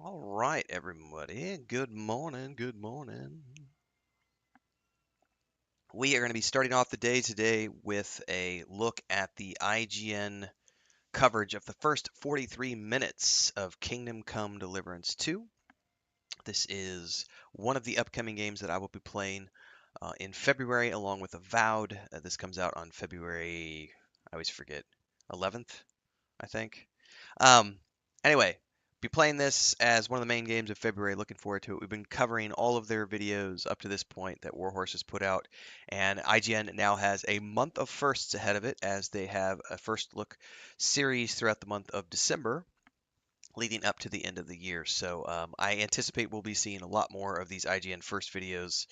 All right, everybody. Good morning. Good morning. We are going to be starting off the day today with a look at the IGN coverage of the first 43 minutes of Kingdom Come Deliverance 2. This is one of the upcoming games that I will be playing in February along with Avowed. This comes out on February, I always forget, 11th, I think. Anyway, be playing this as one of the main games of February. Looking forward to it. We've been covering all of their videos up to this point that Warhorse has put out, and IGN now has a month of firsts ahead of it as they have a first look series throughout the month of December leading up to the end of the year. So I anticipate we'll be seeing a lot more of these IGN first videos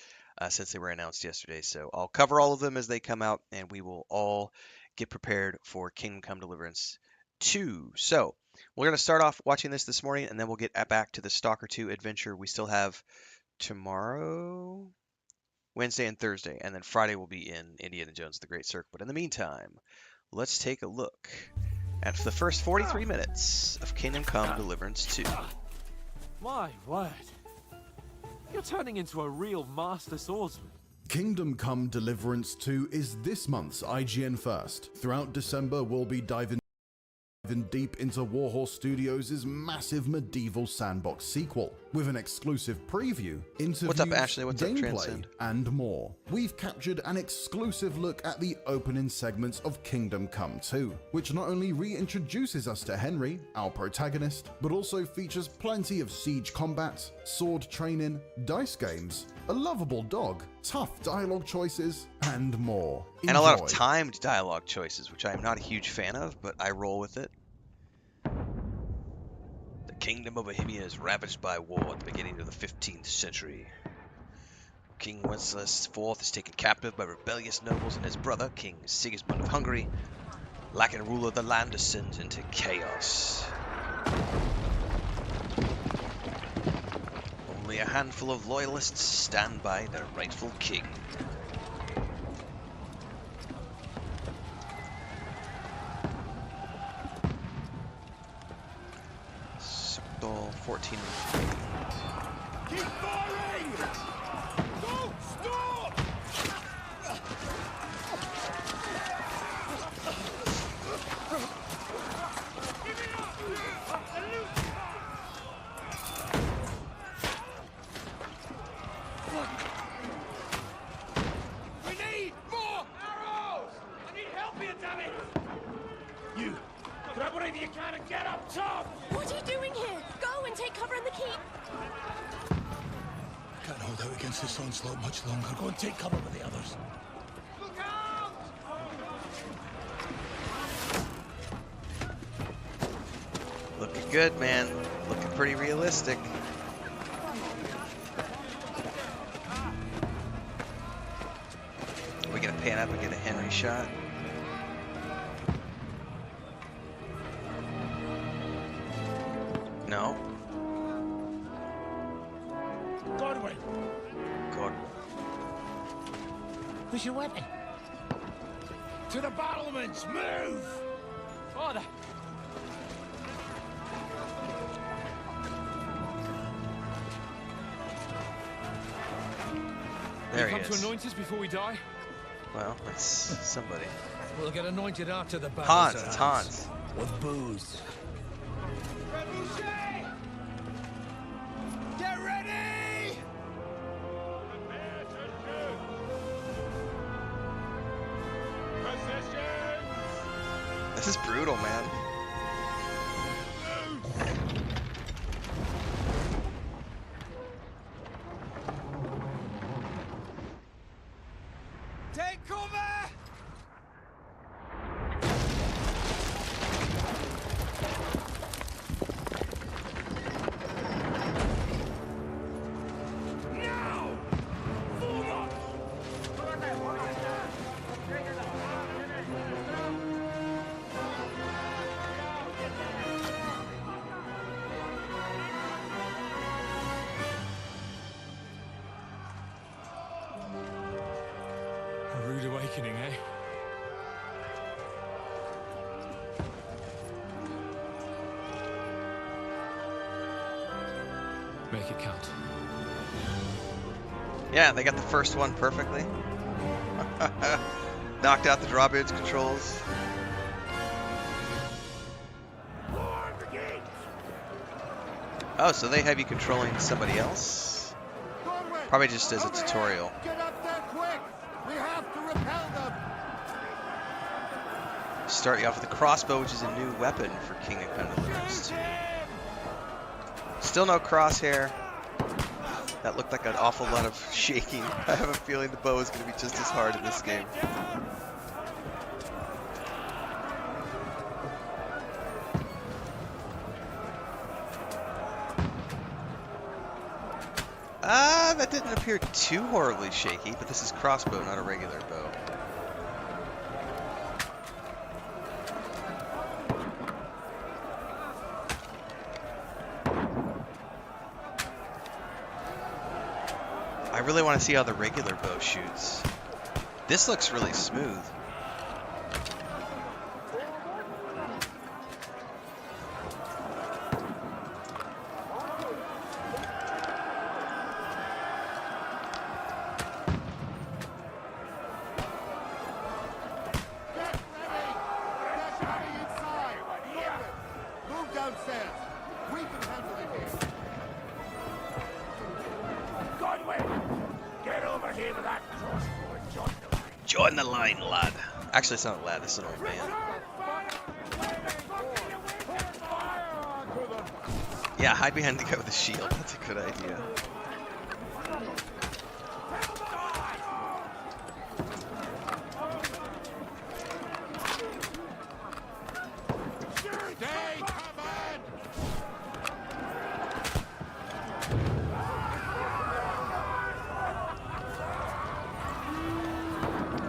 since they were announced yesterday. So I'll cover all of them as they come out, and we will all get prepared for Kingdom Come Deliverance 2. So we're going to start off watching this morning, and then we'll get back to the Stalker 2 adventure. We still have tomorrow, Wednesday, and Thursday, and then Friday will be in Indiana Jones: The Great Circle. But in the meantime, let's take a look at the first 43 minutes of Kingdom Come Deliverance 2. My word. You're turning into a real master swordsman. Kingdom Come Deliverance 2 is this month's IGN first. Throughout December, we'll be diving deep into Warhorse Studios' massive medieval sandbox sequel, with an exclusive preview, interviews, What's up, Ashley? What's up, gameplay, Transcend? and more. We've captured an exclusive look at the opening segments of Kingdom Come 2, which not only reintroduces us to Henry, our protagonist, but also features plenty of siege combat, sword training, dice games, a lovable dog, tough dialogue choices, and more. Enjoy. And a lot of timed dialogue choices, which I am not a huge fan of, but I roll with it. The kingdom of Bohemia is ravaged by war at the beginning of the 15th century. King Wenceslas IV is taken captive by rebellious nobles, and his brother, King Sigismund of Hungary, lacking rule of the land, descends into chaos. Only a handful of loyalists stand by their rightful king. Sector 14. Keep firing! Don't stop! Give it up! We need more arrows! I need help here, damn it! You, grab whatever you can and get up top! What are you doing here? Go and take cover in the keep. Can't hold out against this onslaught much longer. Go and take cover with the others. Look out! Looking good, man. Looking pretty realistic. Are we gonna pan up and get a Henry shot? No. Godwin! God. Where's your weapon? To the battlements! Move! Order. There he Come to is. anoint us before we die? Well, that's somebody. We'll get anointed after the battle. Hans, it's Hans. With booze. Get ready! This is brutal, man. Take cover! Now! Forward! Make it count. Yeah, they got the first one perfectly. Knocked out the drawbridge controls. Oh, so they have you controlling somebody else? Probably just as a tutorial. Get up there quick! We have to repel them! Start you off with the crossbow, which is a new weapon for Kingdom Come Deliverance 2. Still no crosshair. That looked like an awful lot of shaking. I have a feeling the bow is going to be just as hard in this game. That didn't appear too horribly shaky, but this is crossbow, not a regular bow. I really want to see how the regular bow shoots. This looks really smooth. Join the line, lad. Actually, it's not a lad, it's an old man. Yeah, hide behind the guy with the shield. That's a good idea.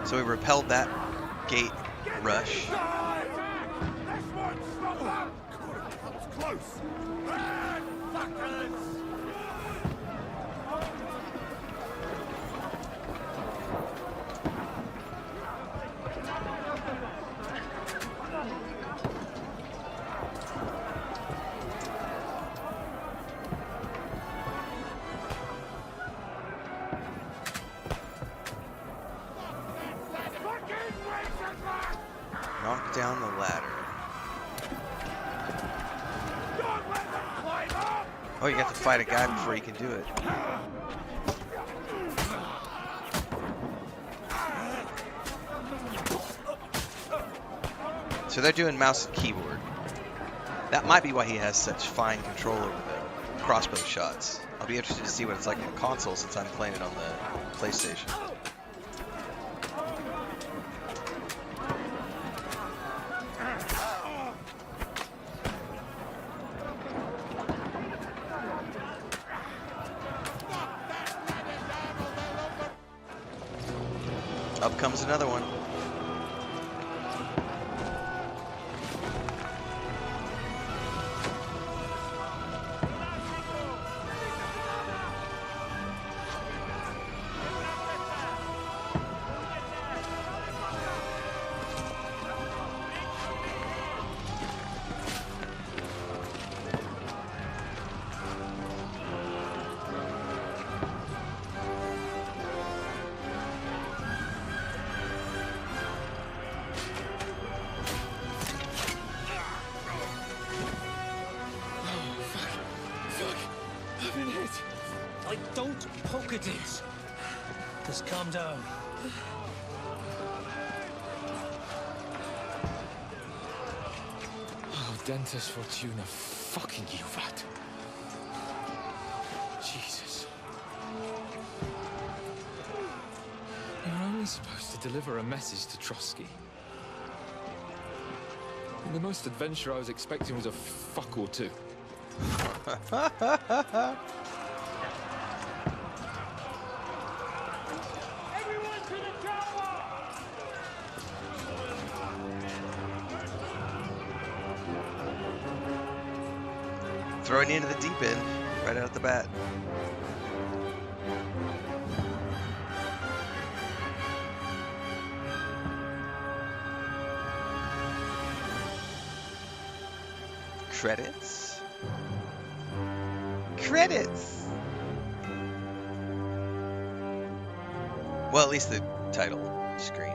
So we repelled that gate rush. Knock down the ladder. Oh, you have to fight a guy before you can do it. So they're doing mouse and keyboard. That might be why he has such fine control over the crossbow shots. I'll be interested to see what it's like in the console since I'm playing it on the PlayStation. Up comes another one. I don't poke at it. Just calm down. Oh, Dentes Fortuna, fucking you, vat. Jesus. You're only supposed to deliver a message to Trotsky. And the most adventure I was expecting was a fuck or two. Throwing you into the deep end, right out the bat. Credits? Credits! Well, at least the title screen.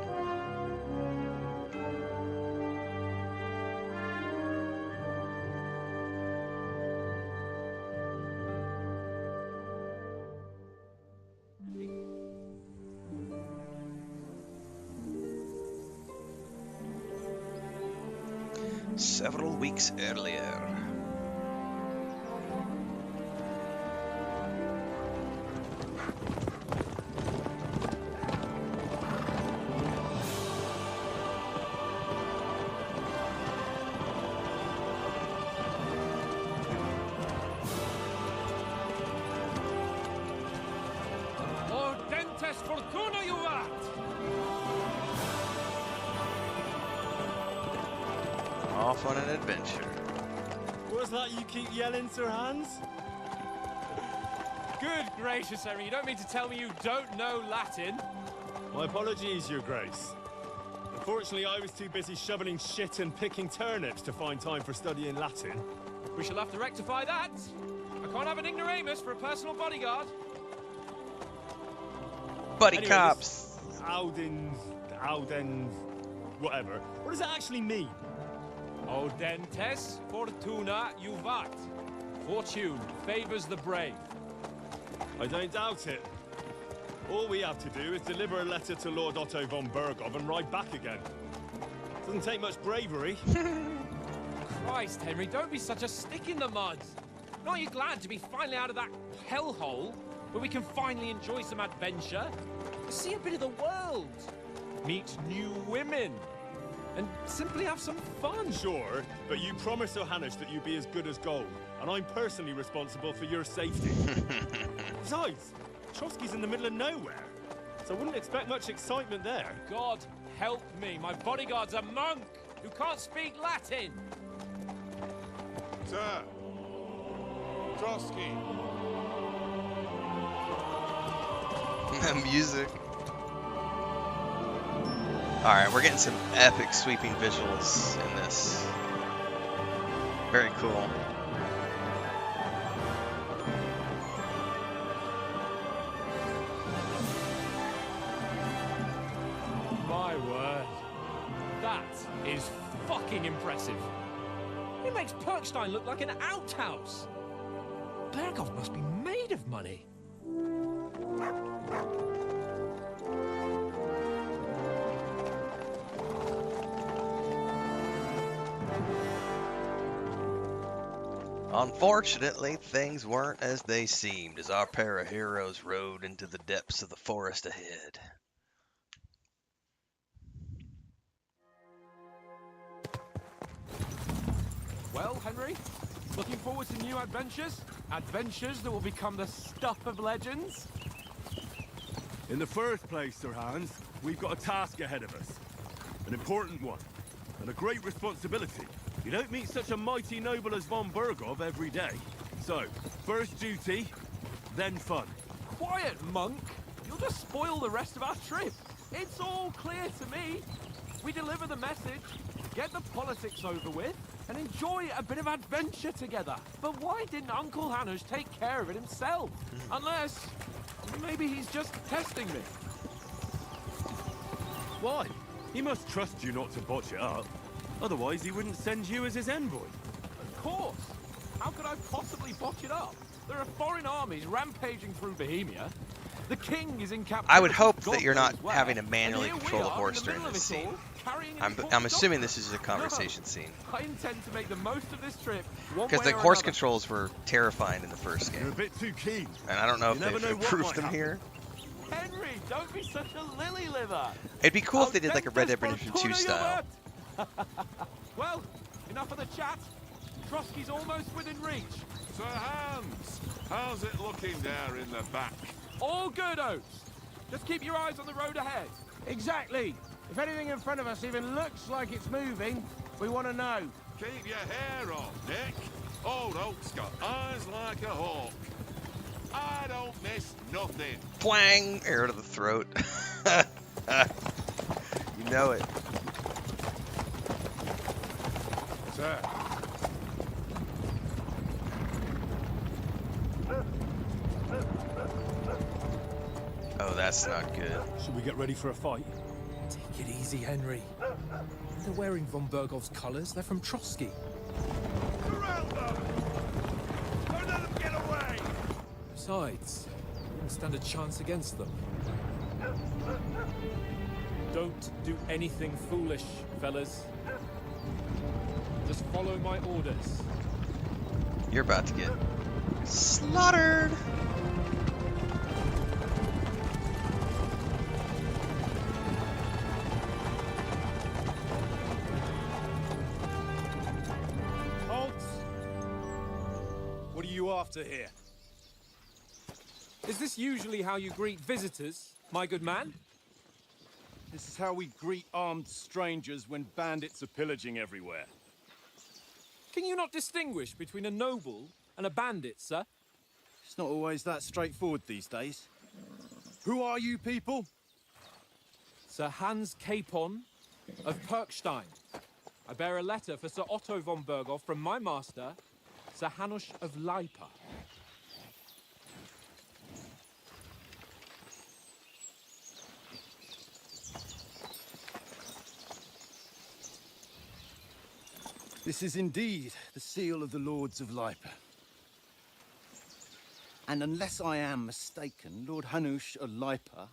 Several weeks earlier. Ordentes fortuna juvat! Off on an adventure. What's that you keep yelling, Sir Hans? Good gracious, Henry, you don't mean to tell me you don't know Latin? My apologies, Your Grace. Unfortunately, I was too busy shoveling shit and picking turnips to find time for studying Latin. We shall have to rectify that. I can't have an ignoramus for a personal bodyguard. Buddy Anyway, cops. this Auden, whatever. What does it actually mean? Audentes fortuna juvat. Fortune favors the brave. I don't doubt it. All we have to do is deliver a letter to Lord Otto von Bergov and ride back again. Doesn't take much bravery. Christ, Henry, don't be such a stick in the mud. Aren't you glad to be finally out of that hellhole where we can finally enjoy some adventure? See a bit of the world. Meet new women. And simply have some fun. Sure, but you promised Johannes that you'd be as good as gold, and I'm personally responsible for your safety. Besides, Trotsky's in the middle of nowhere, so I wouldn't expect much excitement there. God help me, my bodyguard's a monk who can't speak Latin. Sir! Trotsky! Music. Alright, we're getting some epic sweeping visuals in this. Very cool. My word. That is fucking impressive. It makes Perkstein look like an outhouse. Bergov must be made of money. Unfortunately, things weren't as they seemed as our pair of heroes rode into the depths of the forest ahead. Well, Henry, looking forward to new adventures? Adventures that will become the stuff of legends? In the first place, Sir Hans, we've got a task ahead of us. An important one, and a great responsibility. You don't meet such a mighty noble as von Bergov every day. So, first duty, then fun. Quiet, monk! You'll just spoil the rest of our trip. It's all clear to me. We deliver the message, get the politics over with, and enjoy a bit of adventure together. But why didn't Uncle Hanush take care of it himself? Unless, maybe he's just testing me. Why? He must trust you not to botch it up. Otherwise, he wouldn't send you as his envoy. Of course! How could I possibly botch it up? There are foreign armies rampaging through Bohemia. The king is in captivity. I would hope God that you're not knows where, having to and manually here we control the are in horse the during middle this of it scene. all, carrying an I'm important assuming document. this is a conversation scene. I intend to make the most of this trip, one Because way the or horse another. controls were terrifying in the first You're a game. bit too keen. And I don't know if You never they've know what improved might them happen. here. Henry, don't be such a lily liver. It'd be cool if they did like a Red Dead Audentes Redemption 2 style. fortuna. Well, enough of the chat. Trotsky's almost within reach. Sir Hans! How's it looking there in the back? All good, Oates. Just keep your eyes on the road ahead. Exactly. If anything in front of us even looks like it's moving, we want to know. Keep your hair on, Nick. Old Oak's got eyes like a hawk. I don't miss nothing. Twang! Arrow to the throat. You know it. Sir. Oh, that's That's not good. Should we get ready for a fight? Take it easy, Henry. They're wearing von Bergov's colors. They're from Trotsky. Surround them! Don't let them get away! Besides, we wouldn't stand a chance against them. Don't do anything foolish, fellas. Just follow my orders. You're about to get slaughtered. Halt! What are you after here? Is this usually how you greet visitors, my good man? This is how we greet armed strangers when bandits are pillaging everywhere. Can you not distinguish between a noble and a bandit, sir? It's not always that straightforward these days. Who are you people? Sir Hans Capon of Perkstein. I bear a letter for Sir Otto von Berghoff from my master, Sir Hanush of Leipa. This is indeed the seal of the Lords of Leipa. And unless I am mistaken, Lord Hanush of Leipa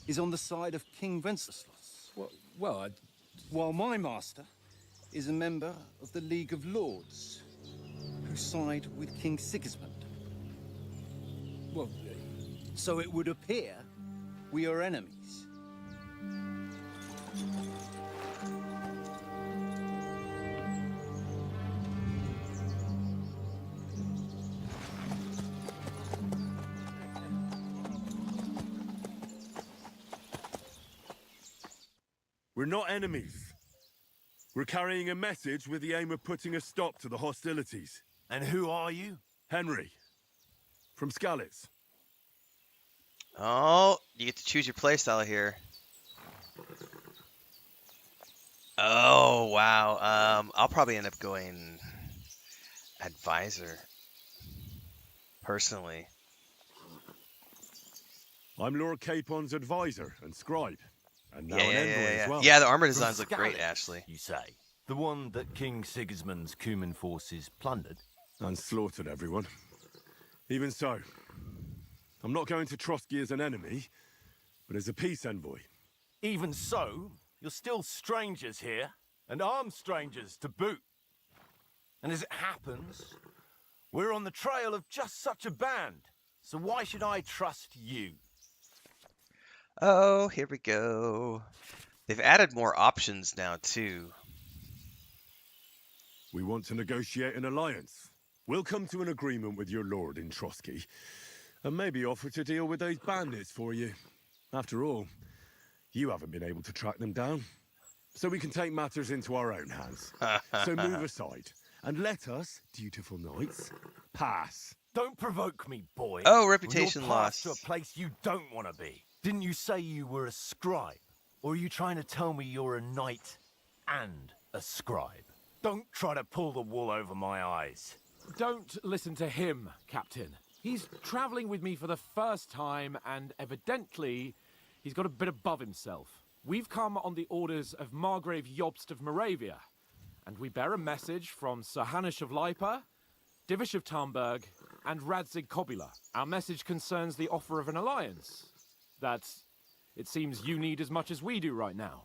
is on the side of King Wenceslas. While my master is a member of the League of Lords, who side with King Sigismund. So it would appear we are enemies. We're not enemies. We're carrying a message with the aim of putting a stop to the hostilities. And who are you? Henry. From S.T.A.L.K.E.R. Oh, you get to choose your playstyle here. Oh, wow. I'll probably end up going advisor. Personally. I'm Lord Capon's advisor and scribe. And now Yeah, an yeah, envoy yeah, as yeah. well. Yeah, the armor From designs look great, Stalker, Ashley. you say? The one that King Sigismund's Cuman forces plundered? And slaughtered everyone. Even so, I'm not going to Trotsky as an enemy, but as a peace envoy. Even so, you're still strangers here, and armed strangers to boot. And as it happens, we're on the trail of just such a band. So why should I trust you? Oh, here we go. They've added more options now, too. We want to negotiate an alliance. We'll come to an agreement with your lord in Trotsky, and maybe offer to deal with those bandits for you. After all, you haven't been able to track them down. So we can take matters into our own hands. So move aside, and let us, dutiful knights, pass. Don't provoke me, boy. Oh, Or reputation you'll loss. pass to a place you don't want to be. Didn't you say you were a scribe? Or are you trying to tell me you're a knight and a scribe? Don't try to pull the wool over my eyes. Don't listen to him, Captain. He's traveling with me for the first time, and evidently, he's got a bit above himself. We've come on the orders of Margrave Jobst of Moravia, and we bear a message from Sir Hanush of Leipa, Divish of Tarnberg, and Radzig Kobula. Our message concerns the offer of an alliance that it seems you need as much as we do right now.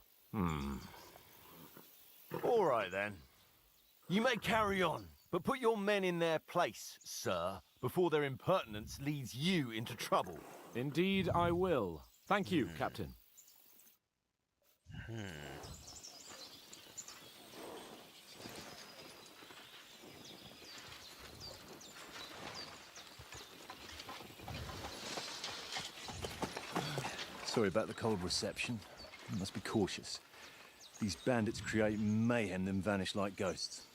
All right, then. You may carry on, but put your men in their place, sir, before their impertinence leads you into trouble. Indeed, I will. Thank you, Captain. Sorry about the cold reception. You must be cautious. These bandits create mayhem, then vanish like ghosts.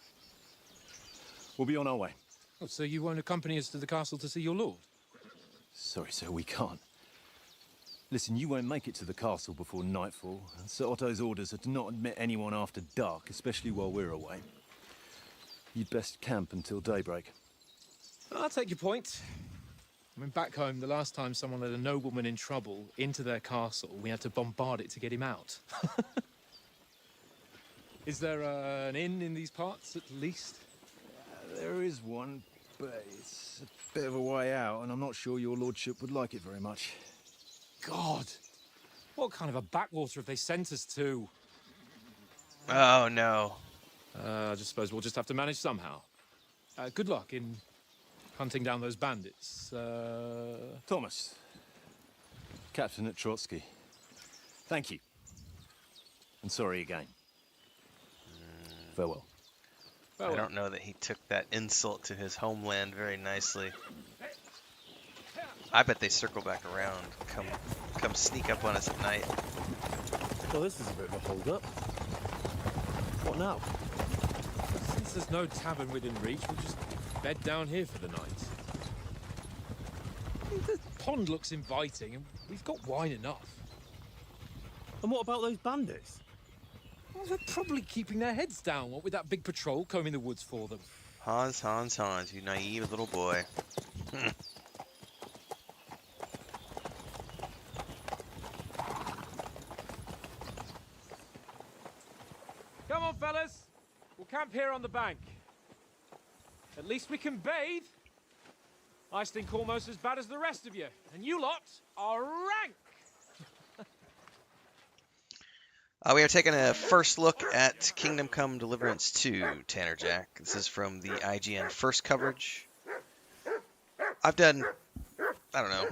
We'll be on our way. Oh, so you won't accompany us to the castle to see your lord? Sorry, sir, we can't. Listen, you won't make it to the castle before nightfall. Sir Otto's orders are to not admit anyone after dark, especially while we're away. You'd best camp until daybreak. I'll take your point. I mean, back home, the last time someone led a nobleman in trouble into their castle, we had to bombard it to get him out. Is there an inn in these parts, at least? There is one, but it's a bit of a way out, and I'm not sure your lordship would like it very much. God! What kind of a backwater have they sent us to? Oh, no. I just suppose we'll just have to manage somehow. Good luck in hunting down those bandits. Thomas, Captain at Trotsky. Thank you. And sorry again. Farewell. I don't know that he took that insult to his homeland very nicely. I bet they circle back around, come sneak up on us at night. Well, this is a bit of a hold-up. What now? Since there's no tavern within reach, we'll just bed down here for the night. The pond looks inviting, and we've got wine enough. And what about those bandits? Well, they're probably keeping their heads down, what with that big patrol combing the woods for them. Hans, you naive little boy. Come on, fellas. We'll camp here on the bank. At least we can bathe. I stink almost as bad as the rest of you, and you lot are rank. We are taking a first look at Kingdom Come Deliverance 2, Tanner Jack. This is from the IGN first coverage. I've done, I don't know,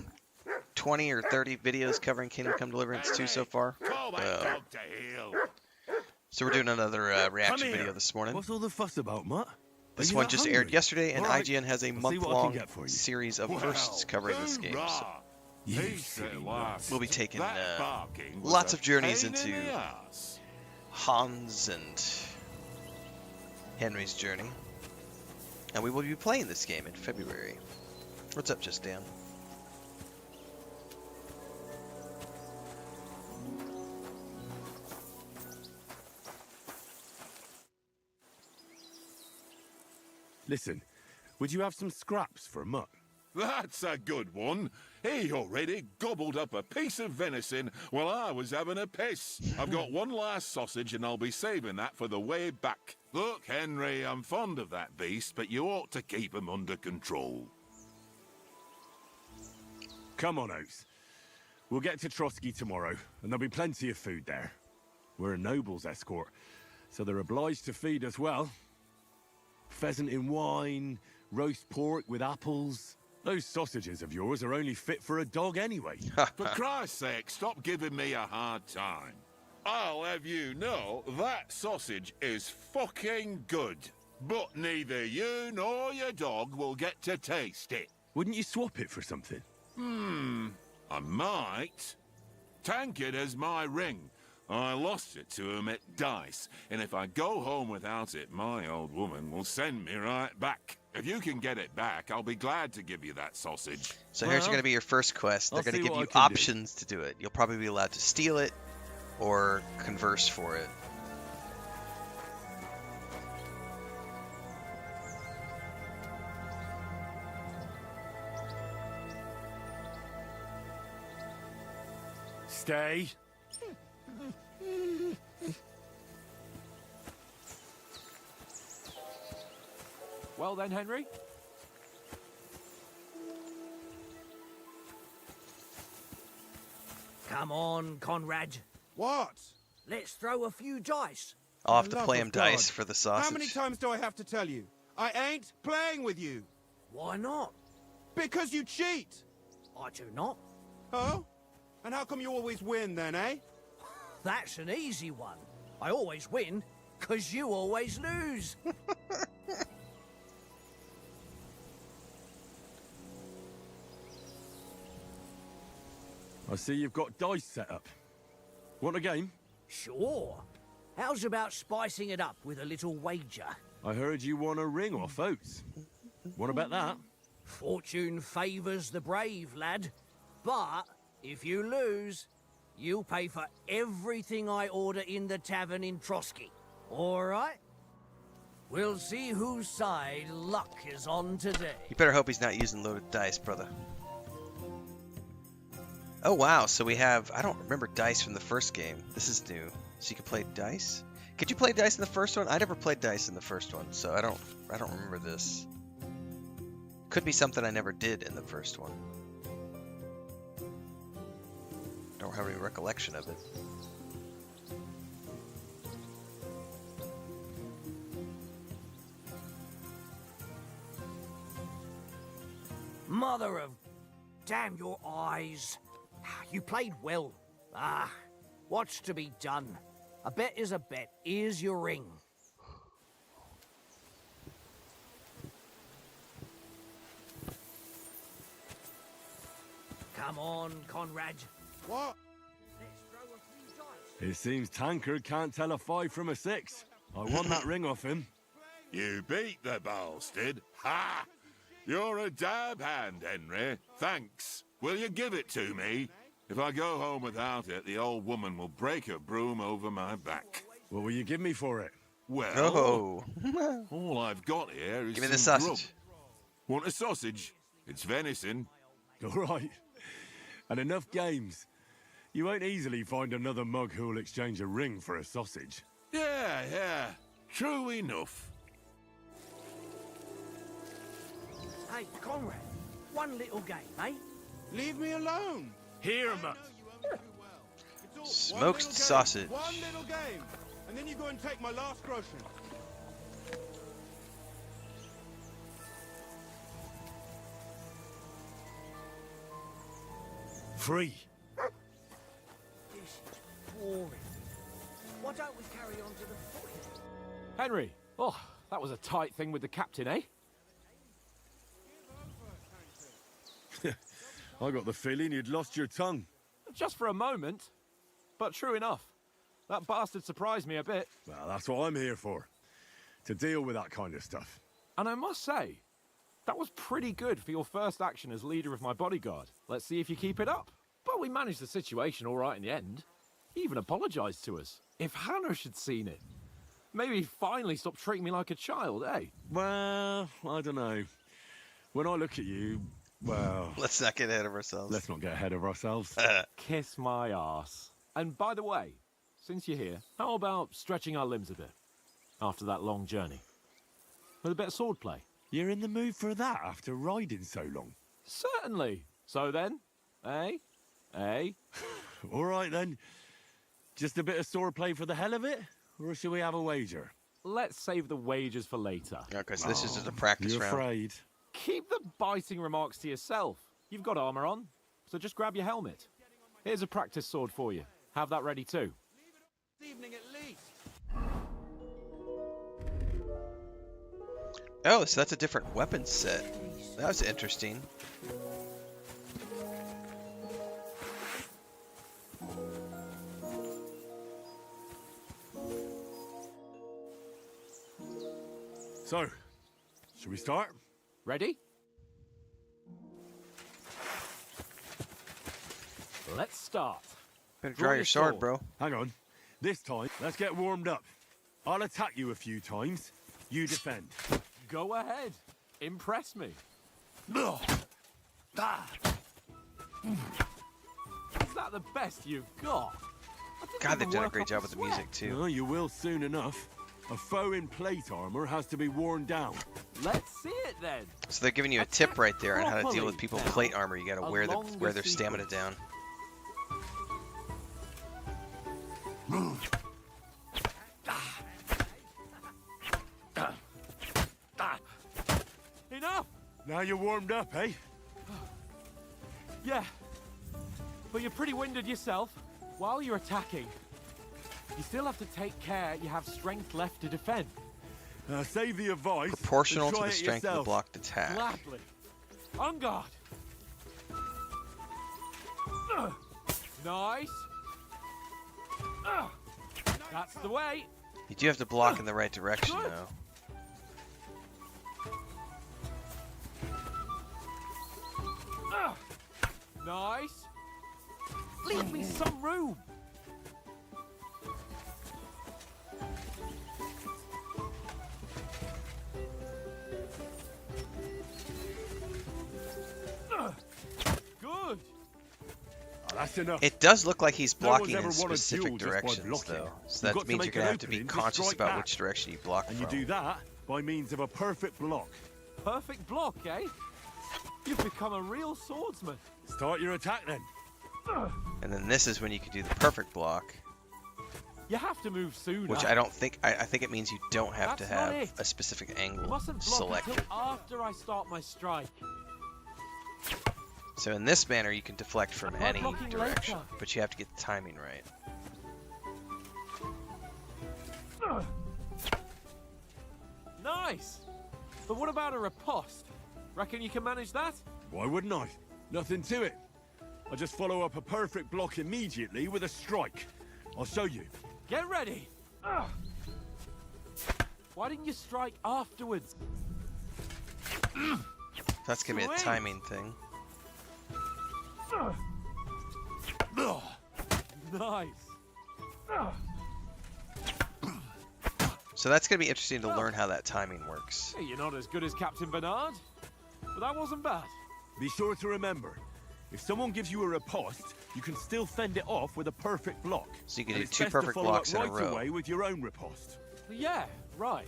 20 or 30 videos covering Kingdom Come Deliverance 2 so far. So we're doing another reaction video this morning. What's all the fuss about, Mutt? This one just aired yesterday, and IGN has a month-long series of firsts covering this game. So we'll be taking lots of journeys into Hans and Henry's journey. And we will be playing this game in February. What's up, Just Dan? Listen, would you have some scraps for a Mutt? That's a good one. He already gobbled up a piece of venison while I was having a piss. I've got one last sausage and I'll be saving that for the way back. Look, Henry, I'm fond of that beast, but you ought to keep him under control. Come on, Oates. We'll get to Trotsky tomorrow, and there'll be plenty of food there. We're a noble's escort, so they're obliged to feed us well. Pheasant in wine, roast pork with apples. Those sausages of yours are only fit for a dog anyway. For Christ's sake, stop giving me a hard time. I'll have you know that sausage is fucking good. But neither you nor your dog will get to taste it. Wouldn't you swap it for something? I might. Tankard has my ring. I lost it to him at dice, and if I go home without it, my old woman will send me right back. If you can get it back, I'll be glad to give you that sausage. So here's going to be your first quest. They're going to give you options to do it. You'll probably be allowed to steal it or converse for it. Stay. Well then, Henry. Come on, Conrad. What? Let's throw a few dice. I'll have to play him dice for the sausage. How many times do I have to tell you? I ain't playing with you. Why not? Because you cheat. I do not. Oh? And how come you always win then, eh? That's an easy one. I always win, 'cause you always lose. I see you've got dice set up. Want a game? Sure. How's about spicing it up with a little wager? I heard you won a ring off Oates. What about that? Fortune favours the brave, lad. But if you lose, you'll pay for everything I order in the tavern in Trotsky. All right? We'll see whose side luck is on today. You better hope he's not using loaded dice, brother. Oh wow, so we have, I don't remember dice from the first game. This is new. So you can play dice? Could you play dice in the first one? I never played dice in the first one, so I don't remember this. Could be something I never did in the first one. Don't have any recollection of it. Mother of... Damn your eyes. You played well. Ah, what's to be done? A bet is a bet. Here's your ring. Come on, Conrad. What? Let's throw a few dice. It seems Tankard can't tell a 5 from a 6. I won that ring off him. You beat the bastard. Ha! You're a dab hand, Henry. Thanks. Will you give it to me? If I go home without it, the old woman will break her broom over my back. What will you give me for it? Well, all I've got here is give me the some sausage. Grub. Want a sausage? It's venison. All right. And enough games. You won't easily find another mug who'll exchange a ring for a sausage. Yeah. True enough. Hey, Conrad, one little game, eh? Leave me alone. Here, Mutt. Smoked sausage. One little game, and then you go and take my last groschen. Free. This is boring. Why don't we carry on to the footy? Henry, oh, that was a tight thing with the captain, eh? I got the feeling you'd lost your tongue. Just for a moment. But true enough. That bastard surprised me a bit. Well, that's what I'm here for. To deal with that kind of stuff. And I must say, that was pretty good for your first action as leader of my bodyguard. Let's see if you keep it up. But we managed the situation all right in the end. He even apologized to us. If Hanosh had seen it, maybe he'd finally stop treating me like a child, eh? Well, I don't know. When I look at you, well... Let's not get ahead of ourselves. Let's not get ahead of ourselves. Kiss my arse. And by the way, since you're here, how about stretching our limbs a bit after that long journey? With a bit of swordplay. You're in the mood for that after riding so long? Certainly. So then, eh? All right then. Just a bit of swordplay for the hell of it? Or should we have a wager? Let's save the wagers for later. Okay, so this is just a practice You're round. afraid? Keep the biting remarks to yourself. You've got armor on, so just grab your helmet. Here's a practice sword for you. Have that ready too. This evening at least. Oh, so that's a different weapon set. That was interesting. So, should we start? Ready? Let's start. Better draw your sword, bro. Hang on. This time, let's get warmed up. I'll attack you a few times. You defend. Go ahead. Impress me. Is that the best you've got? God, they've done a great job with the music, too. No, you will soon enough. A foe in plate armor has to be worn down. Let's see it then. So they're giving you a tip right there on how to deal with people in plate armor. You gotta wear their stamina down. Enough! Now you're warmed up, eh? Yeah. But you're pretty winded yourself. While you're attacking, you still have to take care you have strength left to defend. Save the advice. Proportional to the strength of the blocked attack. Gladly. On guard. Nice. That's the way. You do have to block in the right direction, though. Nice. Leave me some room. Good. That's enough. It does look like he's No one's blocking ever in won a specific duel just by directions, blocking. though. So You've that got to means you're make going to an have to be opening to conscious strike about back. which direction you block And from. you do that by means of a perfect block. Perfect block, eh? You've become a real swordsman. Start your attack then. And then this is when you can do the perfect block, You have to move sooner. which I don't think, I think it means you don't have to That's not have it. a specific You angle mustn't block selected. until after I start my strike. So in this manner, you can deflect from Try any blocking direction, later. but you have to get the timing right. Nice! But what about a riposte? Reckon you can manage that? Why wouldn't I? Nothing to it. I just follow up a perfect block immediately with a strike. I'll show you. Get ready! Why didn't you strike afterwards? That's going to be a Sweet. timing thing. Nice! So that's going to be interesting to learn how that timing works. Hey, you're not as good as Captain Bernard, but that wasn't bad. Be sure to remember, if someone gives you a riposte, you can still fend it off with a perfect block. So you can And do it's 2 best to perfect follow blocks up in a right row. away with your own riposte. Yeah, right.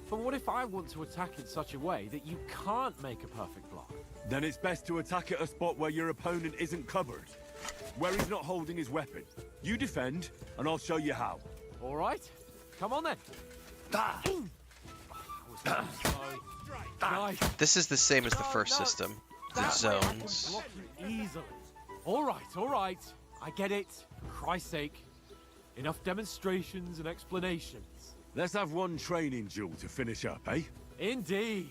But what if I want to attack in such a way that you can't make a perfect block? Then it's best to attack at a spot where your opponent isn't covered, where he's not holding his weapon. You defend, and I'll show you how. All right, come on then. Nice. This is the same as the No, first no. system, the That way I can zones. block you easily. All right. I get it. For Christ's sake. Enough demonstrations and explanations. Let's have one training duel to finish up, eh? Indeed.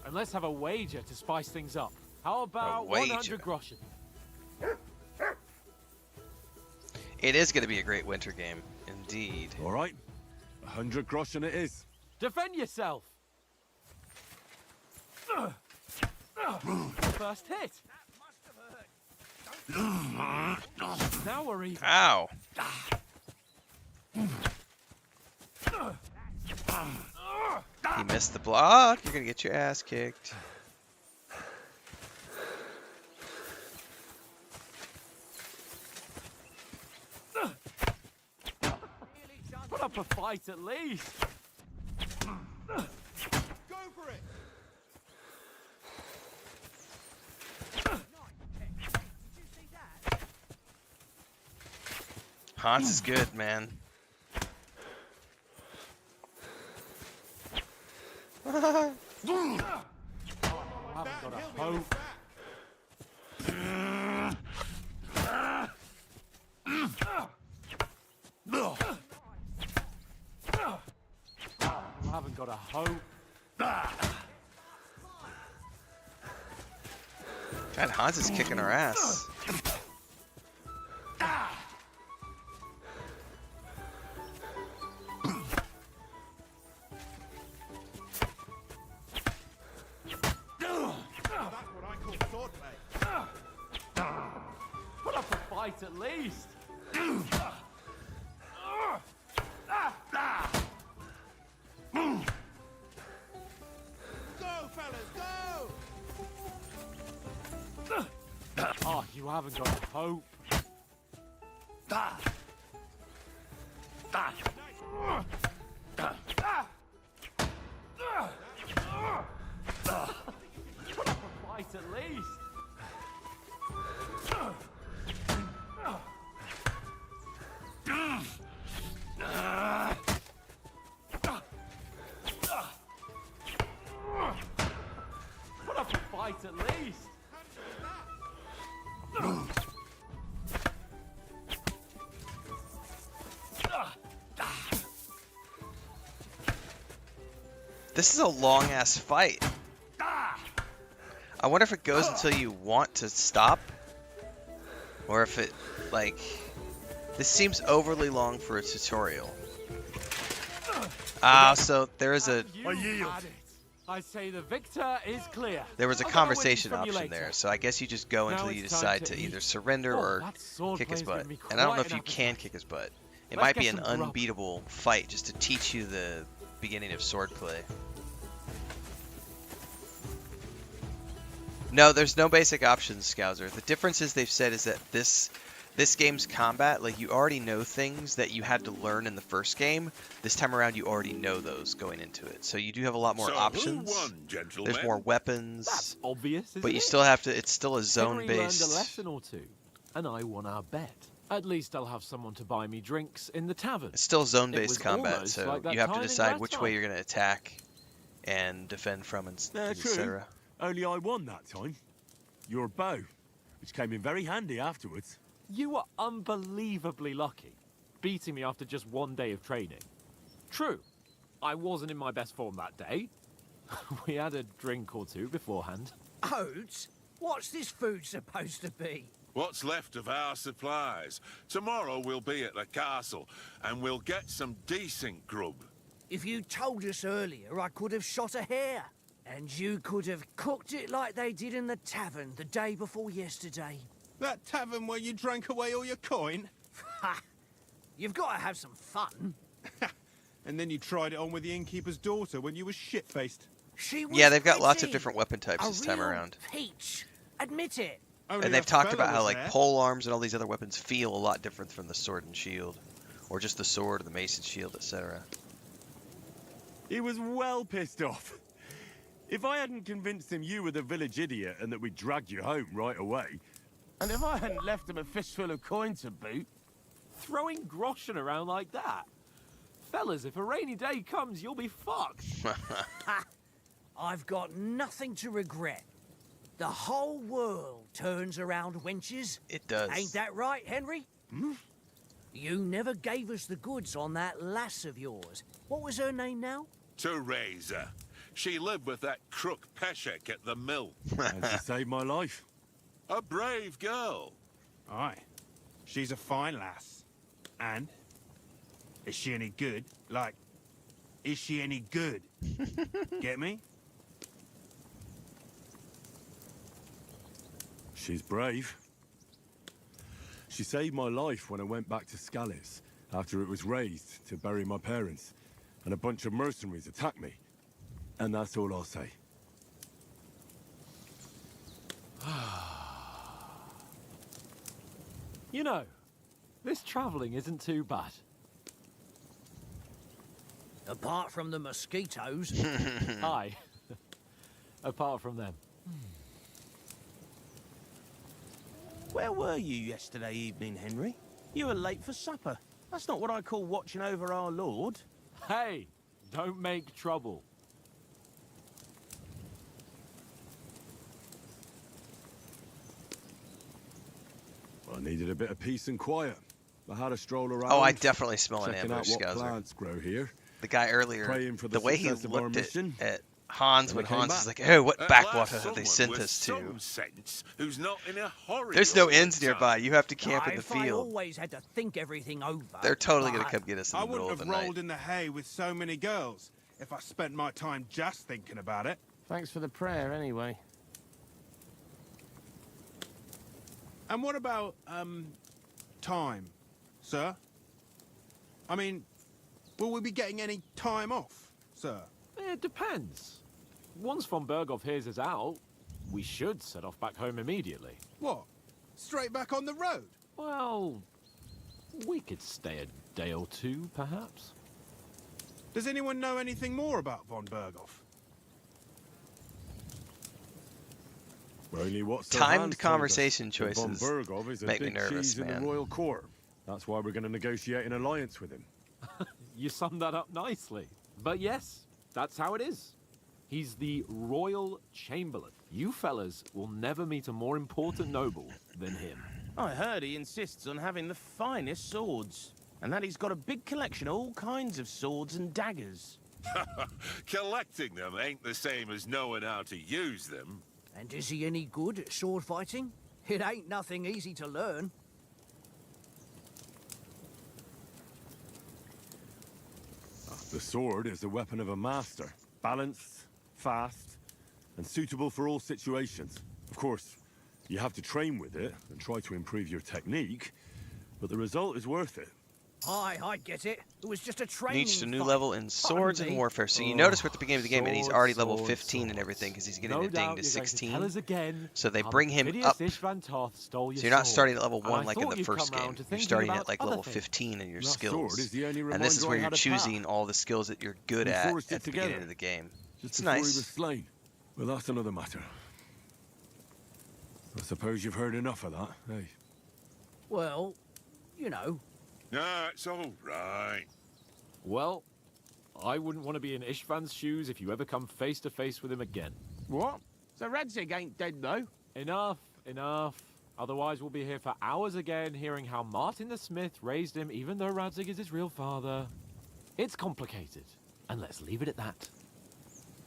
And let's have a wager to spice things up. How about wager. 100 groschen? It is going to be a great winter game, indeed. All right, 100 groschen it is. Defend yourself. First hit. Now we're even. Ow! You missed the block. You're going to get your ass kicked. Put up a fight at least. Go for it! Hans is good, man. I haven't got a hope. I haven't got a hope. God, Hans is kicking our ass. That's what I call swordplay. Put up a fight at least. Go, fellas, go! Oh, you haven't got a hope. Put up a fight at least. Put up a fight at least. This is a long ass fight. I wonder if it goes until you want to stop, or if it, like, this seems overly long for a tutorial. So there is a You had it. I say the victor is clear. there was a I'll get my wins conversation from you option later. there, so I guess you just go Now until you it's time decide to to either eat. surrender Oh, or that sword kick his play's given butt. me And I don't know quite if you an can appetite. kick his butt. It Let's might be get an some grub. unbeatable fight just to teach you the beginning of swordplay. No, there's no basic options, Scouser. The difference is they've said is that this This game's combat, like, you already know things that you had to learn in the first game. This time around, you already know those going into it. So you do have a lot more options. Who won, gentlemen? There's more weapons. That's obvious, isn't but you it? still have to. It's still a Henry learned a zone-based. lesson or two, and I won our bet. At least I'll have someone to buy me drinks in the tavern. It's still It zone-based was combat, almost so like that you have to time in decide which way Renfail. you're going to attack and defend from, and True. etc. Only I won that time. Your bow, which came in very handy afterwards. You were unbelievably lucky, beating me after just one day of training. True, I wasn't in my best form that day. We had a drink or two beforehand. Oats? What's this food supposed to be? What's left of our supplies. Tomorrow we'll be at the castle, and we'll get some decent grub. If you told us earlier, I could have shot a hare. And you could have cooked it like they did in the tavern the day before yesterday. That tavern where you drank away all your coin? Ha! You've got to have some fun. And then you tried it on with the innkeeper's daughter when you were shit-faced. She was Yeah, they've got lots of pretty. different weapon types A this time real around. peach. Admit it. Only And they've a talked fella about how, was like, there. pole arms and all these other weapons feel a lot different from the sword and shield. Or just the sword or the mace and shield, etc. He was well pissed off. If I hadn't convinced him you were the village idiot and that we dragged you home right away... And if I hadn't left him a fistful of coin to boot, Throwing groschen around like that? Fellas, if a rainy day comes, you'll be fucked. I've got nothing to regret. The whole world turns around wenches. It does. Ain't that right, Henry? Hmm? You never gave us the goods on that lass of yours. What was her name now? Teresa. She lived with that crook Peshek at the mill. And she saved my life. A brave girl. aye. She's a fine lass. And? Is she any good? Like, is she any good? Get me? She's brave. She saved my life when I went back to S.T.A.L.K.E.R after it was raised to bury my parents, and a bunch of mercenaries attacked me. And that's all I'll say. You know, this travelling isn't too bad. Apart from the mosquitoes. Aye. Apart from them. Where were you yesterday evening, Henry? You were late for supper. That's not what I call watching over our lord. Hey, don't make trouble. I needed a bit of peace and quiet. I had a stroll around. Oh, I definitely smell an checking ambush, out what Scouser. plants grow here. The guy earlier, Praying for the way he success of our looked mission. at Hans And when I came Hans back. is like, oh, what At backwater last have they someone sent with us some to? sense who's not in a hurry. There's no all the inns time. nearby. You have to camp in the If I field. always had to think everything over. They're totally going to but come get us in I the middle wouldn't of have the night. rolled in the hay with so many girls if I spent my time just thinking about it. Thanks for the prayer, anyway. And what about, time, sir? I mean, will we be getting any time off, sir? It depends. Once von Berghoff hears us out, we should set off back home immediately. What? Straight back on the road? Well, we could stay a day or two, perhaps. Does anyone know anything more about von Berghoff? Only what Sir Timed Hans told us. conversation That Von choices Berghoff is a make me big nervous, cheese in man. the royal court. That's why we're going to negotiate an alliance with him. You summed that up nicely. But yes, that's how it is. He's the Royal Chamberlain. You fellas will never meet a more important noble than him. I heard he insists on having the finest swords, and that he's got a big collection of all kinds of swords and daggers. Collecting them ain't the same as knowing how to use them. And is he any good at sword fighting? It ain't nothing easy to learn. The sword is the weapon of a master. Balanced, fast, and suitable for all situations. Of course, you have to train with it and try to improve your technique, but the result is worth it. I get it. It was just a training Reached a new fight. level in Swords and me. Warfare. So you notice we're at the beginning of the game, and he's already level Swords, 15 and everything because he's getting No a ding doubt to you're going to 16. tell us again So they how bring the him perfidious up. Ishvantoth stole your So you're not sword. starting at level And 1 I like in thought the you'd first come round game. to You're thinking starting about at like other level things. 15 in your That skills. sword is the only And this is reminder where I you're had of choosing power. all the skills that you're good We at forged it the beginning together. of the game. Just It's before he nice. was slain. Well, that's another matter. I suppose you've heard enough of that, eh? Well, you know. Nah, it's all right. Well, I wouldn't want to be in Ishvan's shoes if you ever come face to face with him again. What? So Radzig ain't dead, though? Enough, enough. Otherwise, we'll be here for hours again, hearing how Martin the Smith raised him, even though Radzig is his real father. It's complicated, and let's leave it at that.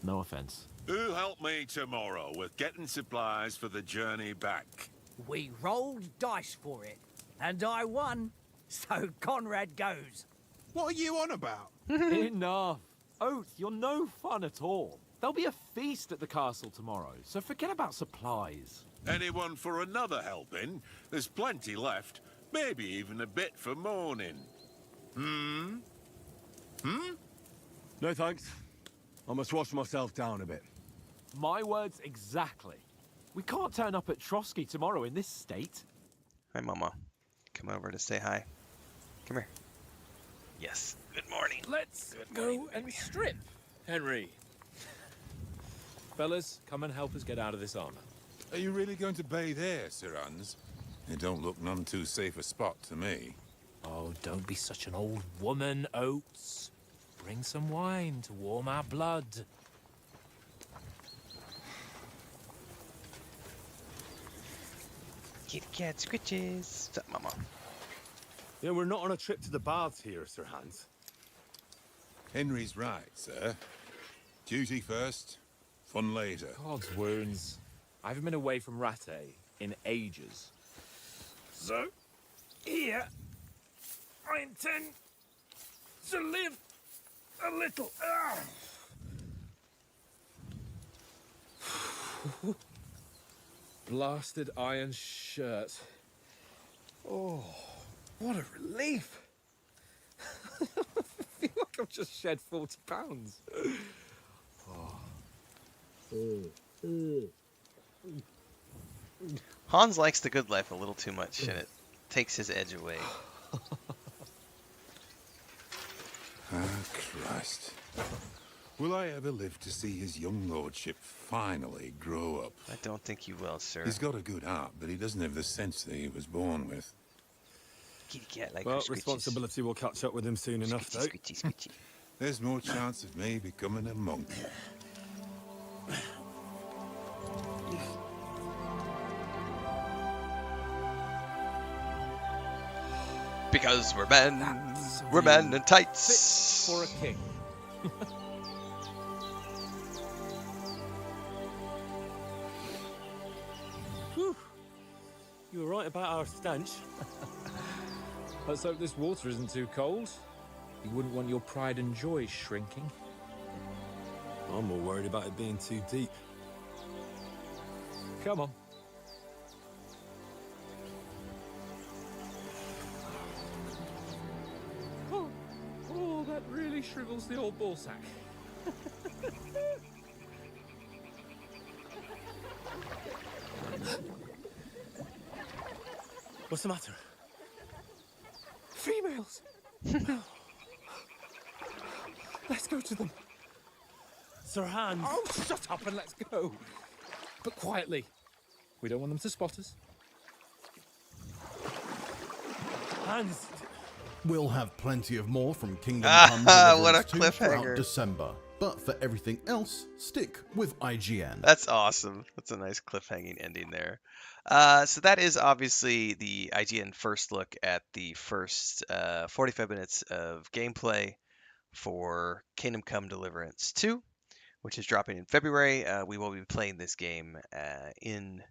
No offense. Who'll help me tomorrow with getting supplies for the journey back? We rolled dice for it, and I won. So Conrad goes. What are you on about? Enough. Oath, you're no fun at all. There'll be a feast at the castle tomorrow, so forget about supplies. Anyone for another helping? There's plenty left. Maybe even a bit for morning. Hmm? No thanks. I must wash myself down a bit. My words exactly. We can't turn up at Trotsky tomorrow in this state. Hi, Mama. Come over to say hi. Come here. Yes. Good morning. Let's go and strip, Henry. Fellas, come and help us get out of this armor. Are you really going to bathe here, Sir Hans? It don't look none too safe a spot to me. Oh, don't be such an old woman, Oates. Bring some wine to warm our blood. Kitty cat scritches. What's up, Mama? Yeah, we're not on a trip to the baths here, Sir Hans. Henry's right, sir. Duty first, fun later. God's wounds. I haven't been away from Rattay in ages. So, here, I intend to live a little. Blasted iron shirt. Oh, what a relief. I feel like I've just shed 40 pounds. Hans likes the good life a little too much, and it takes his edge away. Ah, Christ. Will I ever live to see his young lordship finally grow up? I don't think you will, sir. He's got a good heart, but he doesn't have the sense that he was born with. Kitty cat like Well, her scritches. responsibility will catch up with him soon enough, though. Scritchy, scritchy. There's more chance of me becoming a monk. Because we're men. We're men in tights. For a king. Whew. You were right about our stench. Let's hope this water isn't too cold. You wouldn't want your pride and joy shrinking. I'm more worried about it being too deep. Come on. Oh, that really shrivels the old ball sack. What's the matter? Females! Let's go to them. Sir Hans. Oh, shut up and let's go. But quietly. We don't want them to spot us. Hans. We'll have plenty of more from Kingdom Come What a Deliverance 2 cliffhanger. throughout December. But for everything else, stick with IGN. That's awesome. That's a nice cliffhanging ending there. So that is obviously the IGN first look at the first 45 minutes of gameplay for Kingdom Come Deliverance 2, which is dropping in February. We will be playing this game in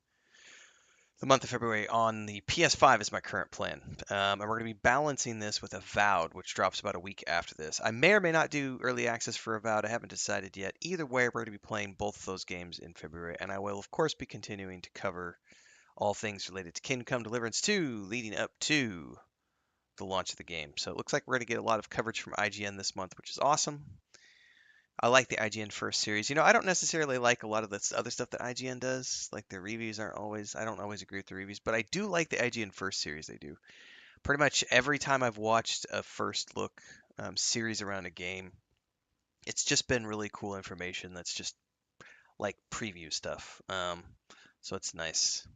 the month of February on the PS5 is my current plan. And we're going to be balancing this with Avowed, which drops about a week after this. I may or may not do early access for Avowed. I haven't decided yet. Either way, we're going to be playing both of those games in February. And I will, of course, be continuing to cover all things related to Kingdom Come Deliverance 2 leading up to the launch of the game. So it looks like we're going to get a lot of coverage from IGN this month, which is awesome. I like the IGN first series. You know, I don't necessarily like a lot of the other stuff that IGN does. Like the reviews aren't always, I don't always agree with the reviews, but I do like the IGN first series they do. Pretty much every time I've watched a first look series around a game, it's just been really cool information that's just like preview stuff. So it's nice.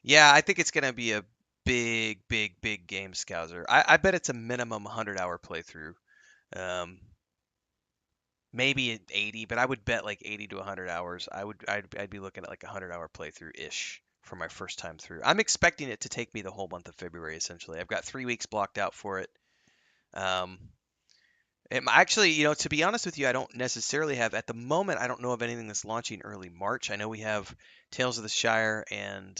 Yeah, I think it's going to be a big game, Scouser. I bet it's a minimum 100-hour playthrough. Maybe 80, but I would bet like 80 to 100 hours. I'd be looking at like a 100-hour playthrough ish for my first time through. I'm expecting it to take me the whole month of February essentially. I've got 3 weeks blocked out for it. Actually, you know, to be honest with you, I don't necessarily have at the moment. I don't know of anything that's launching early March. I know we have Tales of the Shire and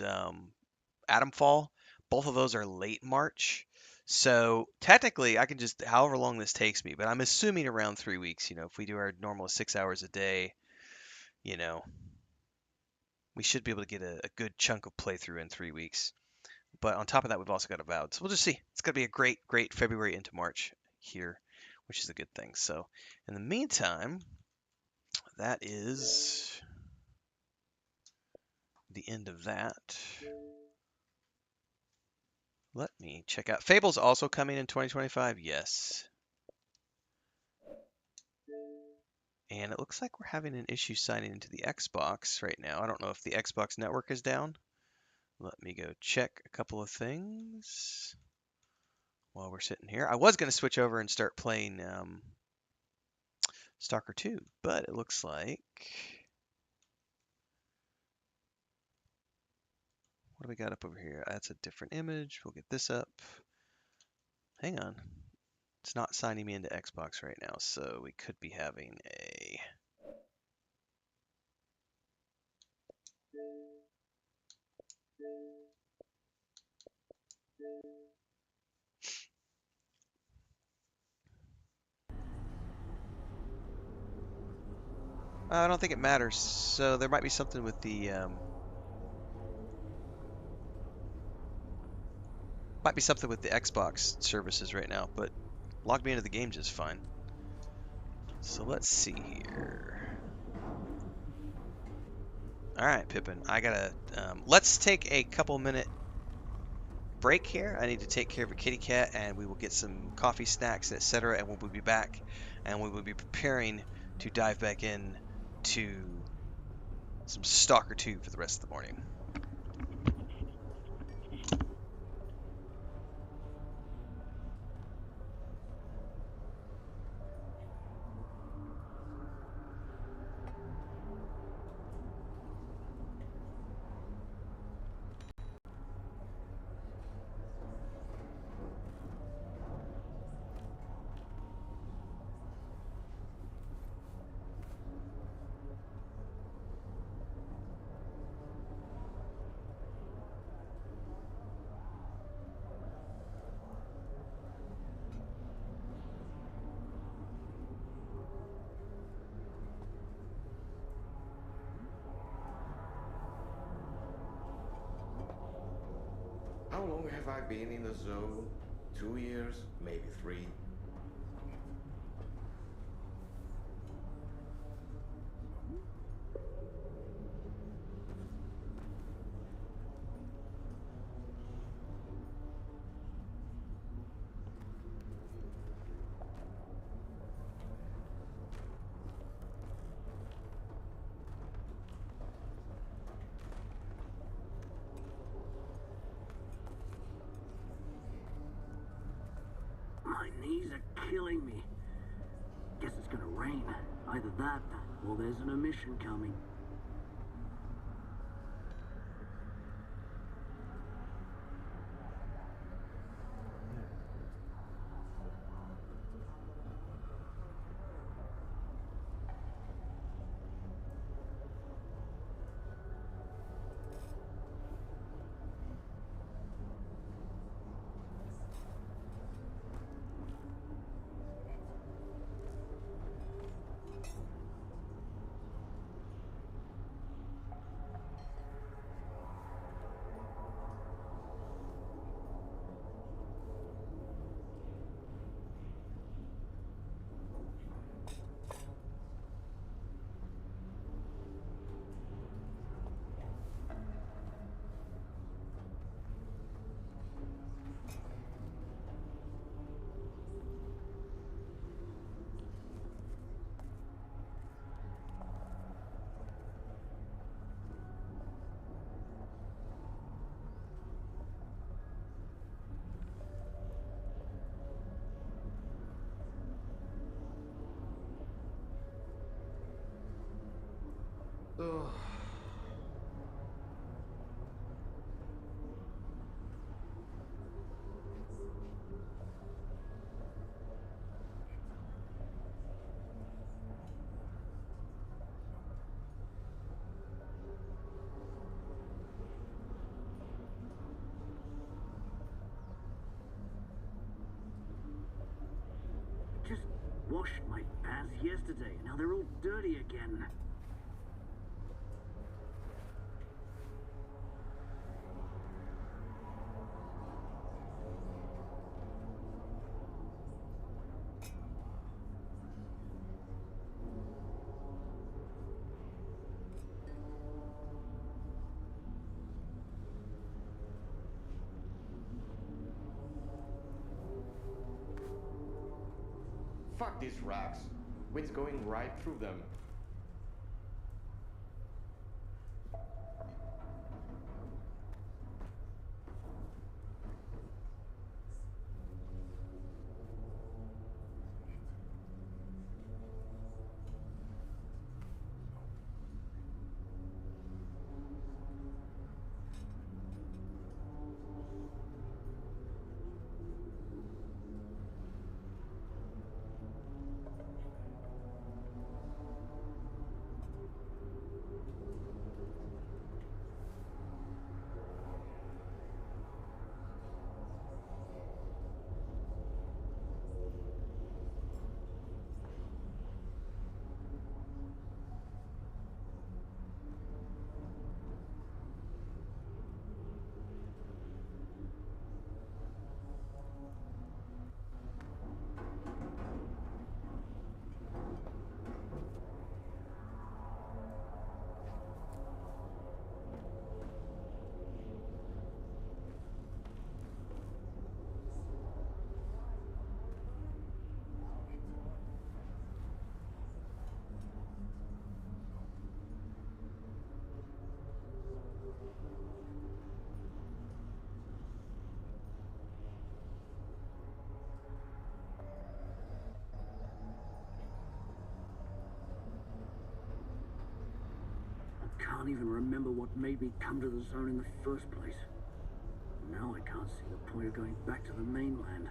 Atomfall. Both of those are late March. So technically, I can just however long this takes me, but I'm assuming around 3 weeks. You know, if we do our normal 6 hours a day, you know, we should be able to get a good chunk of playthrough in 3 weeks. But on top of that, we've also got Avowed. So we'll just see. It's going to be a great February into March here, which is a good thing. So in the meantime, that is the end of that. Let me check out. Fable's also coming in 2025. Yes. And it looks like we're having an issue signing into the Xbox right now. I don't know if the Xbox network is down. Let me go check a couple of things while we're sitting here. I was going to switch over and start playing Stalker 2, but it looks like... What do we got up over here? That's a different image. We'll get this up. Hang on. It's not signing me into Xbox right now, so we could be having a... I don't think it matters. So there might be something with the Xbox services right now, but log me into the game just fine. So let's see here. All right, Pippin, I gotta. Let's take a couple minute break here. I need to take care of a kitty cat, and we will get some coffee, snacks, etc. And we'll be back, and we will be preparing to dive back in to some Stalker 2 for the rest of the morning. How long have I been in the zone? 2 years? Maybe 3? My knees are killing me. Guess it's gonna rain. Either that, or there's an emission coming. Ugh. Just washed my pants yesterday. Now they're all dirty again. Fuck these racks. Wind's going right through them. I can't even remember what made me come to the zone in the first place. Now I can't see the point of going back to the mainland.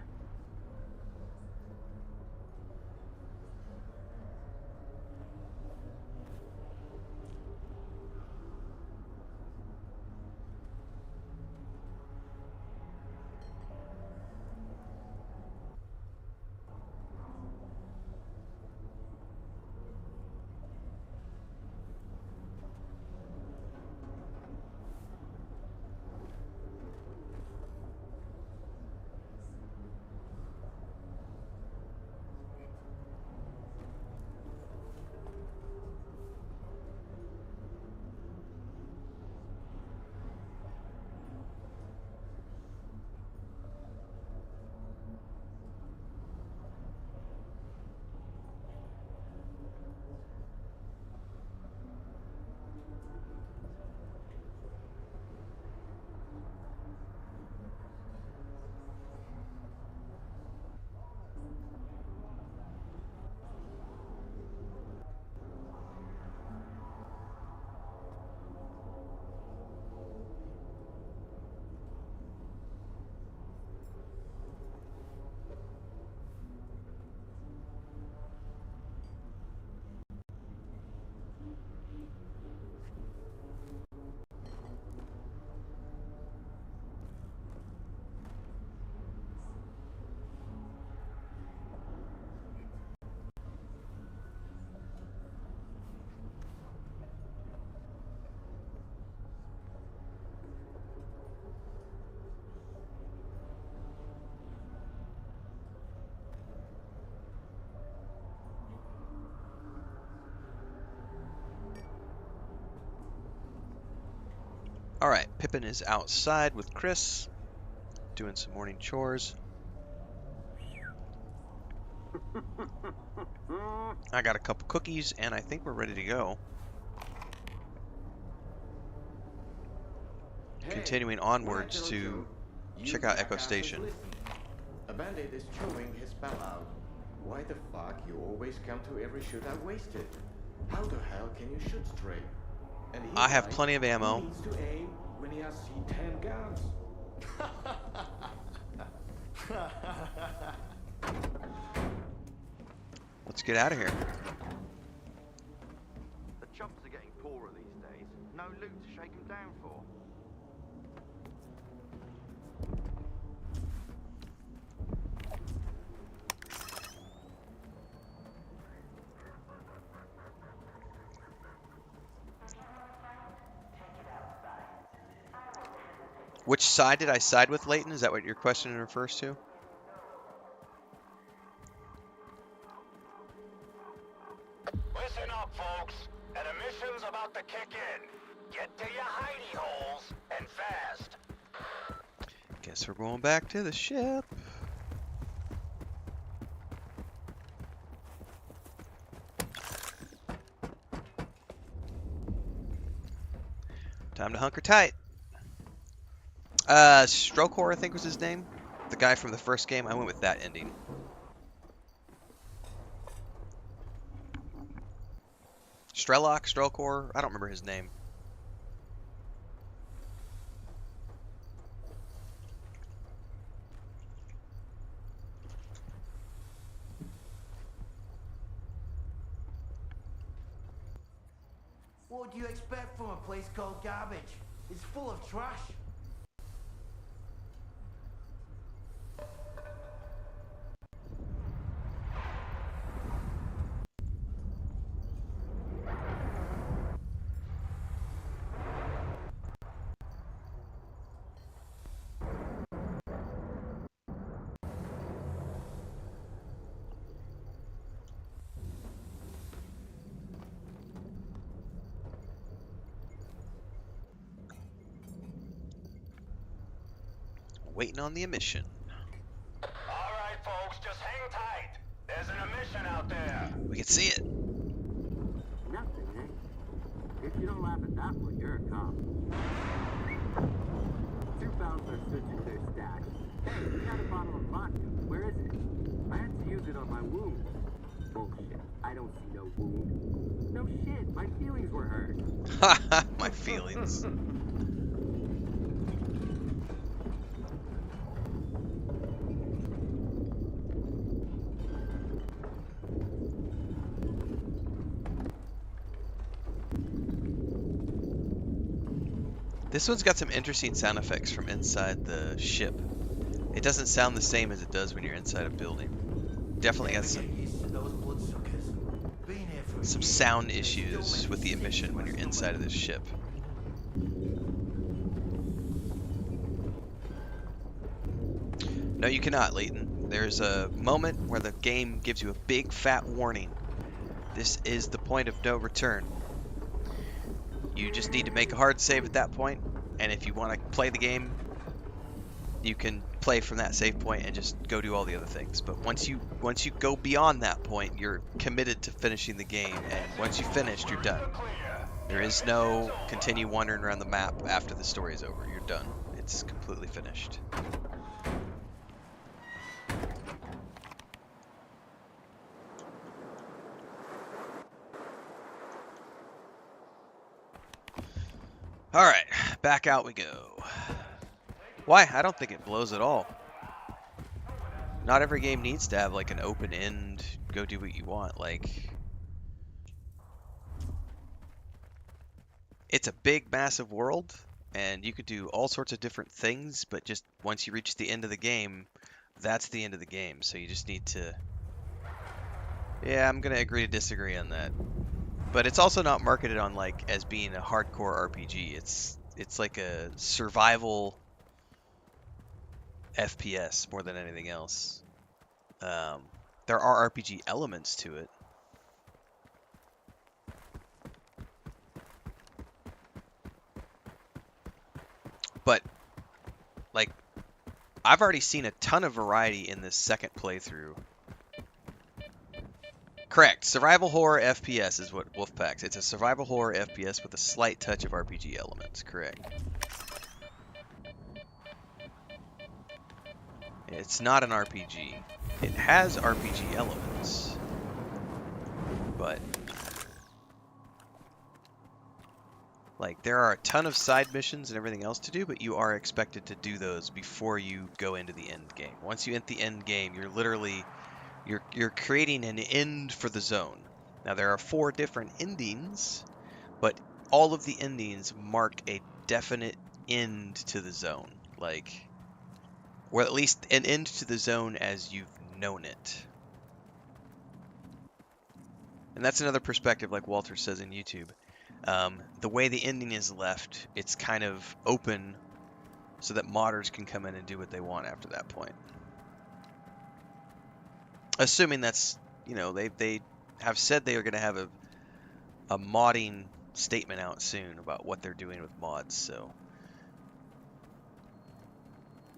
Alright, Pippin is outside with Chris, doing some morning chores. I got a couple cookies, and I think we're ready to go. Hey, Continuing when I onwards tell a to joke, you check out Echo jackasses Station. listen. A bandit is chewing his spell out. Why the fuck you always come to every shoot I wasted? How the hell can you shoot straight? And he I have writes plenty of ammo. He needs to aim when he has seen 10 guns. Let's get out of here. The chumps are getting poorer these days. No loot to shake them down for. Which side did I side with, Leighton? Is that what your question refers to? Listen up, folks. An emission's about to kick in. Get to your hidey holes, and fast. Guess we're going back to the ship. Time to hunker tight. S.T.A.L.K.E.R, I think was his name. The guy from the first game. I went with that ending. S.T.A.L.K.E.R, I don't remember his name. What do you expect from a place called Garbage? It's full of trash. Waiting on the emission. All right, folks, just hang tight. There's an emission out there. We can see it. Nothing, eh? If you don't laugh at that one, you're a cop. 2 pounds are switching their stash. Hey, we got a bottle of vodka. Where is it? I had to use it on my wound. Bullshit. I don't see no wound. No shit. My feelings were hurt. Haha, my feelings. This one's got some interesting sound effects from inside the ship. It doesn't sound the same as it does when you're inside a building. Definitely got some sound issues with the emission when you're inside of this ship. No, you cannot, Leighton. There's a moment where the game gives you a big fat warning. This is the point of no return. You just need to make a hard save at that point, and if you want to play the game, you can play from that save point and just go do all the other things. But once you go beyond that point, you're committed to finishing the game, and once you finished, you're done. There is no continue wandering around the map after the story is over. You're done. It's completely finished. Alright, back out we go. Why? I don't think it blows at all. Not every game needs to have like an open end, go do what you want. Like, it's a big, massive world, and you could do all sorts of different things, but just once you reach the end of the game, that's the end of the game. So you just need to... Yeah, I'm going to agree to disagree on that. But it's also not marketed on like as being a hardcore RPG. It's like a survival FPS more than anything else. There are RPG elements to it. But like I've already seen a ton of variety in this second playthrough. Correct. Survival horror FPS is what Wolfpack's. It's a survival horror FPS with a slight touch of RPG elements. Correct. It's not an RPG. It has RPG elements, but Like, there are a ton of side missions and everything else to do, but you are expected to do those before you go into the end game. Once you enter the end game, you're literally you're creating an end for the zone. Now there are 4 different endings, but all of the endings mark a definite end to the zone, like, or at least an end to the zone as you've known it. And that's another perspective, like Walter says in YouTube. The way the ending is left, it's kind of open so that modders can come in and do what they want after that point. Assuming that's, you know, they have said they are going to have a modding statement out soon about what they're doing with mods, so.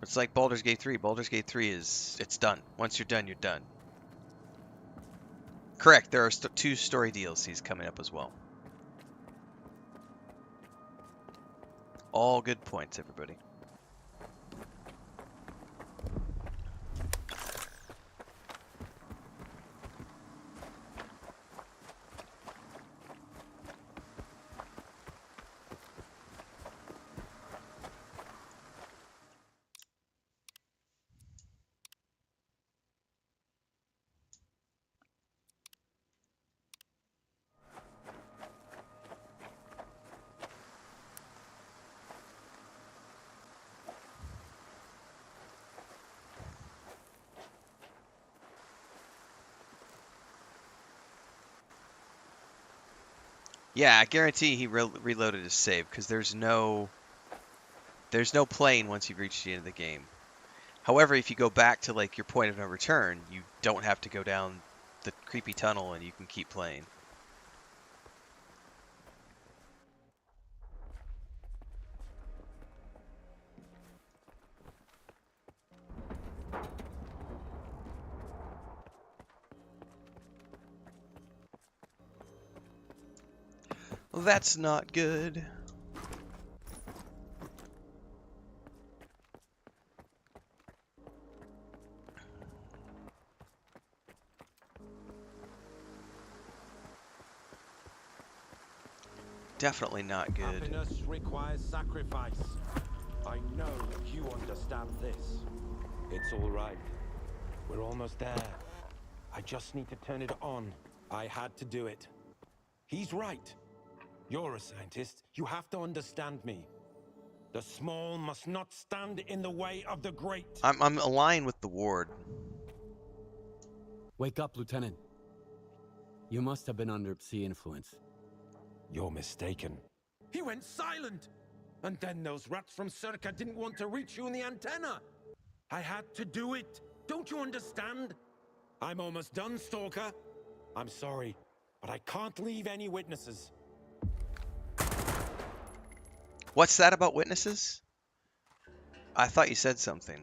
It's like Baldur's Gate 3. Baldur's Gate 3 it's done. Once you're done, you're done. Correct, there are 2 story DLCs coming up as well. All good points, everybody. Yeah, I guarantee he reloaded his save, because there's no plane once you've reached the end of the game. However, if you go back to like your point of no return, you don't have to go down the creepy tunnel and you can keep playing. Well, that's not good. Definitely not good. Happiness requires sacrifice. I know you understand this. It's all right. We're almost there. I just need to turn it on. I had to do it. He's right. You're a scientist. You have to understand me. The small must not stand in the way of the great. I'm aligned with the ward. Wake up, Lieutenant. You must have been under Psi influence. You're mistaken. He went silent! And then those rats from S.T.A.L.K.E.R didn't want to reach you in the antenna. I had to do it. Don't you understand? I'm almost done, Stalker. I'm sorry, but I can't leave any witnesses. What's that about witnesses? I thought you said something.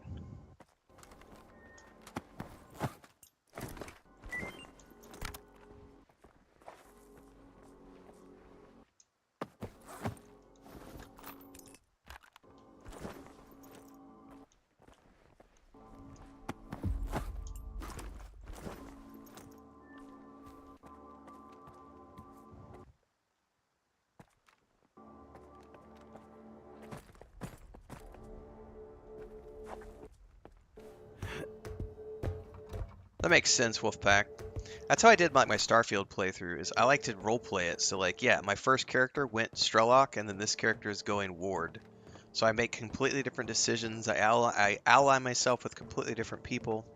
That makes sense, Wolfpack. That's how I did my Starfield playthrough, is I like to roleplay it. So like, yeah, my first character went S.T.A.L.K.E.R, and then this character is going Ward. So I make completely different decisions. I ally myself with completely different people.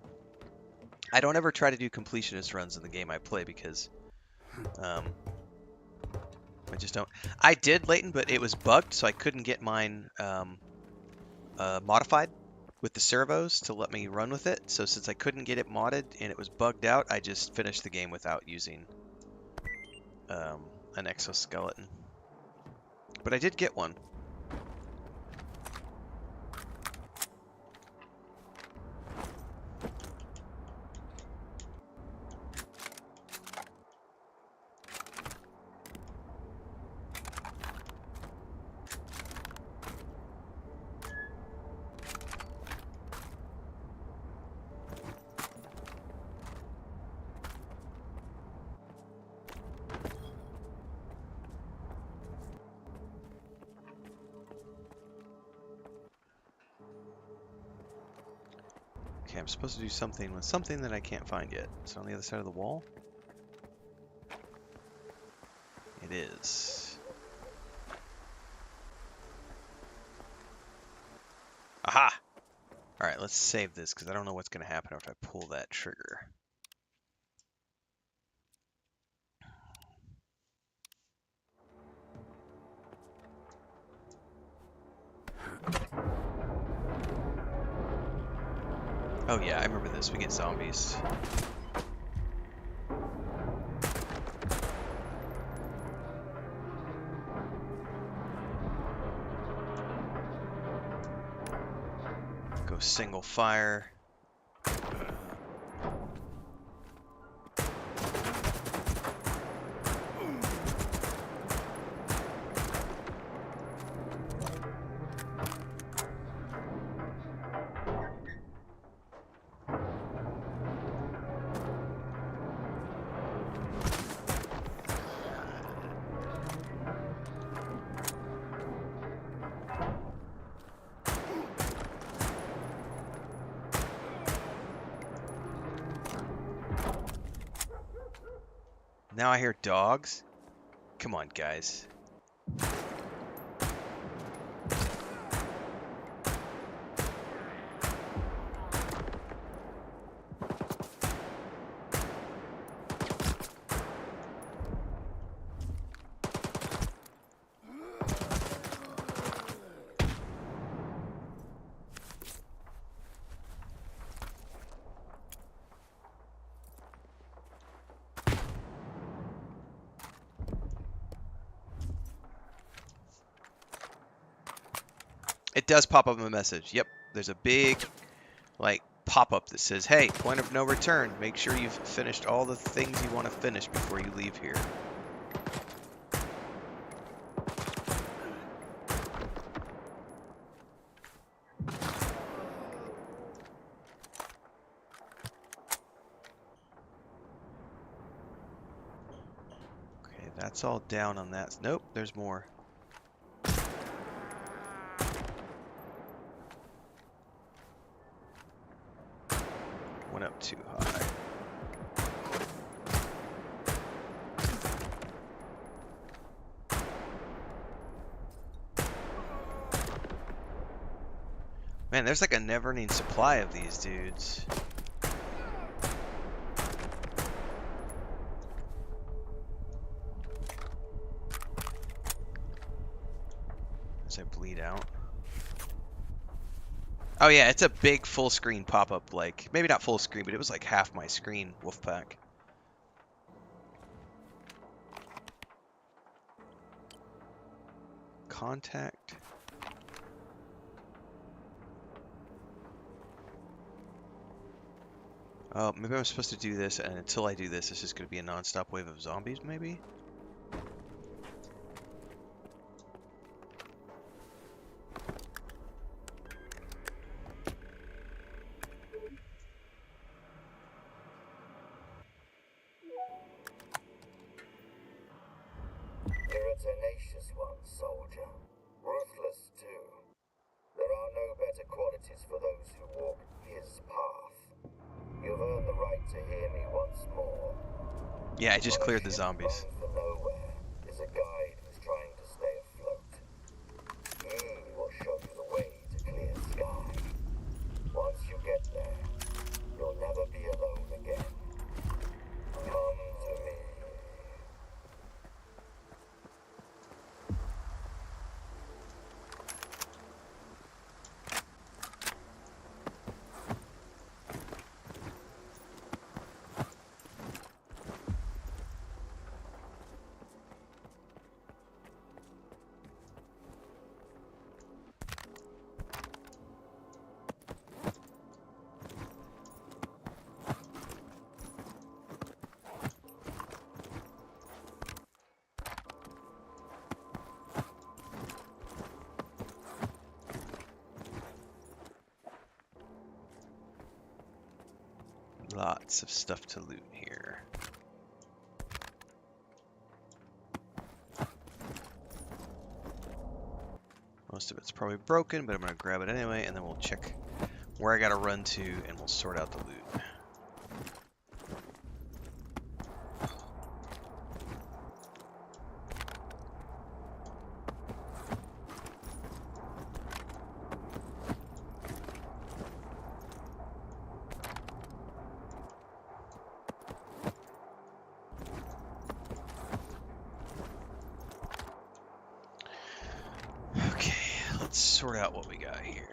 I don't ever try to do completionist runs in the game I play because I just don't. I did, Leighton, but it was bugged, so I couldn't get mine modified with the servos to let me run with it. So since I couldn't get it modded and it was bugged out, I just finished the game without using an exoskeleton. But I did get one. Okay, I'm supposed to do something with something that I can't find yet. Is it on the other side of the wall? It is. Aha! Alright, let's save this because I don't know what's going to happen if I pull that trigger. Oh yeah, I remember this. We get zombies. Go single fire. Now I hear dogs. Come on, guys. It does pop up a message. Yep, there's a big, like, pop-up that says, hey, point of no return. Make sure you've finished all the things you want to finish before you leave here. Okay, that's all down on that. Nope, there's more. Went up too high. Man, there's like a never-ending supply of these dudes. As I bleed out. Oh yeah, it's a big full screen pop-up, like, maybe not full screen, but it was like half my screen, Wolfpack. Contact. Oh, maybe I'm supposed to do this, and until I do this, it's just going to be a non-stop wave of zombies, maybe? You're a tenacious one, soldier. Ruthless, too. There are no better qualities for those who walk his path. You've earned the right to hear me once more. Yeah, I just cleared the zombies. For nowhere is a guide who's trying to stay afloat. He will show you the way to clear sky. Once you get there, you'll never be alone again. Come to me. Lots of stuff to loot here. Most of it's probably broken, but I'm going to grab it anyway, and then we'll check where I gotta run to, and we'll sort out the loot. Okay, let's sort out what we got here.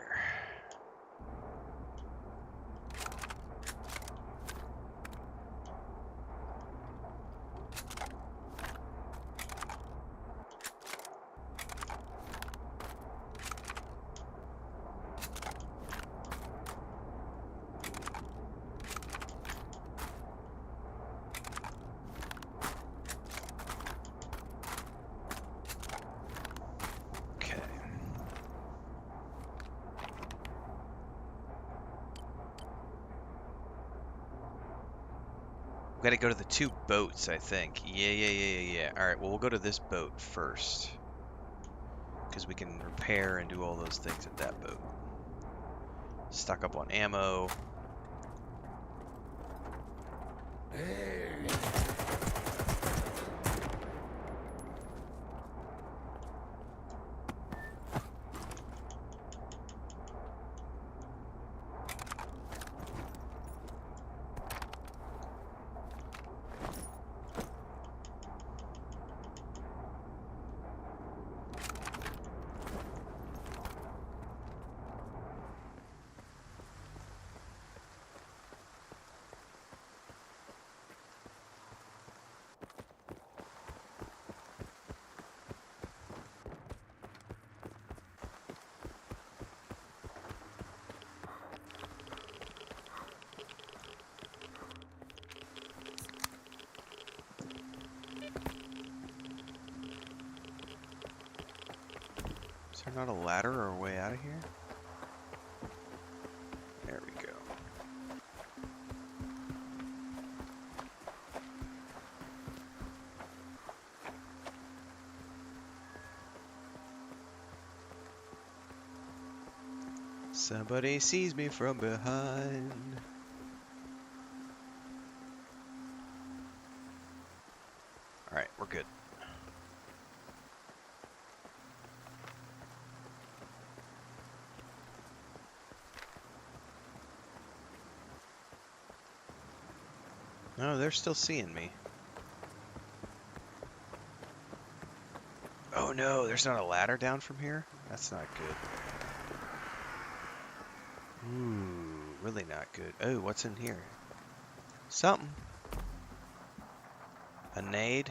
We gotta go to the 2 boats, I think. Yeah. Alright, well, we'll go to this boat first. Because we can repair and do all those things at that boat. Stock up on ammo. Is there not a ladder or a way out of here? There we go. Somebody sees me from behind. Alright, we're good. No, they're still seeing me. Oh no, there's not a ladder down from here? That's not good. Ooh, really not good. Oh, what's in here? Something. A nade.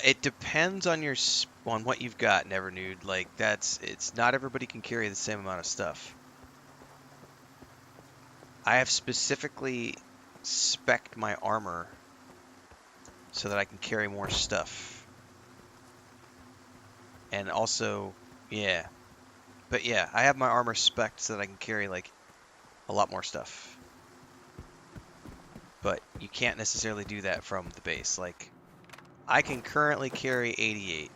It depends on your on what you've got, Nevernude. Like it's not everybody can carry the same amount of stuff. I have specifically spec'd my armor so that I can carry more stuff. And also, yeah. But yeah, I have my armor spec'd so that I can carry like a lot more stuff. But you can't necessarily do that from the base. Like I can currently carry 88.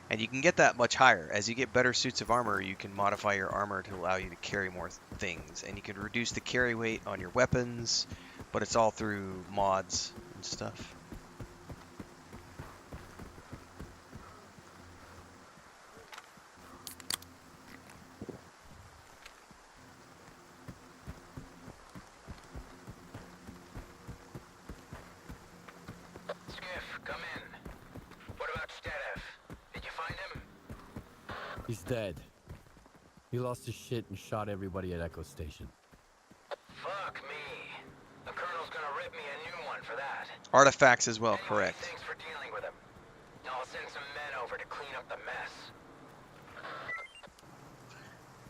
And you can get that much higher. As you get better suits of armor, you can modify your armor to allow you to carry more things. And you can reduce the carry weight on your weapons, but it's all through mods and stuff. Skiff, come in. What about S.T.A.L.K.E.R? Did you find him? He's dead. He lost his shit and shot everybody at Echo Station. Fuck me. The Colonel's gonna rip me a new one for that. Artifacts as well, correct. Thanks for dealing with him. I'll send some men over to clean up the mess.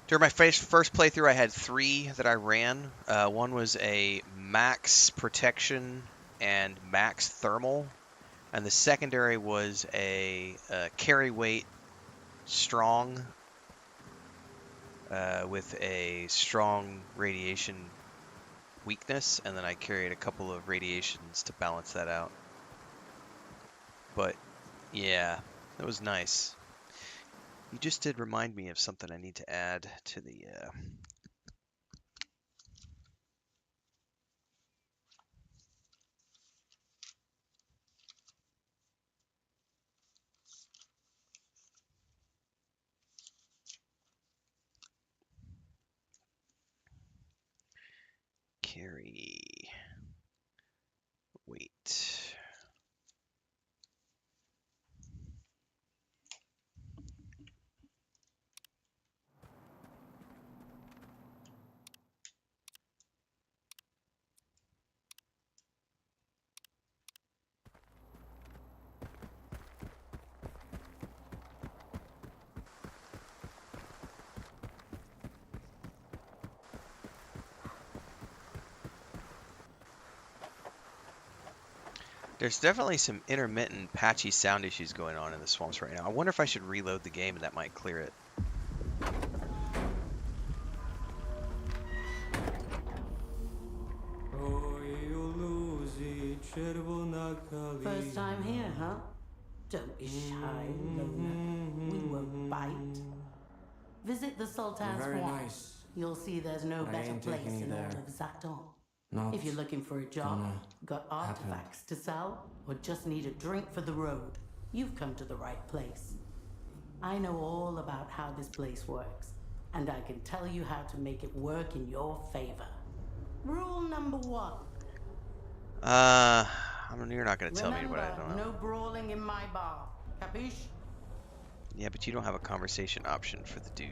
During my first playthrough, I had 3 that I ran. One was a max protection and max thermal. And the secondary was a carry weight strong with a strong radiation weakness, and then I carried a couple of radiations to balance that out. But yeah, that was nice. You just did remind me of something I need to add to the carry weight. There's definitely some intermittent patchy sound issues going on in the swamps right now. I wonder if I should reload the game and that might clear it. First time here, huh? Don't be shy, Loner. We won't bite. Visit the Sultan's Very Swamp. nice. You'll see there's no I better ain't place taking you in all there. of Zaton. Not If you're looking for a job, gonna got artifacts to sell, or just need a drink for the road, you've come to the right place. I know all about how this place works, and I can tell you how to make it work in your favor. Rule number 1. I mean, you're not going to tell me what I don't know. No brawling in my bar. Capiche? Yeah, but you don't have a conversation option for the dude.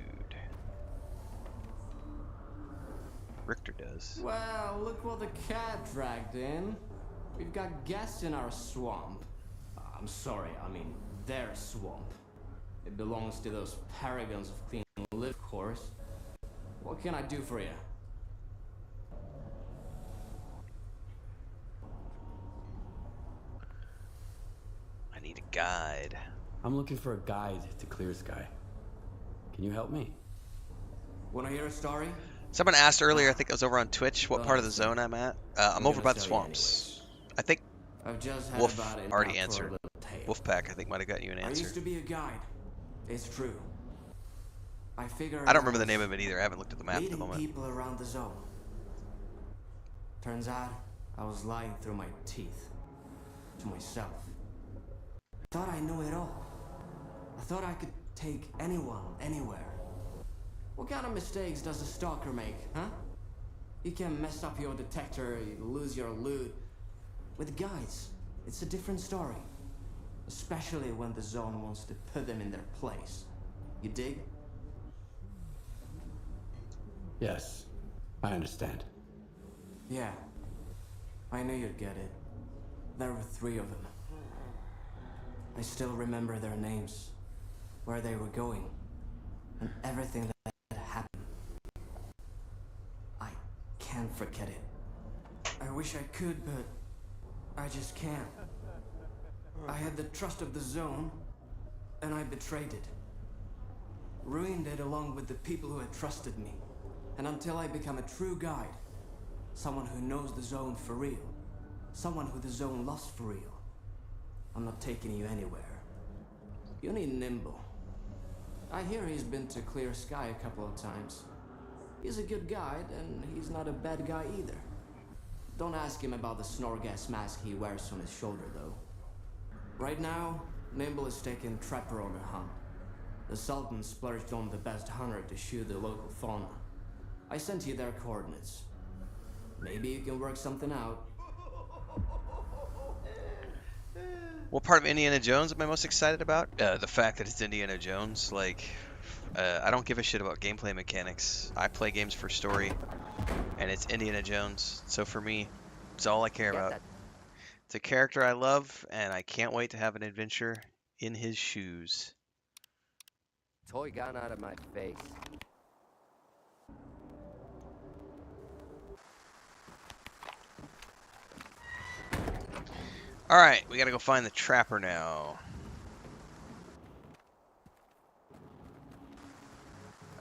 Richter does. Well, look what the cat dragged in. We've got guests in our swamp. I'm sorry, I mean their swamp. It belongs to those paragons of clean live, of course. What can I do for you? I need a guide. I'm looking for a guide to Clear Sky. Can you help me? Wanna hear a story? Someone asked earlier, I think it was over on Twitch, what part of the zone I'm at. I'm over by the swamps. I think I've just had Wolf about enough already for a answered. little tale. Wolfpack, I think, might have gotten you an I answer. used to be a guide. It's true. I figured I don't remember the name of it either. I haven't looked at the map at the leading moment. people around the zone. Turns out I was lying through my teeth to myself. I thought I knew it all. I thought I could take anyone, anywhere. What kind of mistakes does a stalker make, huh? You can mess up your detector, you lose your loot. With guides, it's a different story. Especially when the zone wants to put them in their place. You dig? Yes, I understand. Yeah. I knew you'd get it. There were 3 of them. I still remember their names, where they were going, and everything that happened. I can't forget it. I wish I could, but I just can't. I had the trust of the zone, and I betrayed it. Ruined it along with the people who had trusted me. And until I become a true guide, someone who knows the zone for real, someone who the zone loves for real, I'm not taking you anywhere. You need Nimble. I hear he's been to Clear Sky a couple of times. He's a good guide, and he's not a bad guy either. Don't ask him about the Snorgas mask he wears on his shoulder, though. Right now, Nimble is taking Trapper on a hunt. The Sultan splurged on the best hunter to shoot the local fauna. I sent you their coordinates. Maybe you can work something out. What part of Indiana Jones am I most excited about? The fact that it's Indiana Jones. Like, I don't give a shit about gameplay mechanics. I play games for story, and it's Indiana Jones. So for me, it's all I care about. It's a character I love, and I can't wait to have an adventure in his shoes. Toy gun out of my face. Alright, we gotta go find the Trapper now.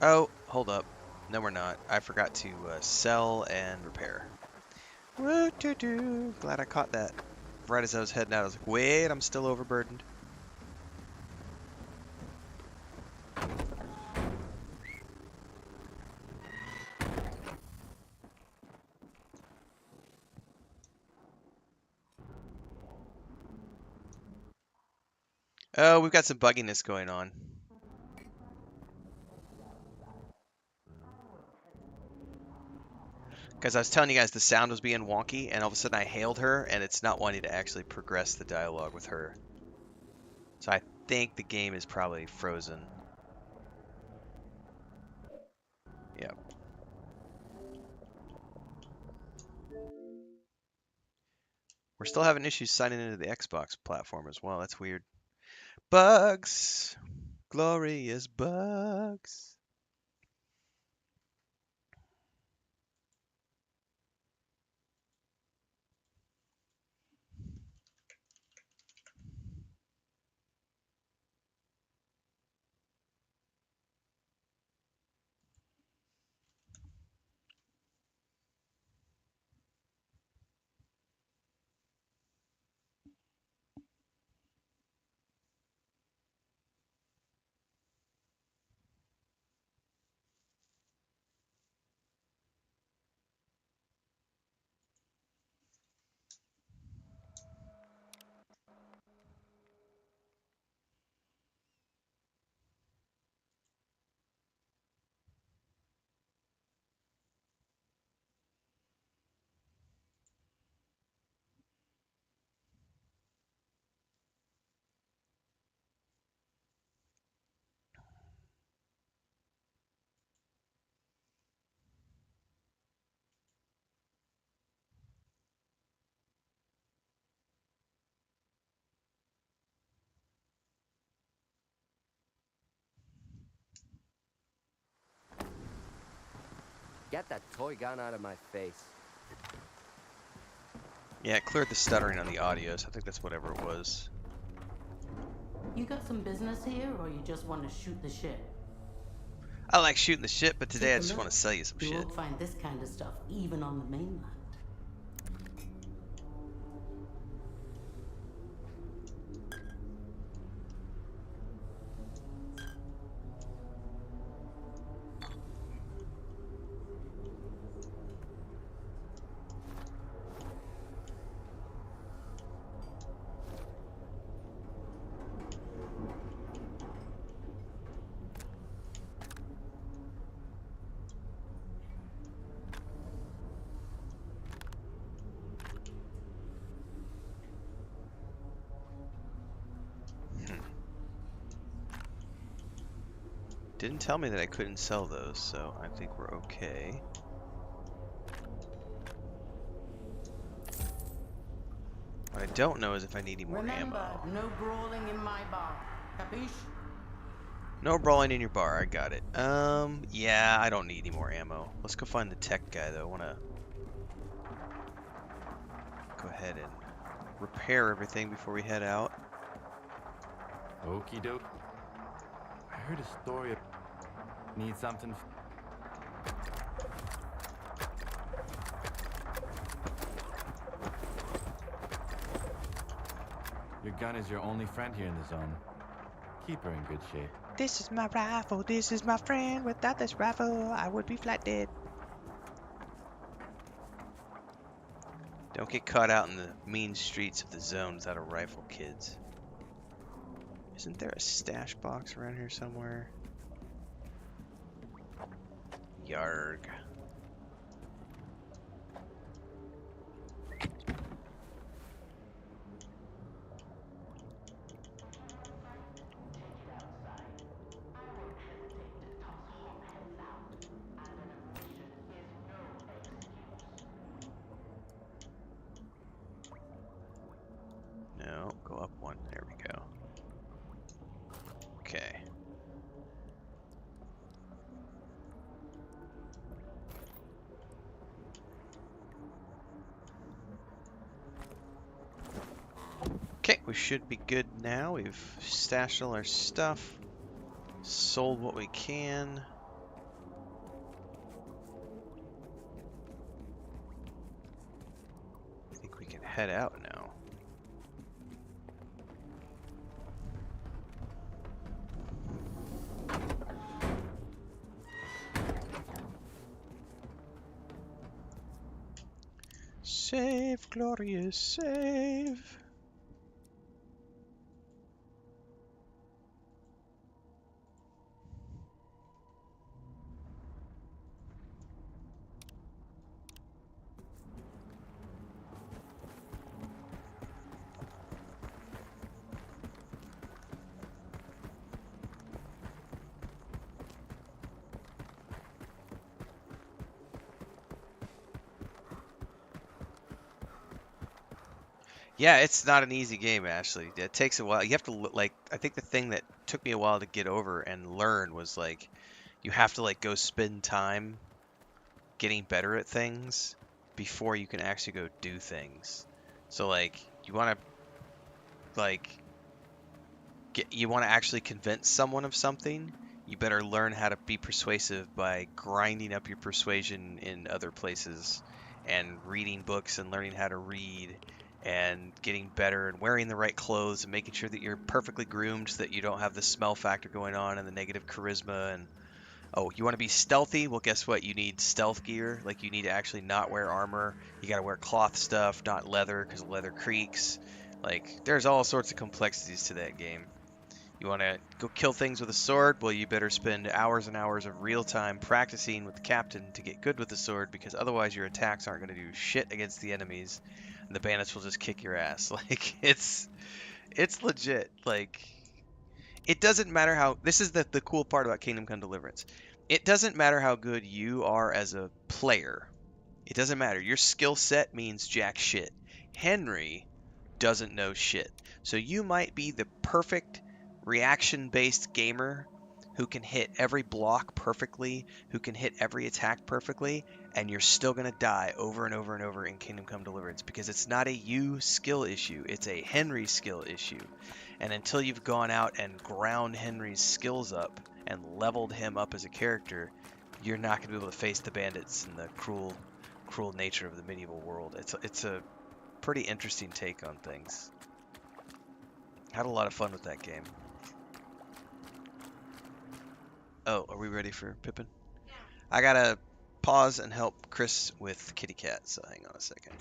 Oh, hold up. No, we're not. I forgot to sell and repair. Woo-doo-doo. Glad I caught that. Right as I was heading out, I was like, wait, I'm still overburdened. Oh, we've got some bugginess going on. Because I was telling you guys the sound was being wonky, and all of a sudden I hailed her, and it's not wanting to actually progress the dialogue with her. So I think the game is probably frozen. Yep. We're still having issues signing into the Xbox platform as well. That's weird. Bugs! Glorious bugs! Get that toy gun out of my face. Yeah, it cleared the stuttering on the audio, so I think that's whatever it was. You got some business here, or you just want to shoot the shit? I like shooting the shit, but today Take I a just look. want to sell you some You shit. won't find this kind of stuff even on the mainland. Didn't tell me that I couldn't sell those, so I think we're okay. What I don't know is if I need any more Remember, ammo. no brawling in my bar. Capiche? No brawling in your bar, I got it. Yeah, I don't need any more ammo. Let's go find the tech guy, though. I want to go ahead and repair everything before we head out. Okie doke. I heard a story of... Need something? Your gun is your only friend here in the zone. Keep her in good shape. This is my rifle, this is my friend. Without this rifle, I would be flat dead. Don't get caught out in the mean streets of the zone without a rifle, kids. Isn't there a stash box around here somewhere? Yarg. No, go up one. There we go. Okay. Okay, we should be good now. We've stashed all our stuff, sold what we can. head out now. Save, glorious, save. Yeah, it's not an easy game, Ashley. It takes a while. You have to like. I think the thing that took me a while to get over and learn was like, you have to like go spend time getting better at things before you can actually go do things. So like, you want to like you want to actually convince someone of something, you better learn how to be persuasive by grinding up your persuasion in other places and reading books and learning how to read and getting better and wearing the right clothes and making sure that you're perfectly groomed so that you don't have the smell factor going on and the negative charisma. And oh, you want to be stealthy? Well, guess what? You need stealth gear. Like, you need to actually not wear armor. You got to wear cloth stuff, not leather, because leather creaks. Like, there's all sorts of complexities to that game. You want to go kill things with a sword? Well, you better spend hours and hours of real time practicing with the captain to get good with the sword, because otherwise your attacks aren't going to do shit against the enemies, and the bandits will just kick your ass. Like, it's legit. Like, it doesn't matter how. This is the cool part about Kingdom Come Deliverance. It doesn't matter how good you are as a player. It doesn't matter. Your skill set means jack shit. Henry doesn't know shit. So you might be the perfect reaction-based gamer who can hit every block perfectly, who can hit every attack perfectly, and you're still going to die over and over and over in Kingdom Come Deliverance, because it's not a you skill issue, it's a Henry skill issue. And until you've gone out and ground Henry's skills up and leveled him up as a character, you're not going to be able to face the bandits and the cruel nature of the medieval world. It's a pretty interesting take on things. Had a lot of fun with that game. Oh, are we ready for Pippin? Yeah. I gotta pause and help Chris with Kitty Cat, so hang on a second.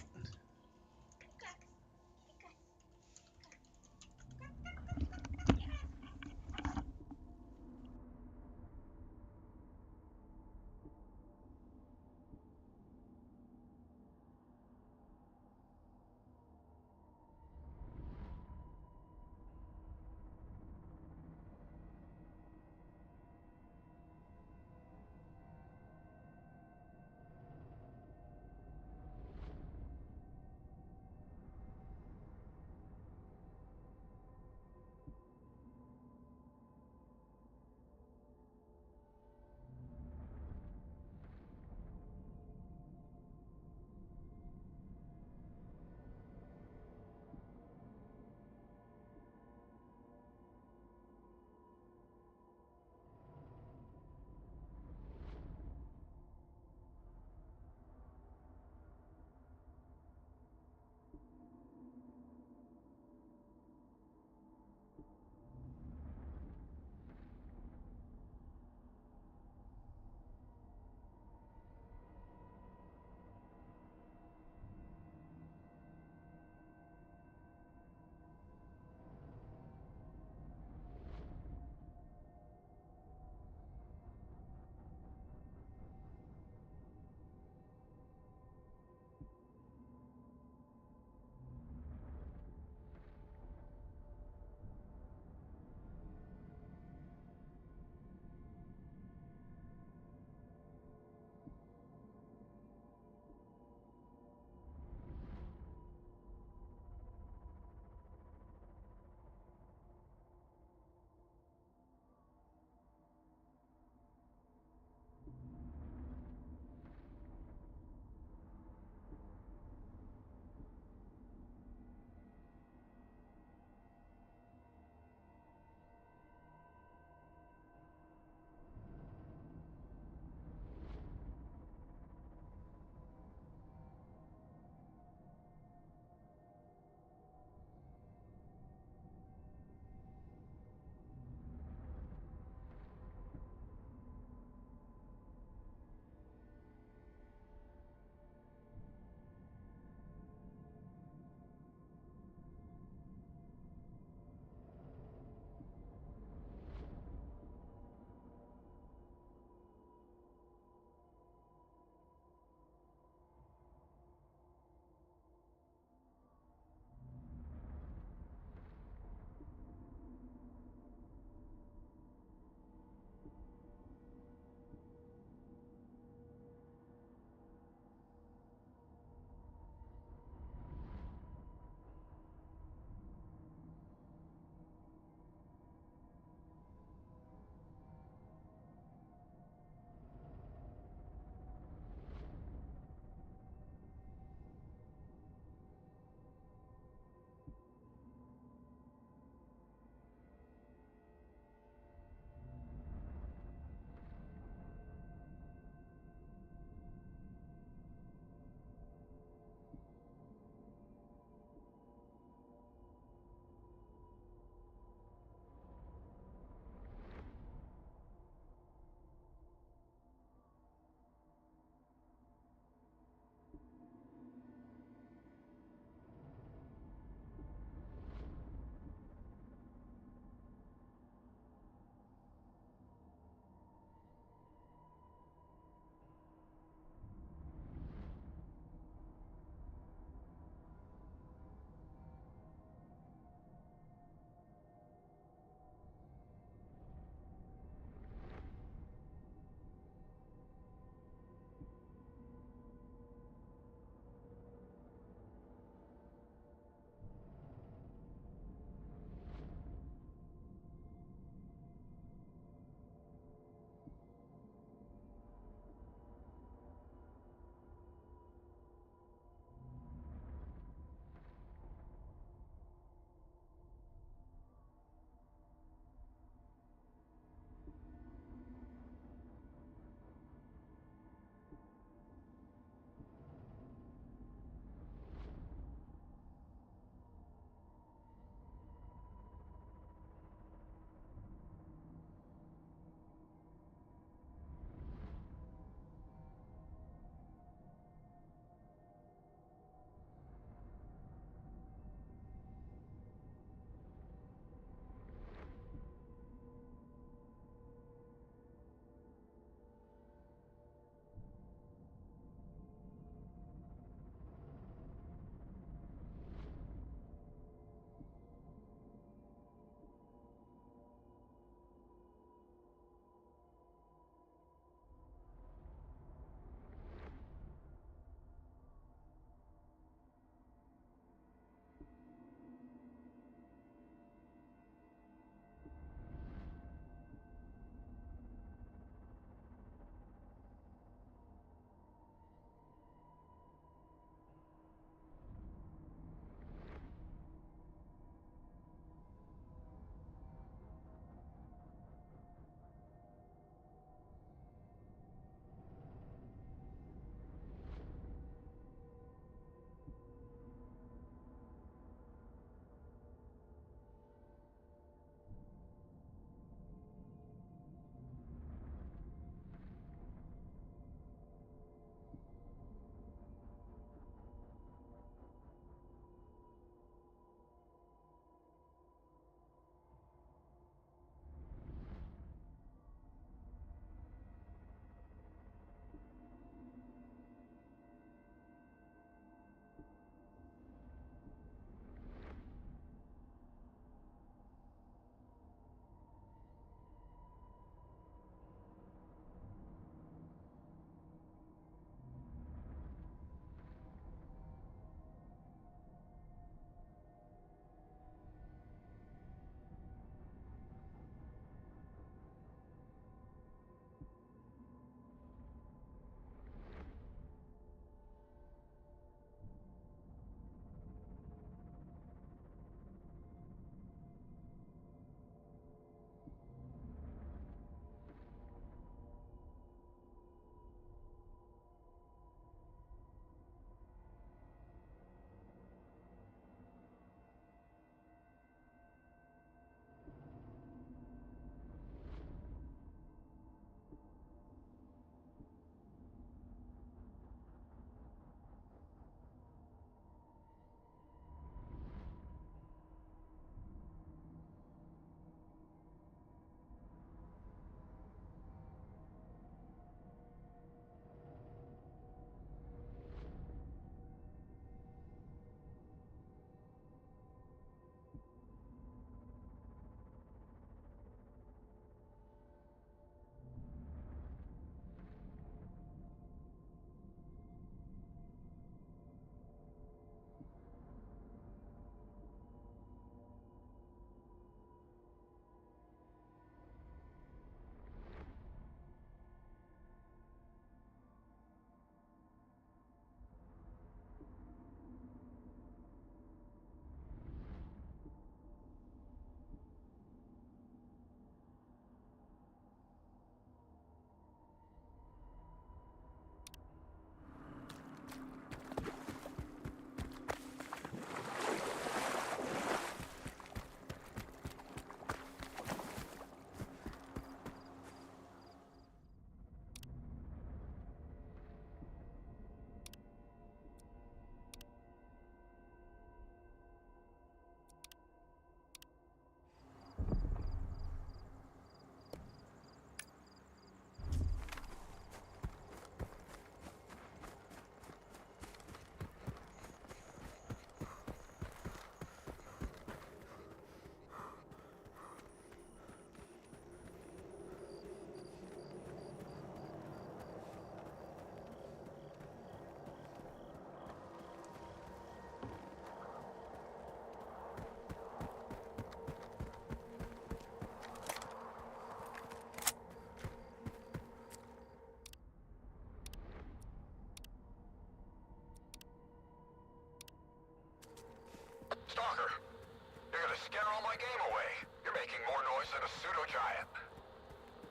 try it.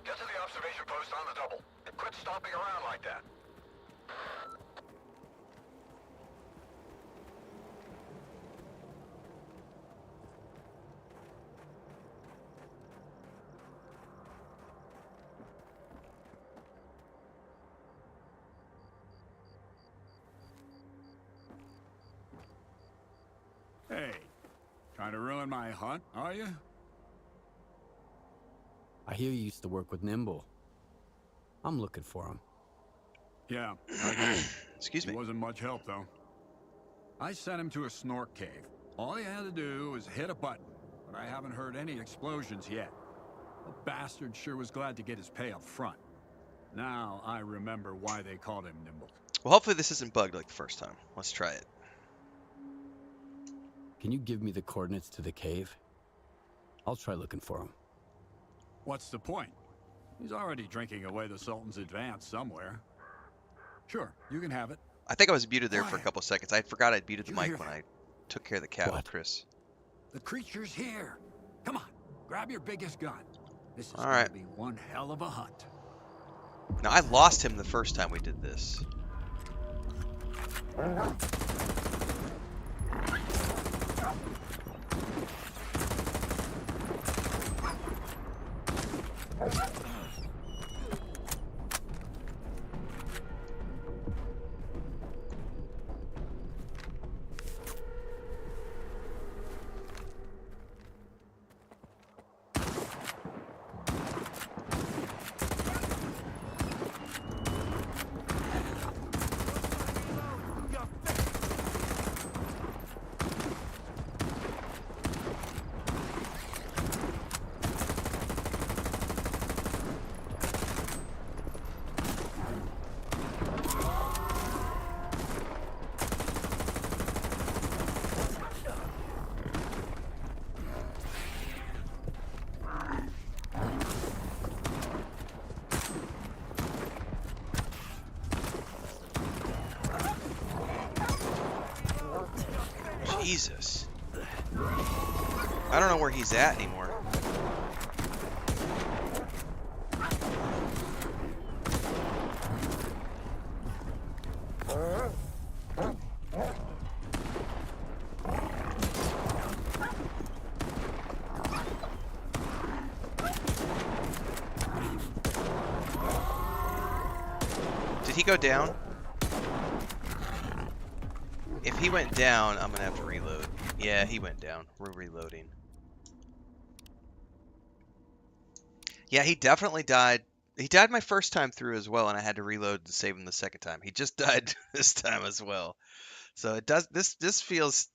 Get to the observation post on the double. And quit stomping around like that. Hey, trying to ruin my hunt, are you? I hear you used to work with Nimble. I'm looking for him. Yeah, I did. Excuse me. He wasn't much help, though. I sent him to a snork cave. All he had to do was hit a button, but I haven't heard any explosions yet. The bastard sure was glad to get his pay up front. Now I remember why they called him Nimble. Well, hopefully this isn't bugged like the first time. Let's try it. Can you give me the coordinates to the cave? I'll try looking for him. What's the point? He's already drinking away the Sultan's advance somewhere. Sure, you can have it. I think I was muted there for a couple seconds. I forgot I'd muted the You mic hear when that? I took care of the cat with Chris. The creature's here. Come on, grab your biggest gun. This is All gonna right. be one hell of a hunt. Now, I lost him the first time we did this. Jesus. I don't know where he's at anymore. Did he go down? If he went down, I'm gonna have to reload. Yeah, he went down. We're reloading. Yeah, he definitely died. He died my first time through as well, and I had to reload and save him the second time. He just died this time as well. So it does. This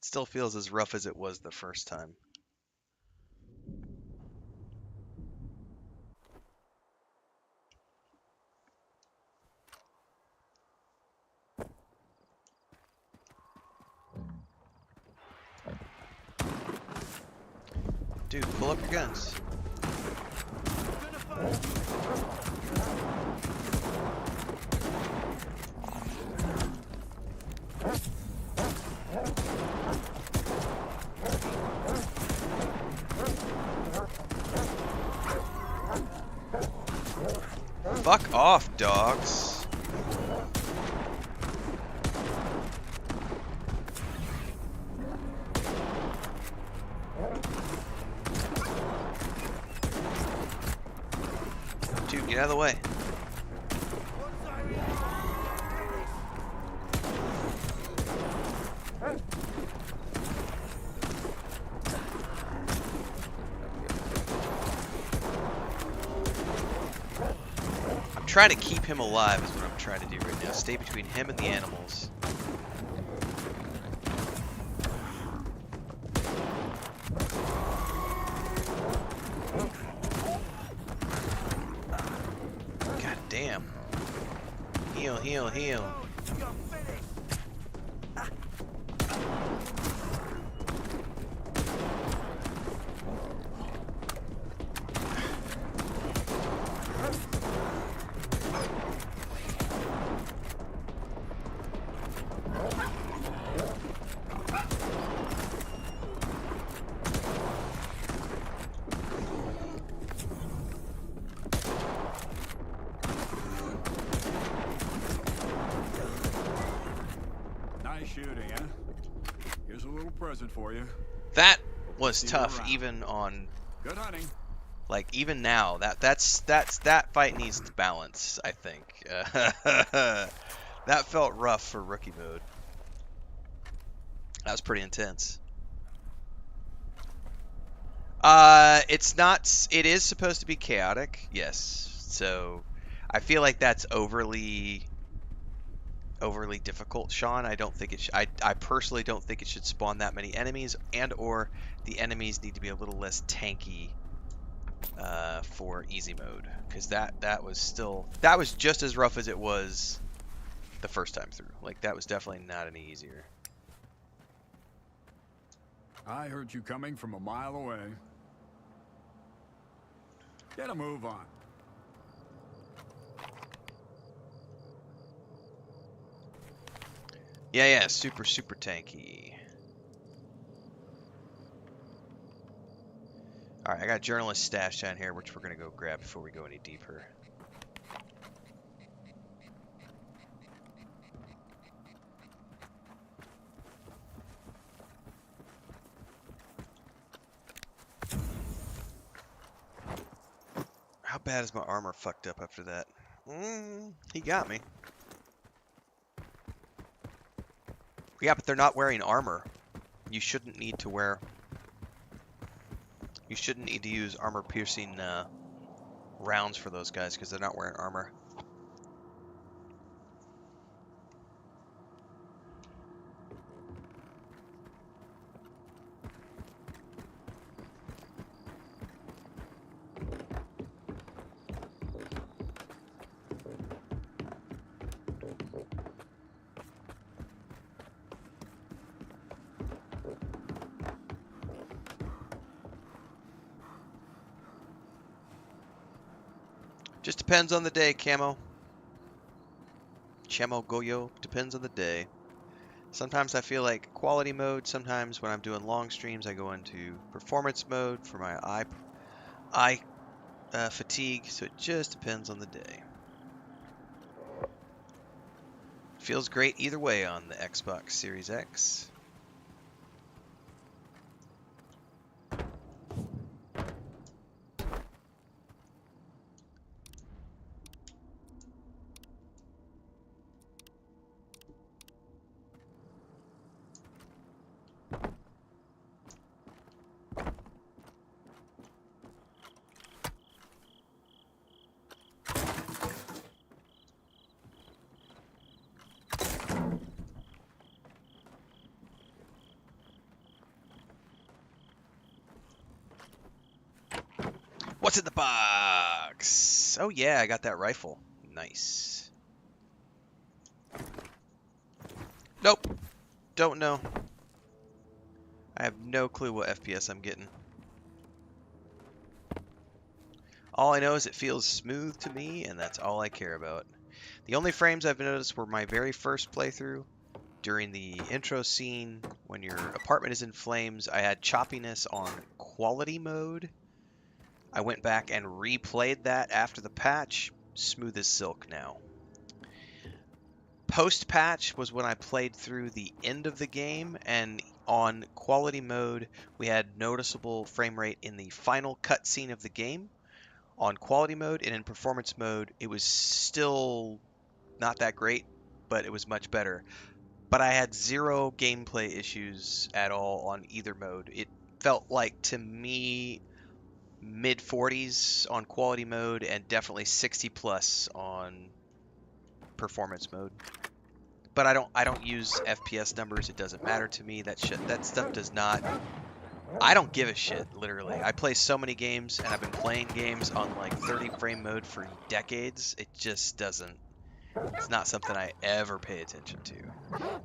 still feels as rough as it was the first time. Dude, pull up your guns. Fuck off, dogs. Dude, get out of the way. I'm trying to keep him alive is what I'm trying to do right now. Stay between him and the animals. God damn. Heal, heal, heal. shooting, huh? Here's a little present for you. That was See you tough, around. even on, Good hunting. like, even now. That fight needs to balance, I think. That felt rough for rookie mode. That was pretty intense. It's not. It is supposed to be chaotic, yes. So, I feel like that's overly difficult, Sean. I don't think it. I personally don't think it should spawn that many enemies, and/or the enemies need to be a little less tanky for easy mode, because that was just as rough as it was the first time through. Like, that was definitely not any easier. I heard you coming from a mile away. Get a move on. Yeah, super tanky. Alright, I got journalist stashed down here, which we're going to go grab before we go any deeper. How bad is my armor fucked up after that? He got me. Yeah, but they're not wearing armor. You shouldn't need to wear... You shouldn't need to use armor-piercing rounds for those guys, because they're not wearing armor. Just depends on the day, Camo. Chamo Goyo, depends on the day. Sometimes I feel like quality mode. Sometimes when I'm doing long streams, I go into performance mode for my eye fatigue. So it just depends on the day. Feels great either way on the Xbox Series X. What's in the box? Oh yeah, I got that rifle. Nice. Nope. Don't know. I have no clue what FPS I'm getting. All I know is it feels smooth to me, and that's all I care about. The only frames I've noticed were my very first playthrough. During the intro scene, when your apartment is in flames, I had choppiness on quality mode. I went back and replayed that after the patch. Smooth as silk now. Post-patch was when I played through the end of the game, and on quality mode, we had noticeable frame rate in the final cutscene of the game. On quality mode, and in performance mode, it was still not that great, but it was much better. But I had zero gameplay issues at all on either mode. It felt like, to me, mid-40s on quality mode and definitely 60 plus on performance mode. But I don't use FPS numbers. It doesn't matter to me. That stuff does not. I don't give a shit, literally. I play so many games, and I've been playing games on like 30 frame mode for decades. It just doesn't. It's not something I ever pay attention to.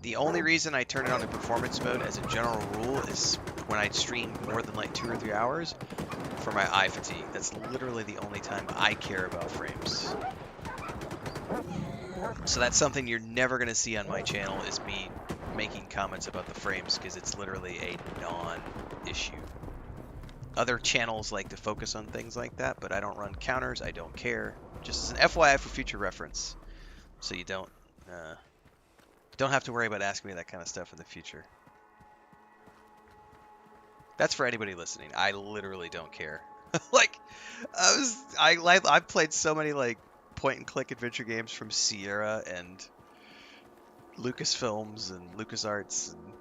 The only reason I turn it on to performance mode as a general rule is when I stream more than like 2 or 3 hours for my eye fatigue. That's literally the only time I care about frames. So that's something you're never going to see on my channel, is me making comments about the frames, because it's literally a non-issue. Other channels like to focus on things like that, but I don't run counters. I don't care. Just as an FYI for future reference, so you don't Don't have to worry about asking me that kind of stuff in the future. That's for anybody listening. I literally don't care. Like, I've played so many like point and click adventure games from Sierra and Lucasfilms and LucasArts, and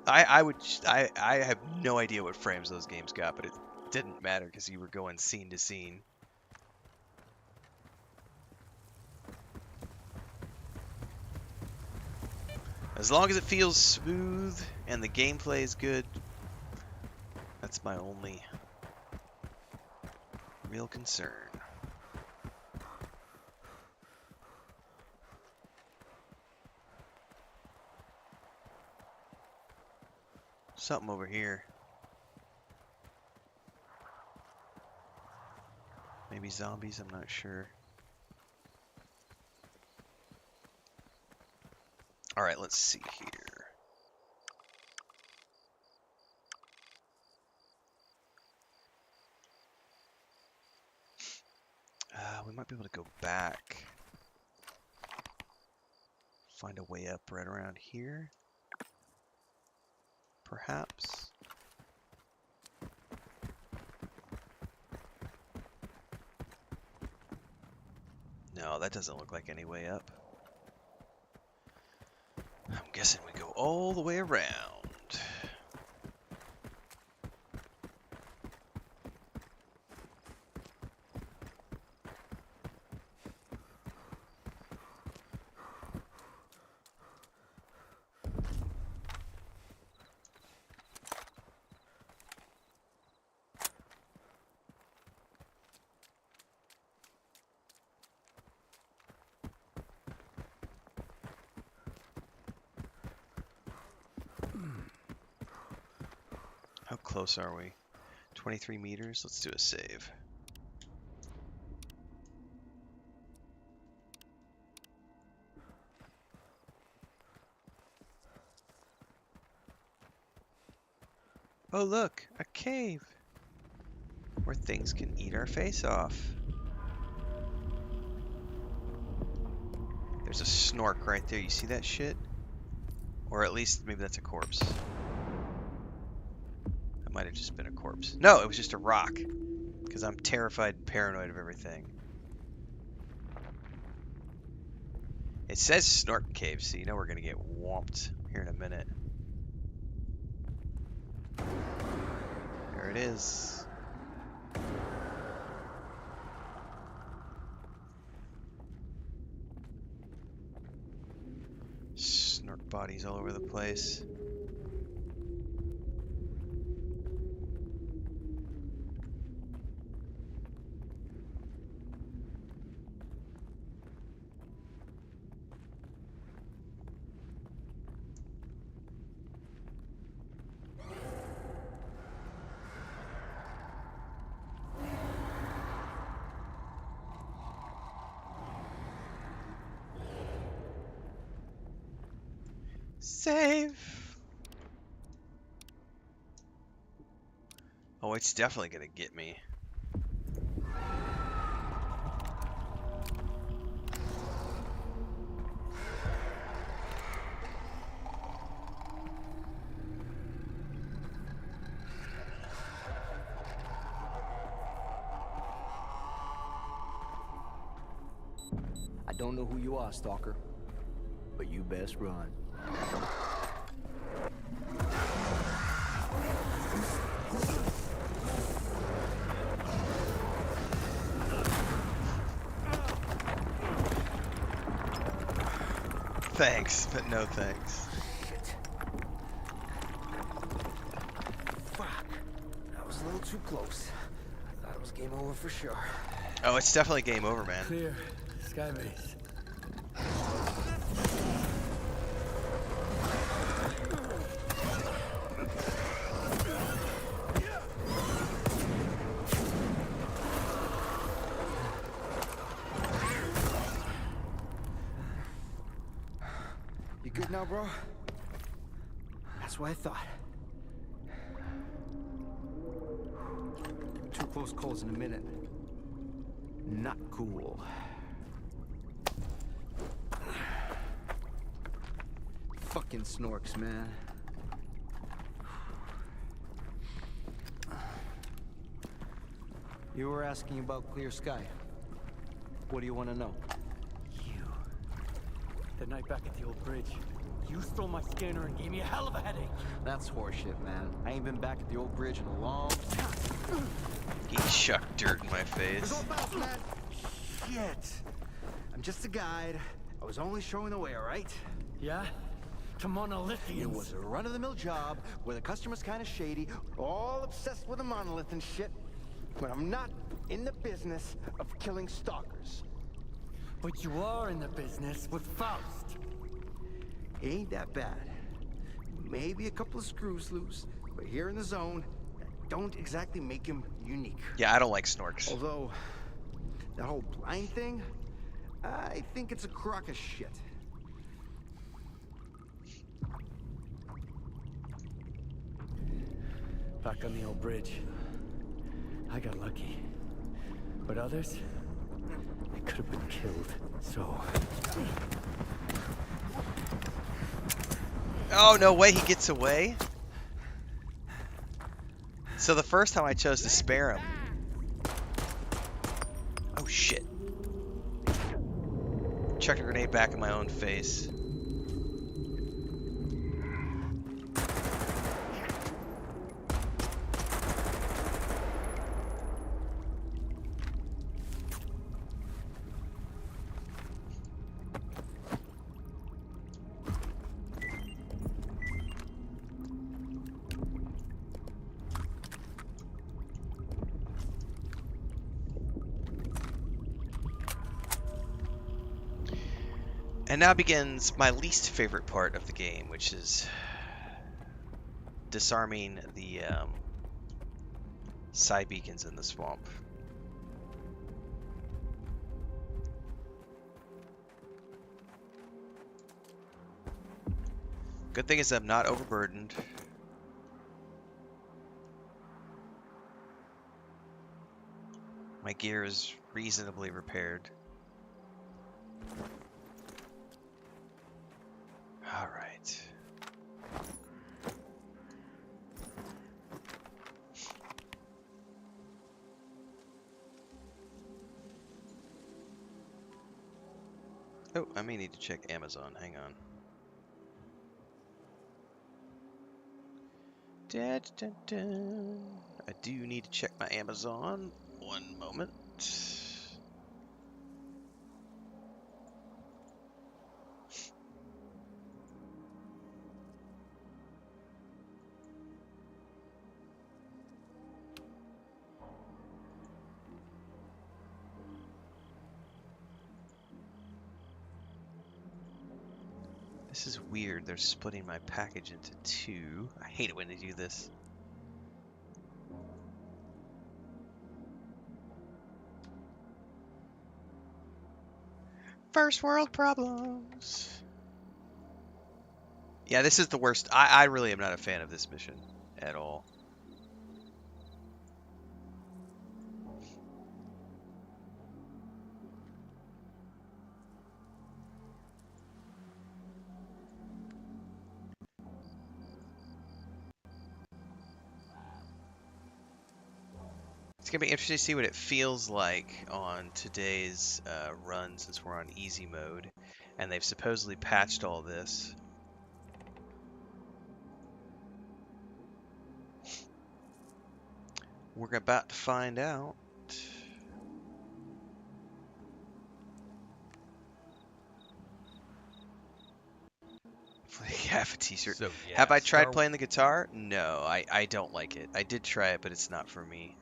I have no idea what frames those games got, but it didn't matter because you were going scene to scene. As long as it feels smooth and the gameplay is good, that's my only real concern. Something over here. Maybe zombies, I'm not sure. Alright, let's see here. We might be able to go back. Find a way up right around here. Perhaps. No, that doesn't look like any way up. I'm guessing we go all the way around. How close are we? 23 meters? Let's do a save. Oh look, a cave! Where things can eat our face off. There's a snork right there, you see that shit? Or at least, maybe that's a corpse. That might have just been a corpse. No, it was just a rock. Because I'm terrified and paranoid of everything. It says Snork Cave, so you know we're going to get whomped here in a minute. There it is. Snork bodies all over the place. Save! Oh, it's definitely gonna get me. I don't know who you are, Stalker, but you best run. Thanks, but no thanks. Shit. Fuck. That was a little too close. I thought it was game over for sure. Oh, it's definitely game over, man. Clear. Skybase. You good now, bro? That's what I thought. 2 close calls in a minute. Not cool. Fucking snorks, man. You were asking about clear sky. What do you want to know? The night back at the old bridge, you stole my scanner and gave me a hell of a headache. That's horseshit, man. I ain't been back at the old bridge in a long time. He chucked dirt in my face. Shit. I'm just a guide. I was only showing the way, all right? Yeah? To Monolithians. It was a run-of-the-mill job where the customer's kind of shady, all obsessed with a monolith and shit. But I'm not in the business of killing stalkers. But you are in the business with Faust. Ain't that bad. Maybe a couple of screws loose, but here in the zone, that don't exactly make him unique. Yeah, I don't like snorks. Although, that whole blind thing, I think it's a crock of shit. Back on the old bridge, I got lucky. But others, they could have been killed. So... Oh, no way he gets away. So the first time I chose to spare him. Oh, shit. Chucked a grenade back in my own face. And now begins my least favorite part of the game, which is disarming the side beacons in the swamp. Good thing is I'm not overburdened. My gear is reasonably repaired. All right. Oh, I may need to check Amazon. Hang on. Dun, dun, dun. I do need to check my Amazon. One moment. This is weird. They're splitting my package into two. I hate it when they do this. First world problems. Yeah, this is the worst. I really am not a fan of this mission at all. It's going to be interesting to see what it feels like on today's run, since we're on easy mode. And they've supposedly patched all this. We're about to find out. Half a t-shirt. So, yeah, Have I tried Star- playing the guitar? No, I don't like it. I did try it, but it's not for me.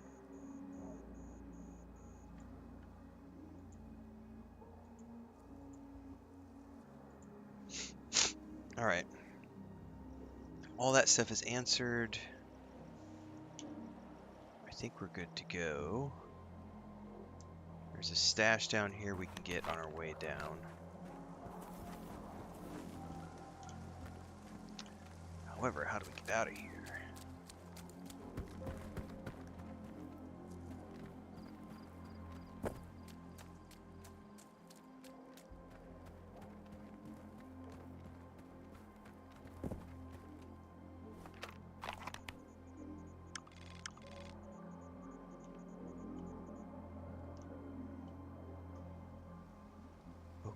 Alright. All that stuff is answered. I think we're good to go. There's a stash down here we can get on our way down. However, how do we get out of here?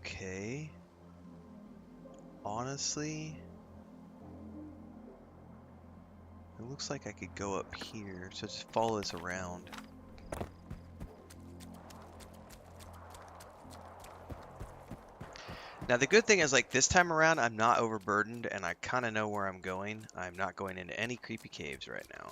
Okay. Honestly, it looks like I could go up here. So just follow this around. Now the good thing is, like, this time around I'm not overburdened and I kind of know where I'm going. I'm not going into any creepy caves right now.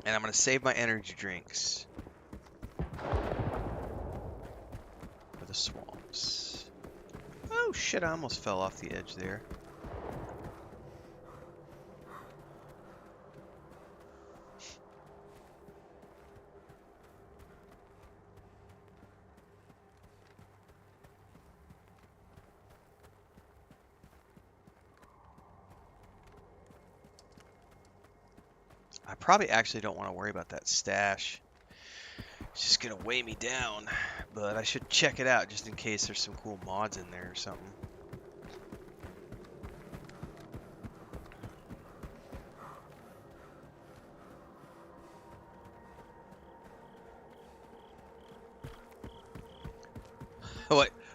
And I'm going to save my energy drinks for the swamps. Oh shit, I almost fell off the edge there. I probably actually don't want to worry about that stash. It's just going to weigh me down. But I should check it out just in case there's some cool mods in there or something.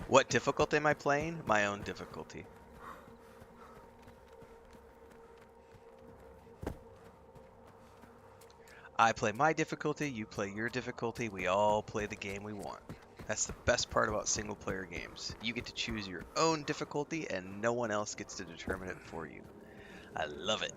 What difficulty am I playing? My own difficulty. I play my difficulty, you play your difficulty, we all play the game we want. That's the best part about single player games. You get to choose your own difficulty and no one else gets to determine it for you. I love it.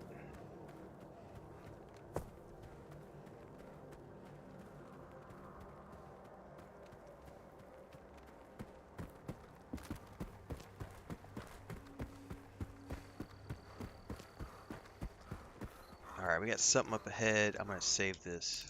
Alright, we got something up ahead. I'm going to save this.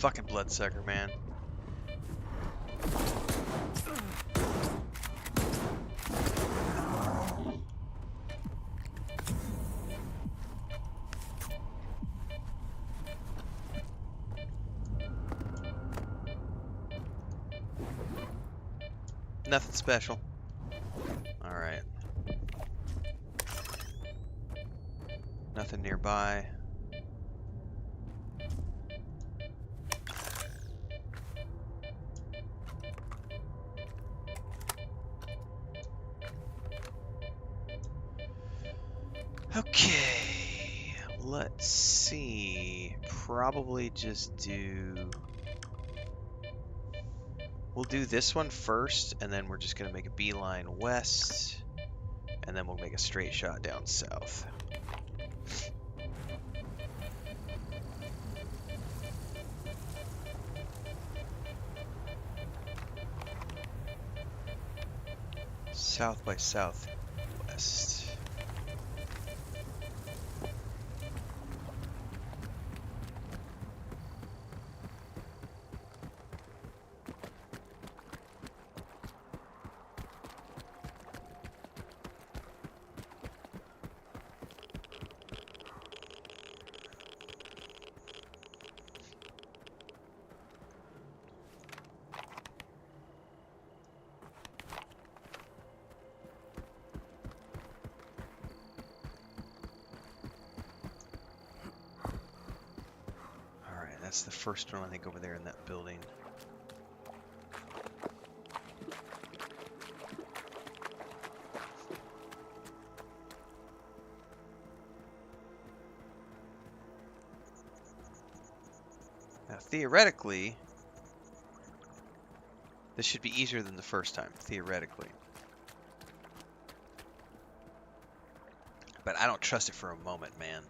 Fucking bloodsucker, man. Nothing special. Alright. Nothing nearby. Okay, let's see. Probably just do... We'll do this one first, and then we're just going to make a beeline west, and then we'll make a straight shot down south. South by southwest. That's the first one, I think, over there in that building. Now, theoretically, this should be easier than the first time, theoretically. But I don't trust it for a moment, man.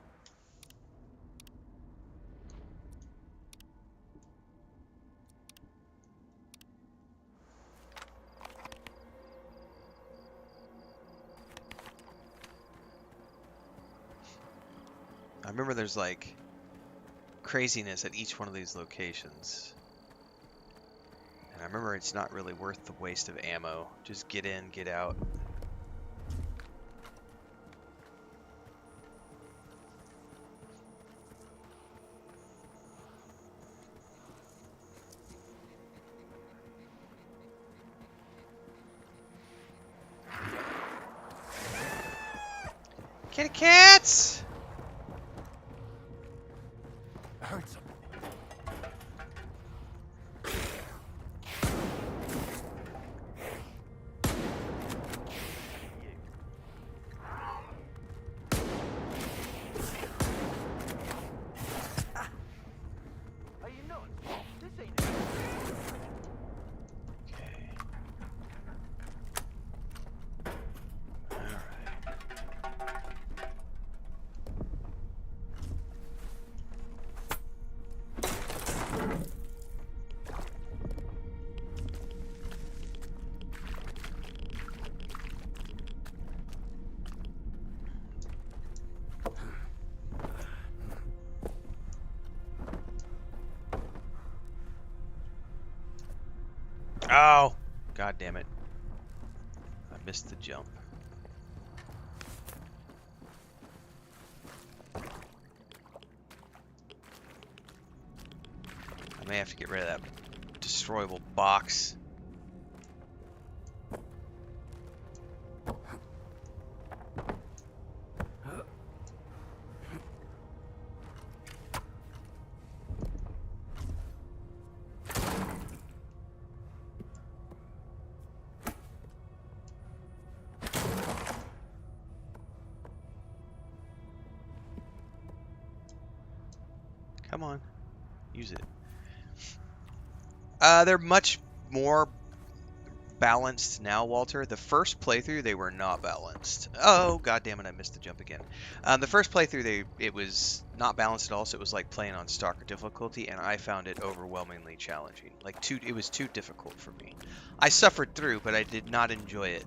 I remember there's like craziness at each one of these locations. And I remember it's not really worth the waste of ammo. Just get in, get out. Kitty cats! I heard something. Are you nuts? This ain't Oh! God damn it. I missed the jump. I may have to get rid of that destroyable box. Come on, use it. They're much more balanced now, Walter. The first playthrough, they were not balanced. Oh, god damn it, I missed the jump again. The first playthrough, it was not balanced at all, so it was like playing on Stalker difficulty, and I found it overwhelmingly challenging. Like, it was too difficult for me. I suffered through, but I did not enjoy it.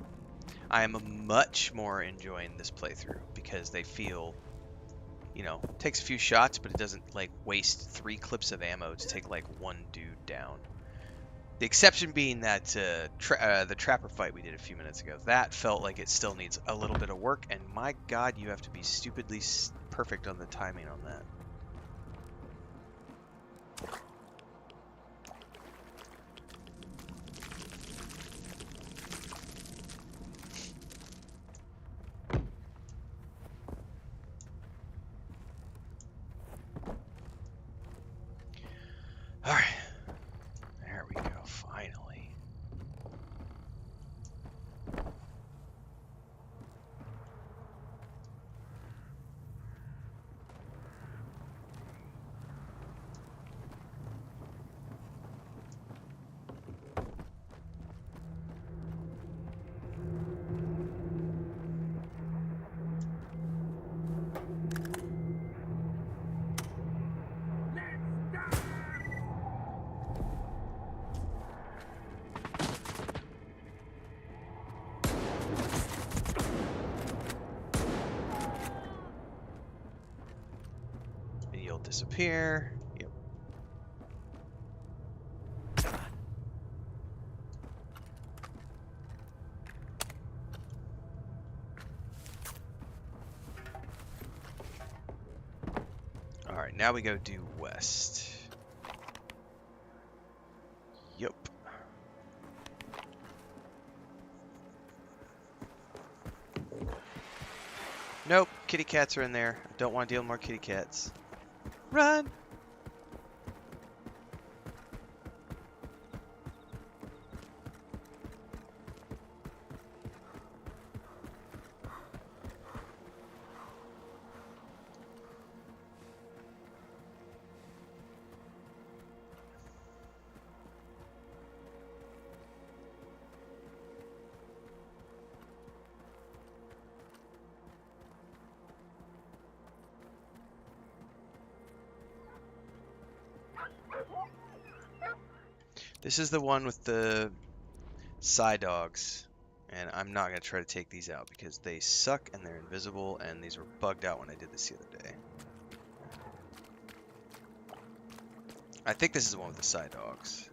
I am much more enjoying this playthrough, because they feel... You know, it takes a few shots, but it doesn't, like, waste 3 clips of ammo to take, like, one dude down. The exception being that the trapper fight we did a few minutes ago. That felt like it still needs a little bit of work, and my god, you have to be stupidly perfect on the timing on that. Alright. There we go, finally. Disappear. Yep. All right, now we go due west. Yep. Nope, kitty cats are in there. I don't want to deal with more kitty cats. Run! This is the one with the side dogs, and I'm not going to try to take these out because they suck and they're invisible, and these were bugged out when I did this the other day. I think this is the one with the side dogs.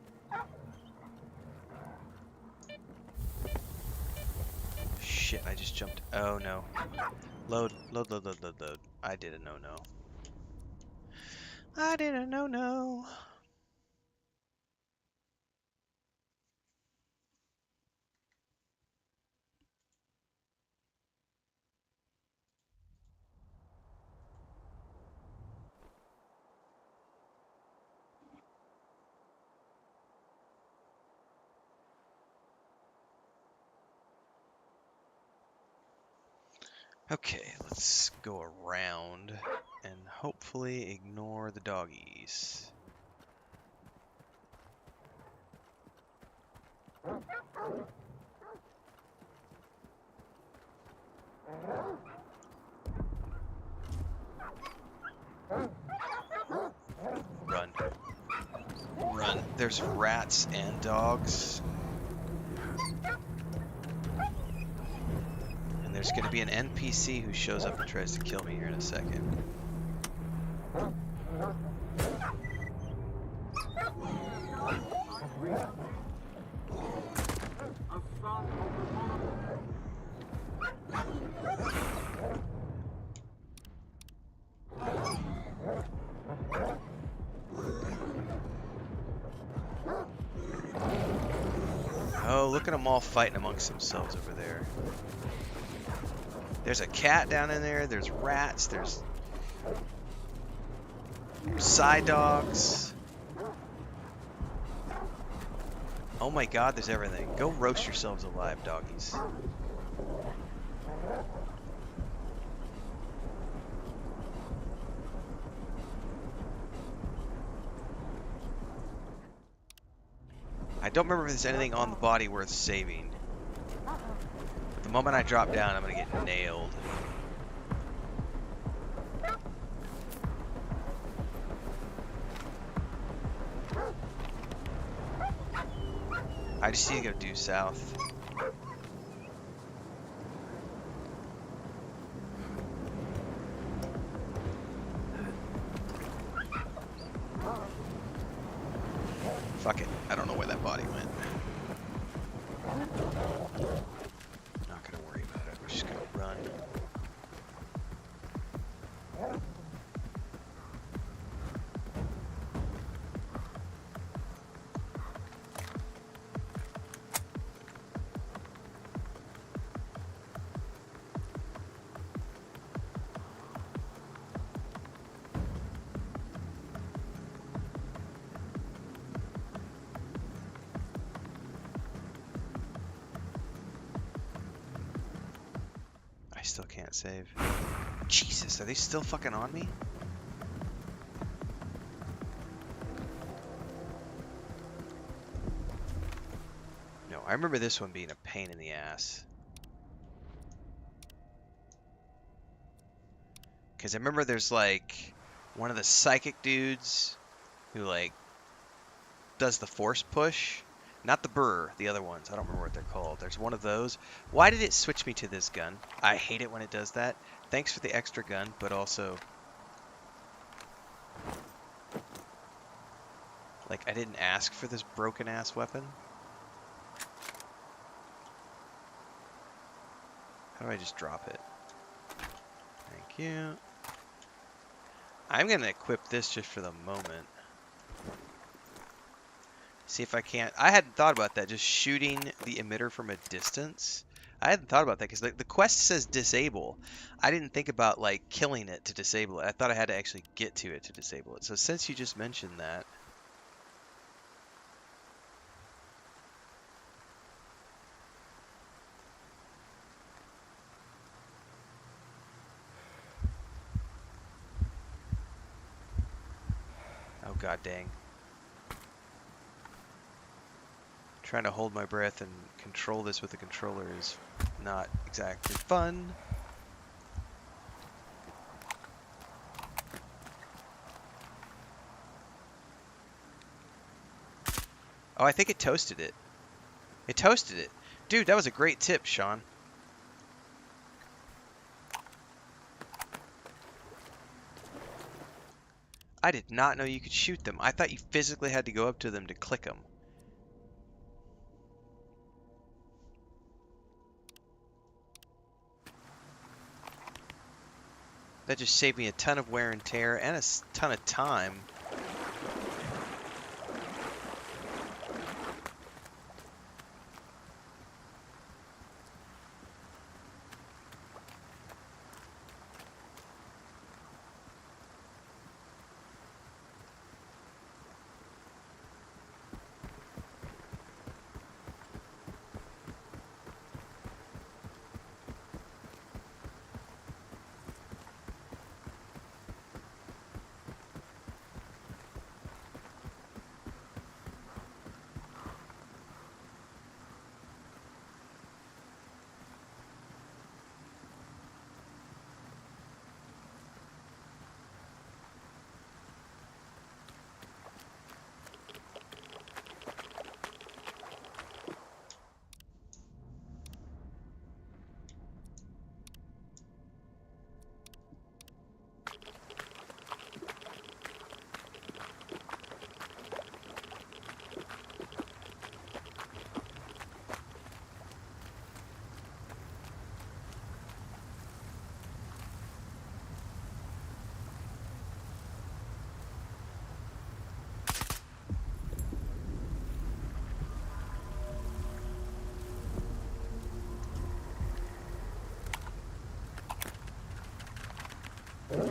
Shit, I just jumped. Oh no. Load, load, load, load, load, load. I did a no-no. I did a no-no. Okay, let's go around and hopefully ignore the doggies. Run. Run. There's rats and dogs. And there's going to be an NPC who shows up and tries to kill me here in a second. Oh, look at them all fighting amongst themselves over there. There's a cat down in there, there's rats, there's side dogs. Oh my god, there's everything. Go roast yourselves alive, doggies. I don't remember if there's anything on the body worth saving. But the moment I drop down, I'm gonna get nailed. I just need to go due south. Fuck it. I don't know where that body went. Not gonna worry about it. We're just gonna run. I still can't save. Jesus, are they still fucking on me? No, I remember this one being a pain in the ass. Because I remember there's like one of the psychic dudes who like does the force push. Not the burr, the other ones. I don't remember what they're called. There's one of those. Why did it switch me to this gun? I hate it when it does that. Thanks for the extra gun, but also... like, I didn't ask for this broken-ass weapon. How do I just drop it? Thank you. I'm going to equip this just for the moment. See if I can't. I hadn't thought about that, just shooting the emitter from a distance. I hadn't thought about that because the quest says disable. I didn't think about like killing it to disable it. I thought I had to actually get to it to disable it. So since you just mentioned that. Oh god dang. Trying to hold my breath and control this with the controller is not exactly fun. Oh, I think it toasted it. It toasted it. Dude, that was a great tip, Sean. I did not know you could shoot them. I thought you physically had to go up to them to click them. That just saved me a ton of wear and tear and a ton of time.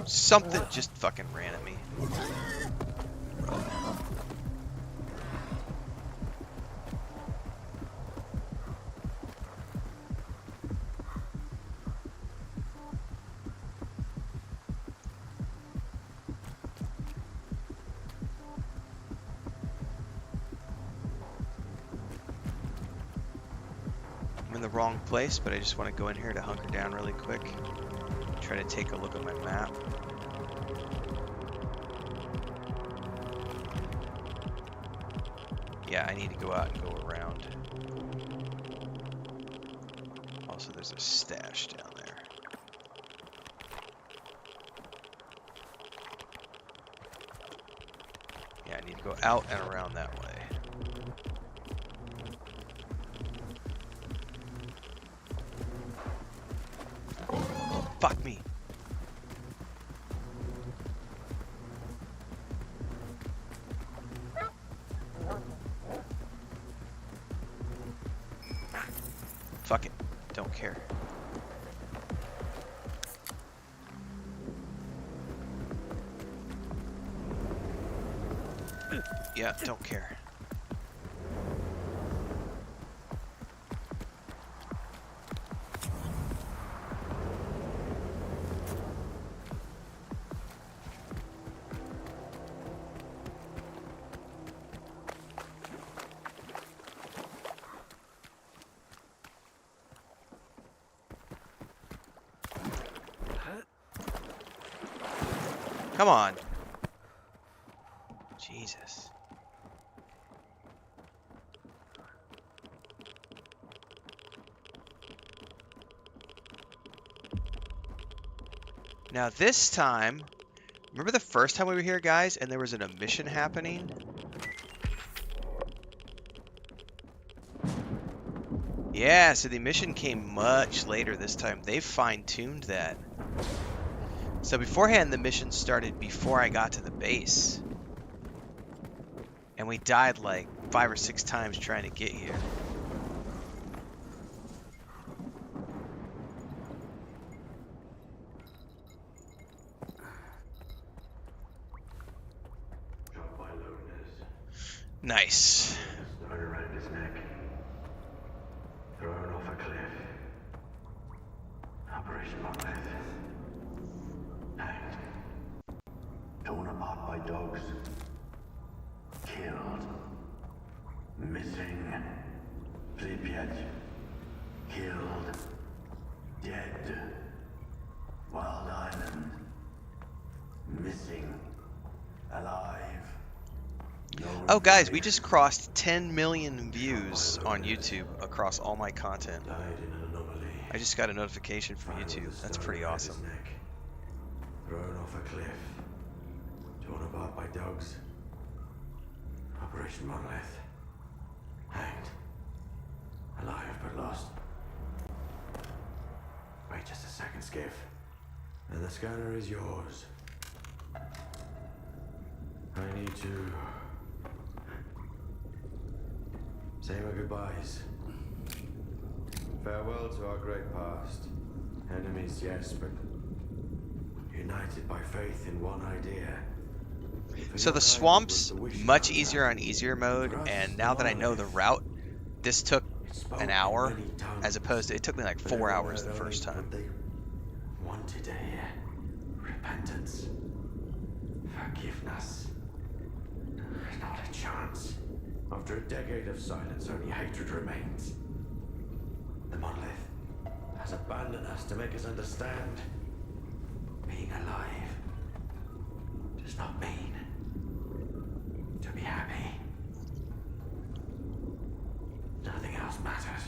Something just fucking ran at me. I'm in the wrong place, but I just want to go in here to hunker down really quick. Try to take a look at my map. Yeah, I need to go out and go around. Also, there's a stash down there. Yeah, I need to go out and around that way. Fuck me. Fuck it. Don't care. Yeah, don't care. Come on. Jesus. Now this time, remember the first time we were here, guys, and there was an mission happening? Yeah, so the mission came much later this time. They've fine-tuned that. So beforehand, the mission started before I got to the base. And we died like 5 or 6 times trying to get here. Nice. Tied around his neck. Thrown off a cliff. Operation Monolith. Hanged. Torn apart by dogs. Killed. Missing. Pripyat. Killed. Dead. Wild Island. Missing. Alive. Oh, guys, we just crossed 10 million views on YouTube across all my content. I just got a notification from YouTube. That's pretty awesome. Thrown off a cliff. Torn apart by dogs. Operation Monolith. Hanged. Alive but lost. Wait just a second, Skiff. And the scanner is yours. I need to say my goodbyes. Farewell to our great past. Enemies, yes, but united by faith in one idea. So the swamp's much easier on easier mode, and now that I know the route, this took an hour, as opposed to, it took me like 4 hours the first time. Wanted to hear repentance, forgiveness, not a chance. After a decade of silence, only hatred remains. The monolith has abandoned us to make us understand. Being alive does not mean to be happy. Nothing else matters.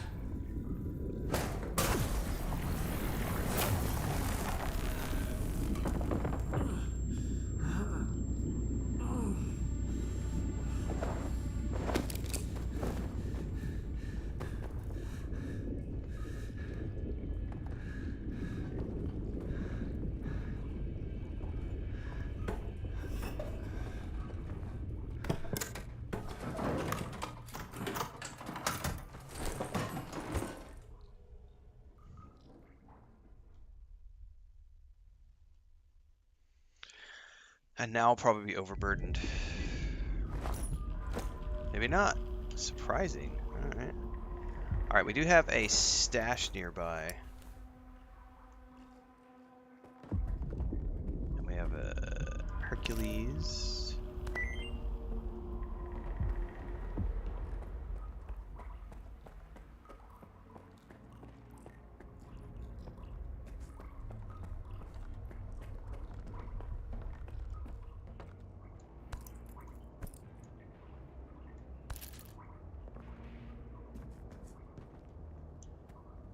And now I'll probably be overburdened. Maybe not. Surprising. Alright. Alright, we do have a stash nearby. And we have a Hercules.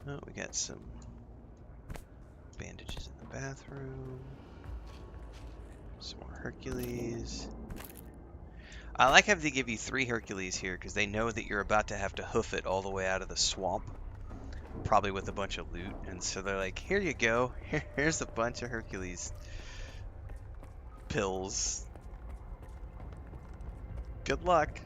Oh, we got some bandages in the bathroom. Some more Hercules. I like having to give you 3 Hercules here because they know that you're about to have to hoof it all the way out of the swamp. Probably with a bunch of loot. And so they're like, here you go. Here's a bunch of Hercules pills. Good luck.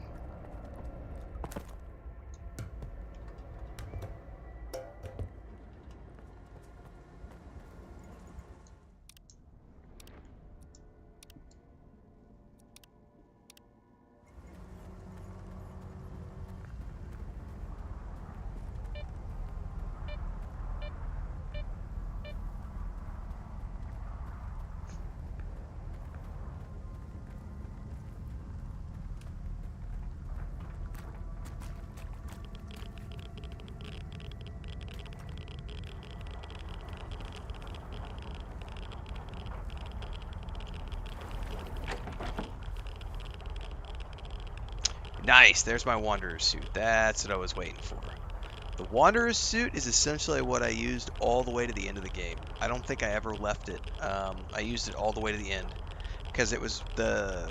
Nice, there's my Wanderer's suit. That's what I was waiting for. The Wanderer's suit is essentially what I used all the way to the end of the game. I don't think I ever left it. I used it all the way to the end because it was the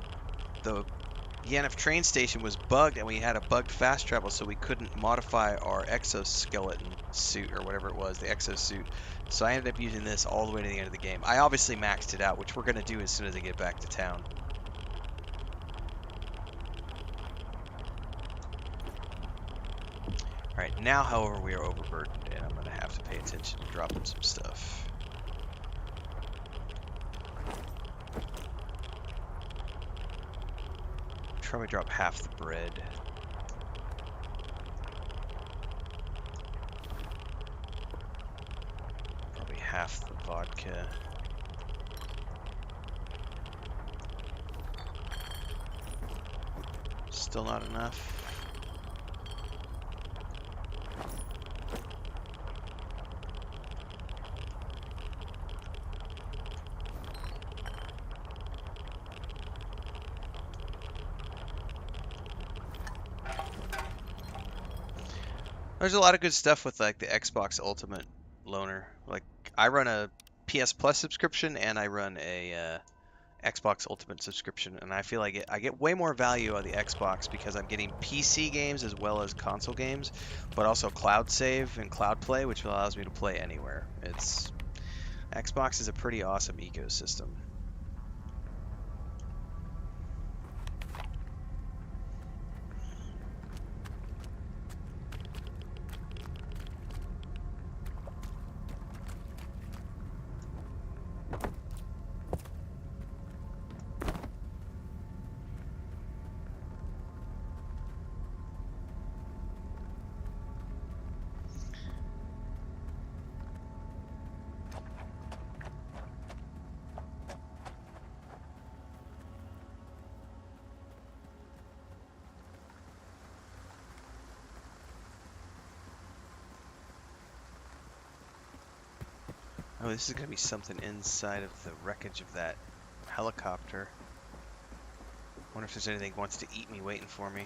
Yanif train station was bugged and we had a bugged fast travel, so we couldn't modify our exoskeleton suit or whatever it was, the exosuit. So I ended up using this all the way to the end of the game. I obviously maxed it out, which we're going to do as soon as I get back to town. Alright, now, however, we are overburdened, and I'm going to have to pay attention to dropping some stuff. Try to drop half the bread. Probably half the vodka. Still not enough. There's a lot of good stuff with like the Xbox Ultimate Loaner. Like I run a PS Plus subscription and I run a Xbox Ultimate subscription, and I feel like I get way more value on the Xbox because I'm getting PC games as well as console games, but also cloud save and cloud play, which allows me to play anywhere. Xbox is a pretty awesome ecosystem. Oh, this is going to be something inside of the wreckage of that helicopter. Wonder if there's anything that wants to eat me waiting for me.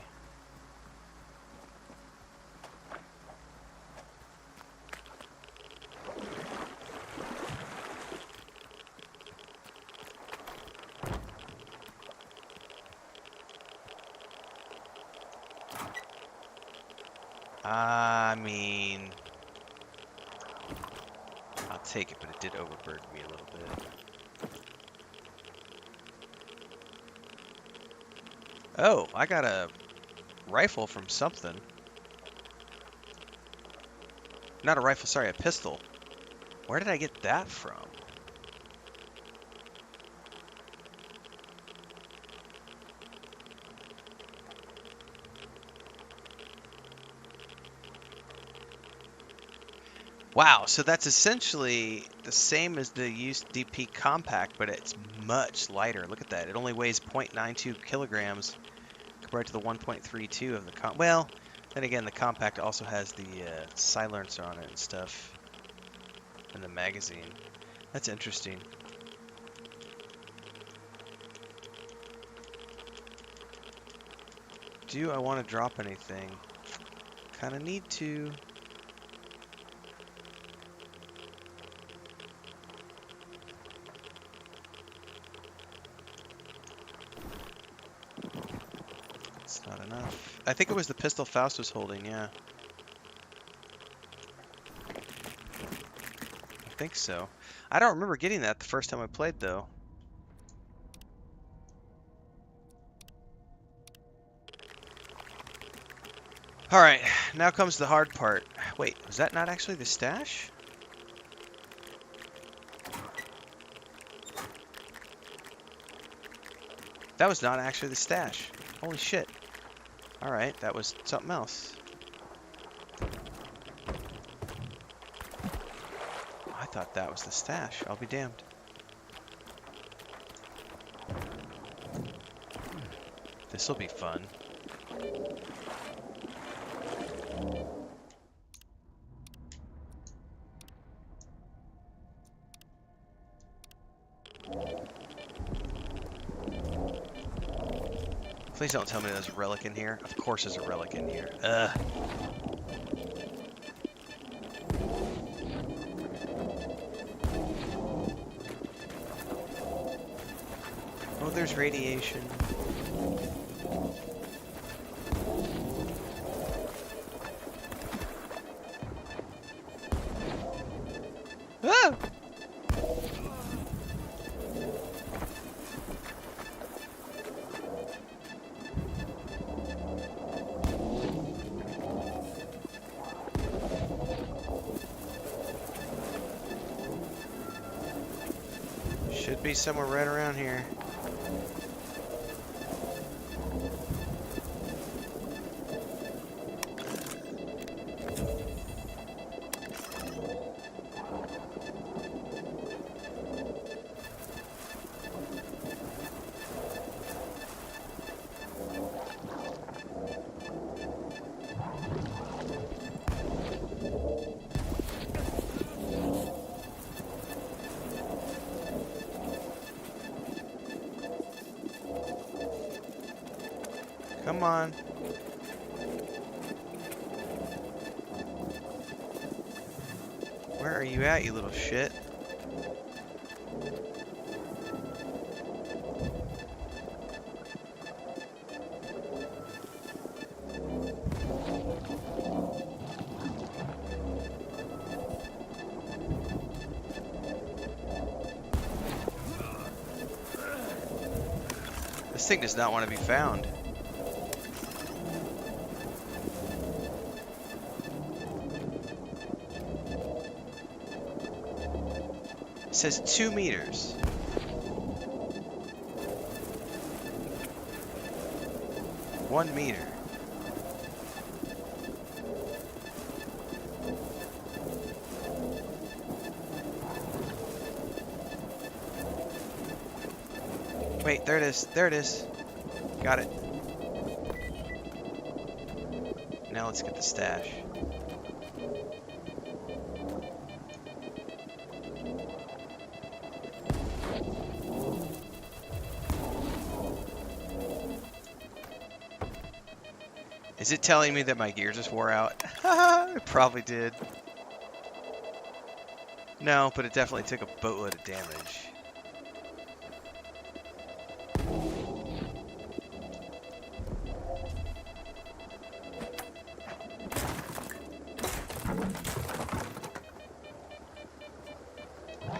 I mean, I'll take it, but it did overburden me a little bit. Oh, I got a rifle from something. Not a rifle, sorry, a pistol. Where did I get that from? Wow, so that's essentially the same as the USDP compact, but it's much lighter. Look at that. It only weighs 0.92 kilograms compared to the 1.32 of the well, then again, the compact also has the silencer on it and stuff, and the magazine. That's interesting. Do I want to drop anything? Kind of need to. It's not enough. I think it was the pistol Faust was holding, yeah. I think so. I don't remember getting that the first time I played, though. Alright, now comes the hard part. Wait, was that not actually the stash? That was not actually the stash. Holy shit. Alright, that was something else. I thought that was the stash. I'll be damned. This'll be fun. Please don't tell me there's a relic in here. Of course there's a relic in here. Ugh. Oh, there's radiation. Ah! Should be somewhere right around here. Come on. Where are you at, you little shit? This thing does not want to be found. It says 2 meters. One meter. Wait, there it is. There it is. Got it. Now let's get the stash. Is it telling me that my gear just wore out? It probably did. No, but it definitely took a boatload of damage.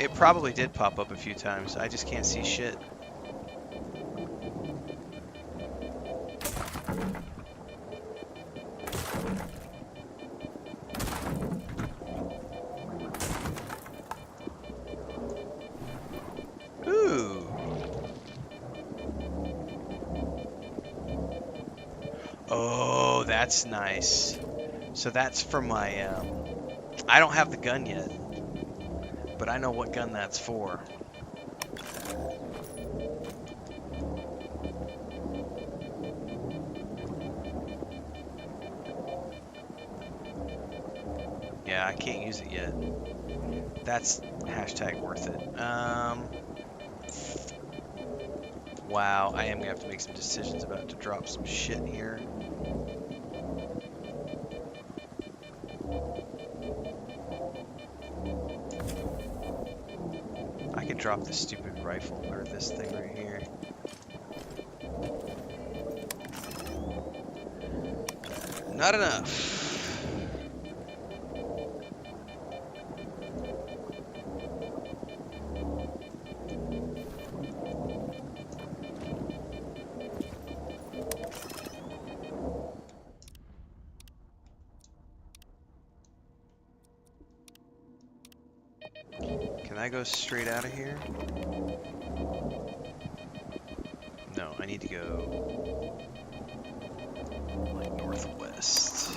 It probably did pop up a few times. I just can't see shit. Ooh. Oh, that's nice. So that's for my, I don't have the gun yet, but I know what gun that's for. Yeah, I can't use it yet. That's hashtag worth it. Wow, I am gonna have to make some decisions about to drop some shit here. I could drop this stupid rifle or this thing right here. Not enough. Can I go straight out of here? No, I need to go like northwest.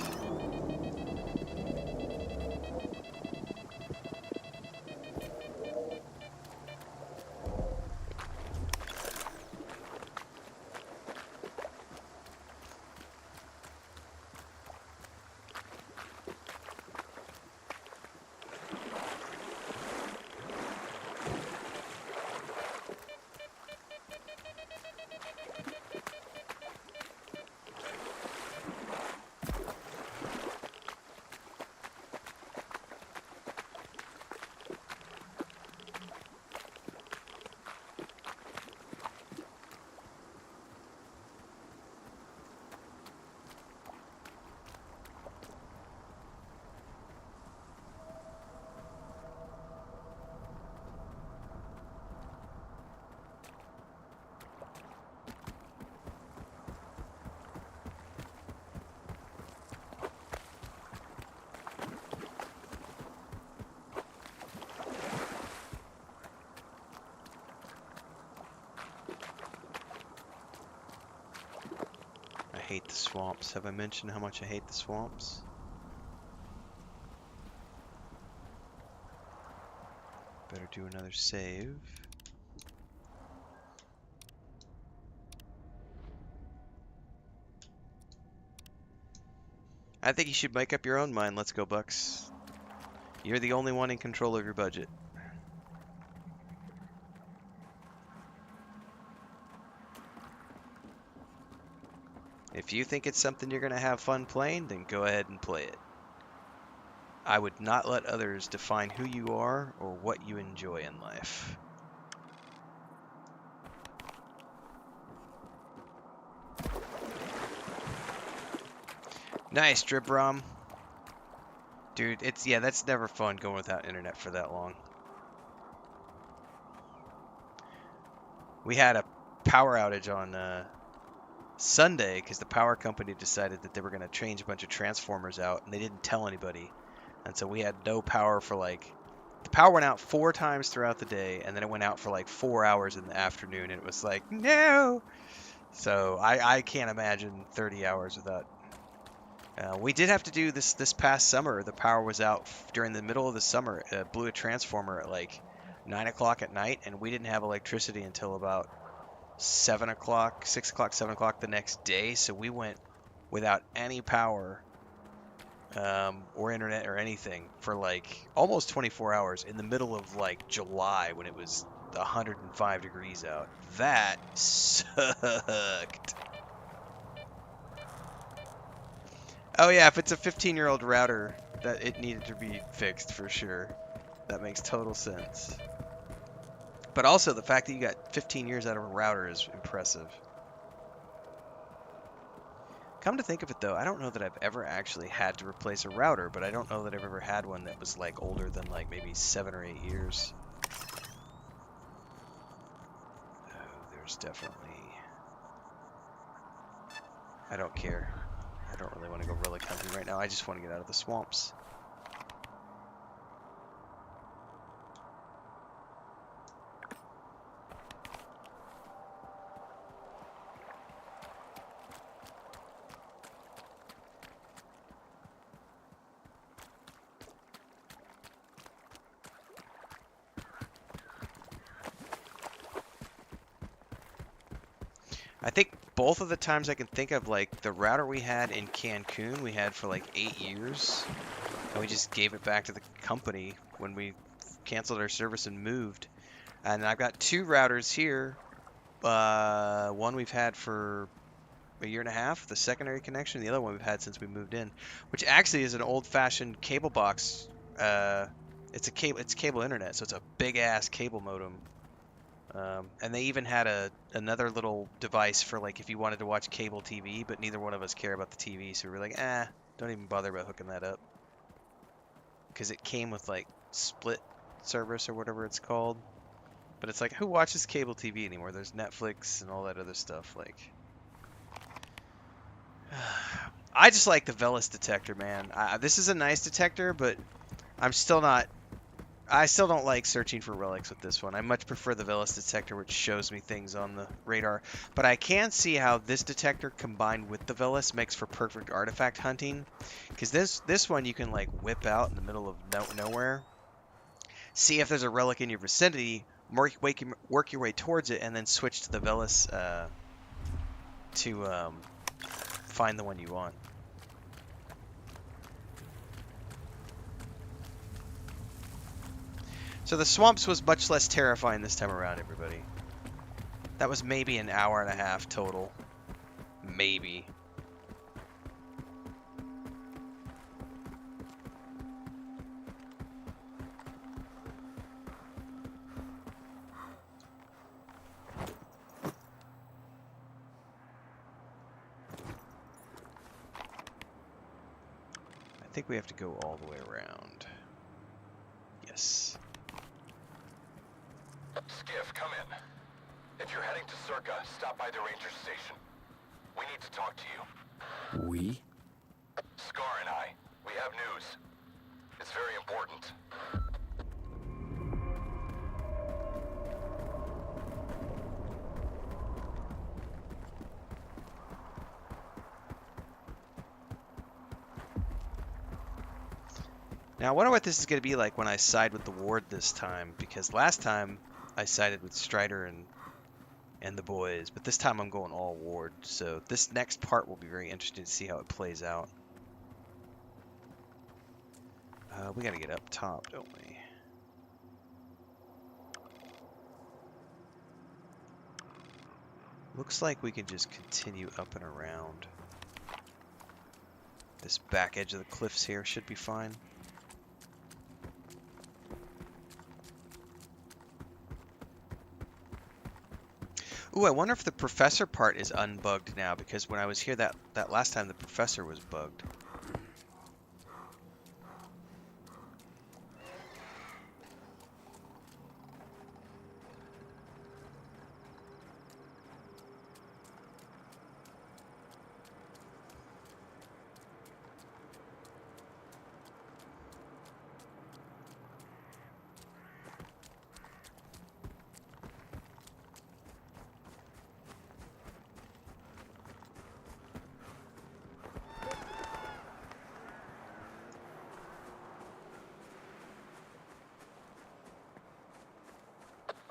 I hate the swamps. Have I mentioned how much I hate the swamps? Better do another save. I think you should make up your own mind. Let's go, Bucks. You're the only one in control of your budget. If you think it's something you're going to have fun playing, then go ahead and play it. I would not let others define who you are or what you enjoy in life. Nice, Dribrom. Dude, that's never fun going without internet for that long. We had a power outage on Sunday because the power company decided that they were going to change a bunch of transformers out, and they didn't tell anybody. And so we had no power for the power went out 4 times throughout the day, and then it went out for like 4 hours in the afternoon, and it was like, no! So I can't imagine 30 hours without. We did have to do this past summer. The power was out during the middle of the summer. It blew a transformer at like 9 o'clock at night, and we didn't have electricity until about 7 o'clock, 6 o'clock, 7 o'clock the next day. So we went without any power or internet or anything for like almost 24 hours in the middle of like July when it was 105 degrees out. That sucked. Oh yeah, if it's a 15-year-old router, that it needed to be fixed for sure. That makes total sense. But also the fact that you got 15 years out of a router is impressive. Come to think of it though, I don't know that I've ever actually had to replace a router, but I don't know that I've ever had one that was like older than like maybe 7 or 8 years. Oh, there's definitely... I don't care. I don't really want to go relic hunting right now. I just want to get out of the swamps. I think both of the times I can think of, like the router we had in Cancun, we had for like 8 years, and we just gave it back to the company when we canceled our service and moved. And I've got 2 routers here. One we've had for a year and a half, the secondary connection. The other one we've had since we moved in, which actually is an old-fashioned cable box. It's cable internet, so it's a big-ass cable modem. And they even had another little device for like if you wanted to watch cable TV, but neither one of us care about the TV, so we were like, don't even bother about hooking that up. Because it came with like split service or whatever it's called. But it's like, who watches cable TV anymore? There's Netflix and all that other stuff. Like, I just like the Velis detector, man. This is a nice detector, but I still don't like searching for relics with this one. I much prefer the Velis detector, which shows me things on the radar. But I can see how this detector combined with the Velis makes for perfect artifact hunting. Because this one you can like whip out in the middle of nowhere, see if there's a relic in your vicinity, work your way towards it, and then switch to the Velis to find the one you want. So the swamps was much less terrifying this time around, everybody. That was maybe an hour and a half total. Maybe. I think we have to go all the way around. Yes. Skiff, come in. If you're heading to Circa, stop by the ranger station. We need to talk to you. We? Scar and I. We have news. It's very important. Now, I wonder what this is going to be like when I side with the Ward this time, because last time I sided with Strider and the boys, but this time I'm going all Ward, so this next part will be very interesting to see how it plays out. We got to get up top, don't we? Looks like we can just continue up and around. This back edge of the cliffs here should be fine. Ooh, I wonder if the professor part is unbugged now, because when I was here that last time, the professor was bugged.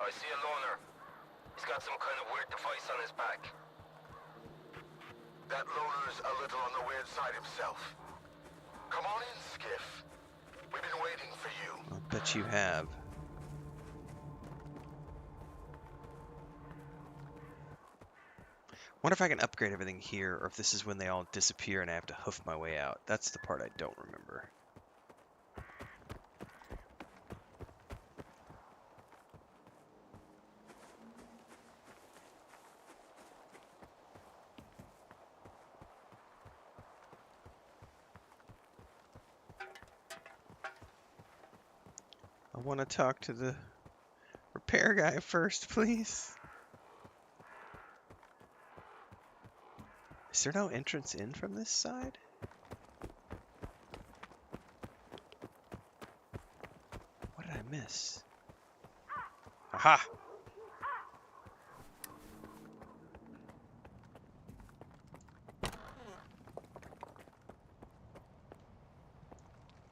I see a loner. He's got some kind of weird device on his back. That loner's a little on the weird side himself. Come on in, Skiff. We've been waiting for you. I'll bet you have. Wonder if I can upgrade everything here, or if this is when they all disappear and I have to hoof my way out. That's the part I don't remember. I want to talk to the repair guy first, please. Is there no entrance in from this side? What did I miss? Aha!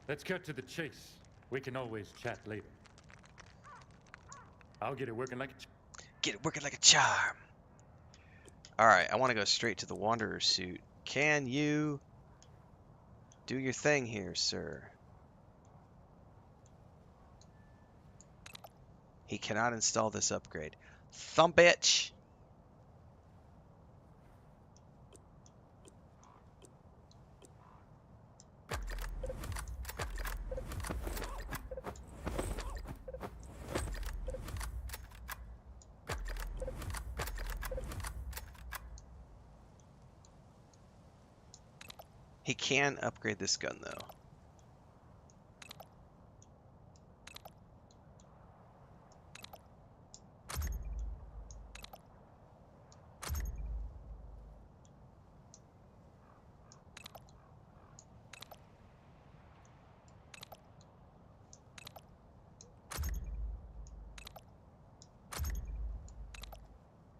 Let's cut to the chase. We can always chat later. I'll get it working like a Get it working like a charm. Alright, I want to go straight to the Wanderer suit. Can you do your thing here, sir? He cannot install this upgrade. Thump it! He can upgrade this gun, though.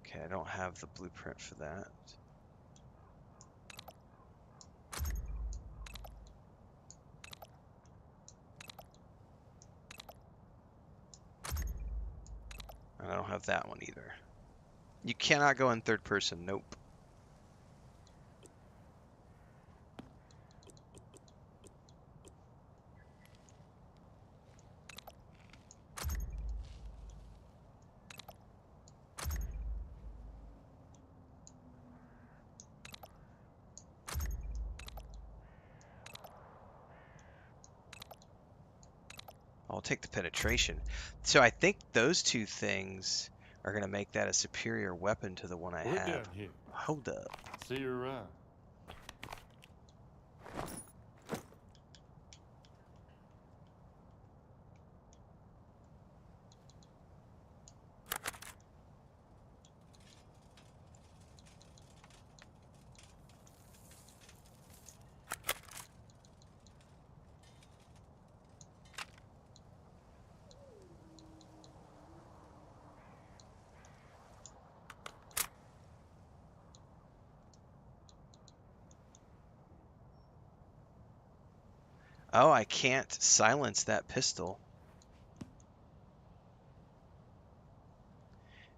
Okay, I don't have the blueprint for that. I don't have that one either. You cannot go in third person. Nope. I'll take the penetration. So I think those two things are going to make that a superior weapon to the one I We're have. down here. Hold up. See you around. Oh, I can't silence that pistol.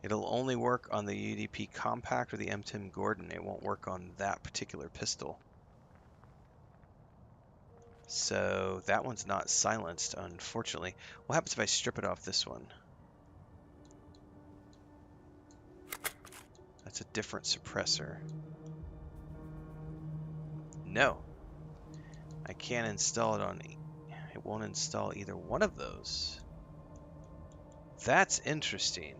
It'll only work on the UDP Compact or the M10 Gordon. It won't work on that particular pistol. So that one's not silenced, unfortunately. What happens if I strip it off this one? That's a different suppressor. No. I can't install it on... It won't install either one of those. That's interesting.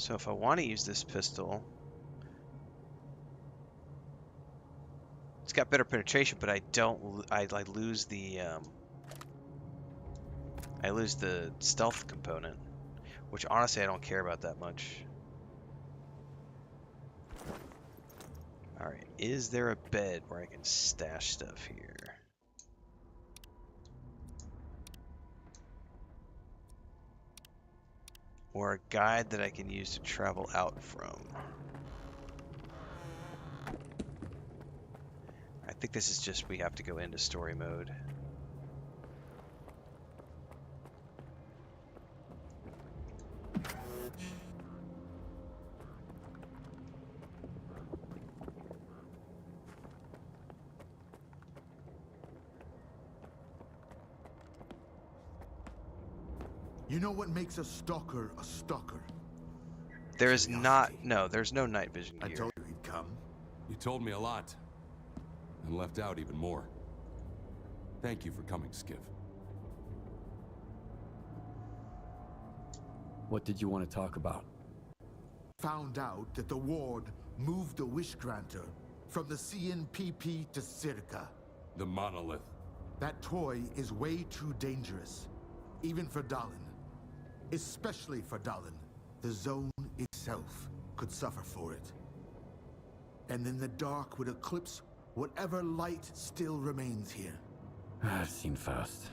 So if I want to use this pistol, it's got better penetration, but I lose the stealth component, which honestly I don't care about that much. All right, is there a bed where I can stash stuff here? Or a guide that I can use to travel out from? I think this is just we have to go into story mode. You know what makes a stalker a stalker? There's not, no, there's no night vision gear. I told you he'd come. You told me a lot, and left out even more. Thank you for coming, Skiv. What did you want to talk about? Found out that the ward moved the wish granter from the CNPP to S.T.A.L.K.E.R. The monolith. That toy is way too dangerous, even for Dallin. Especially for Dallin. The zone itself could suffer for it. And then the dark would eclipse whatever light still remains here. I've seen fast.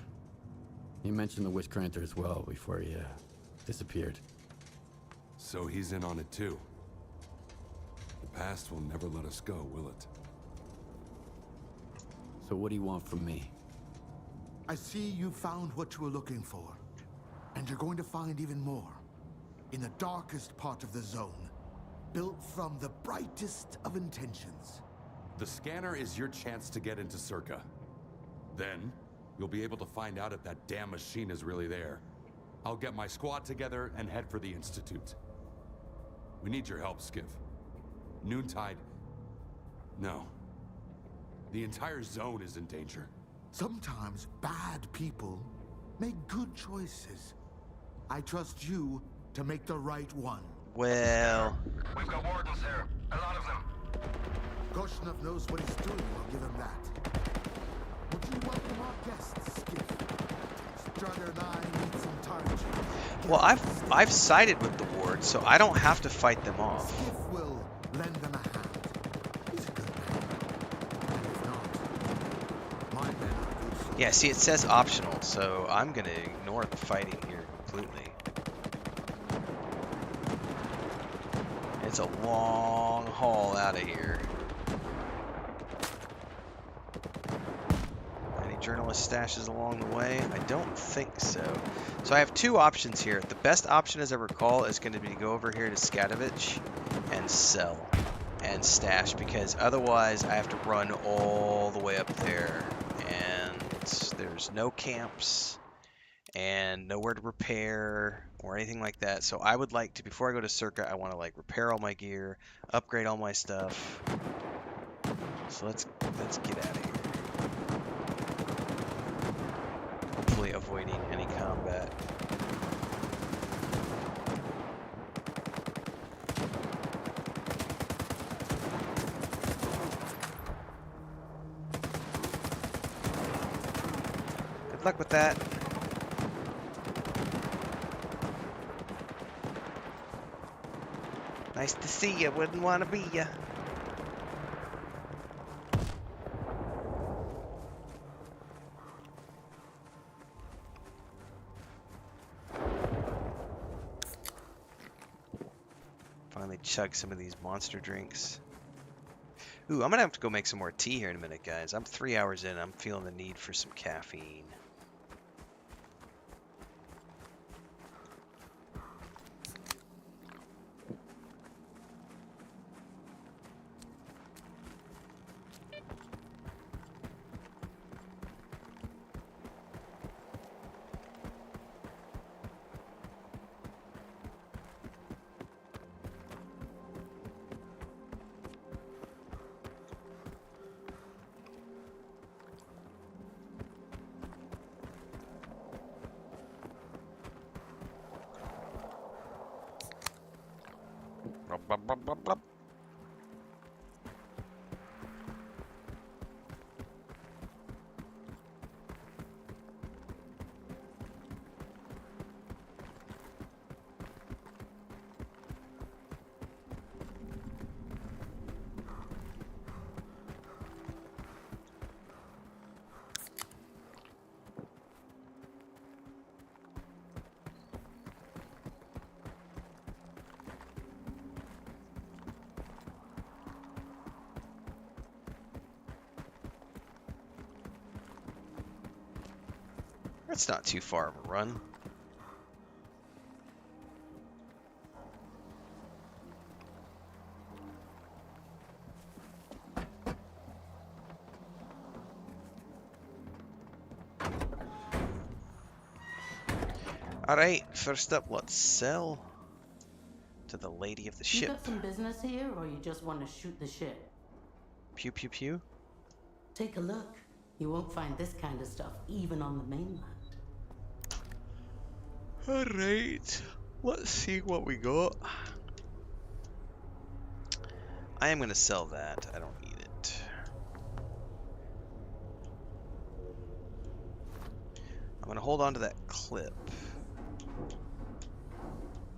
You mentioned the wish granter as well before he disappeared. So he's in on it too. The past will never let us go, will it? So what do you want from me? I see you found what you were looking for. And you're going to find even more. In the darkest part of the zone. Built from the brightest of intentions. The scanner is your chance to get into S.T.A.L.K.E.R. Then, you'll be able to find out if that damn machine is really there. I'll get my squad together and head for the Institute. We need your help, Skiv. Noontide... No. The entire zone is in danger. Sometimes bad people make good choices. I trust you to make the right one. Well... We've got wardens here. A lot of them. Goshnov knows what he's doing, I'll give him that. Would you welcome our guests, Skiv? Strutter and I need some time. Well, I've sided with the ward, so I don't have to fight them off. Skiv will lend them a hand. He's a good man. And if not, my men are good. Yeah, see, it says optional, so I'm gonna ignore the fighting here completely. It's a long haul out of here. Any journalist stashes along the way? I don't think so. So I have two options here. The best option, as I recall, is going to be to go over here to Scavenging and sell and stash, because otherwise I have to run all the way up there, and there's no camps and nowhere to repair or anything like that. So I would like to, before I go to S.T.A.L.K.E.R, I want to like repair all my gear, upgrade all my stuff. So let's get out of here. Hopefully avoiding any combat. Good luck with that. Nice to see you. Wouldn't want to be ya. Finally chug some of these monster drinks. Ooh, I'm gonna have to go make some more tea here in a minute, guys. I'm 3 hours in. I'm feeling the need for some caffeine. Blub, blub, blub, blub, blub. That's not too far of a run. Alright, first up, let's sell to the lady of the You ship. got some business here, or you just want to shoot the shit? Pew pew pew. Take a look. You won't find this kind of stuff even on the mainland. Alright, let's see what we got. I am going to sell that. I don't need it. I'm going to hold on to that clip.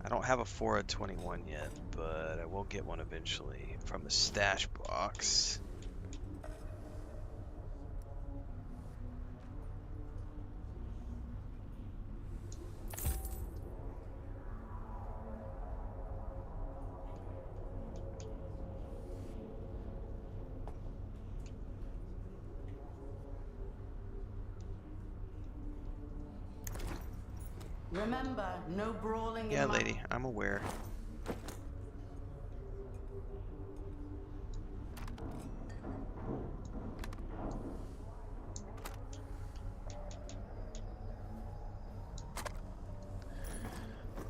I don't have a 421 yet, but I will get one eventually from the stash box. Remember, no brawling Yeah, in my... lady, I'm aware.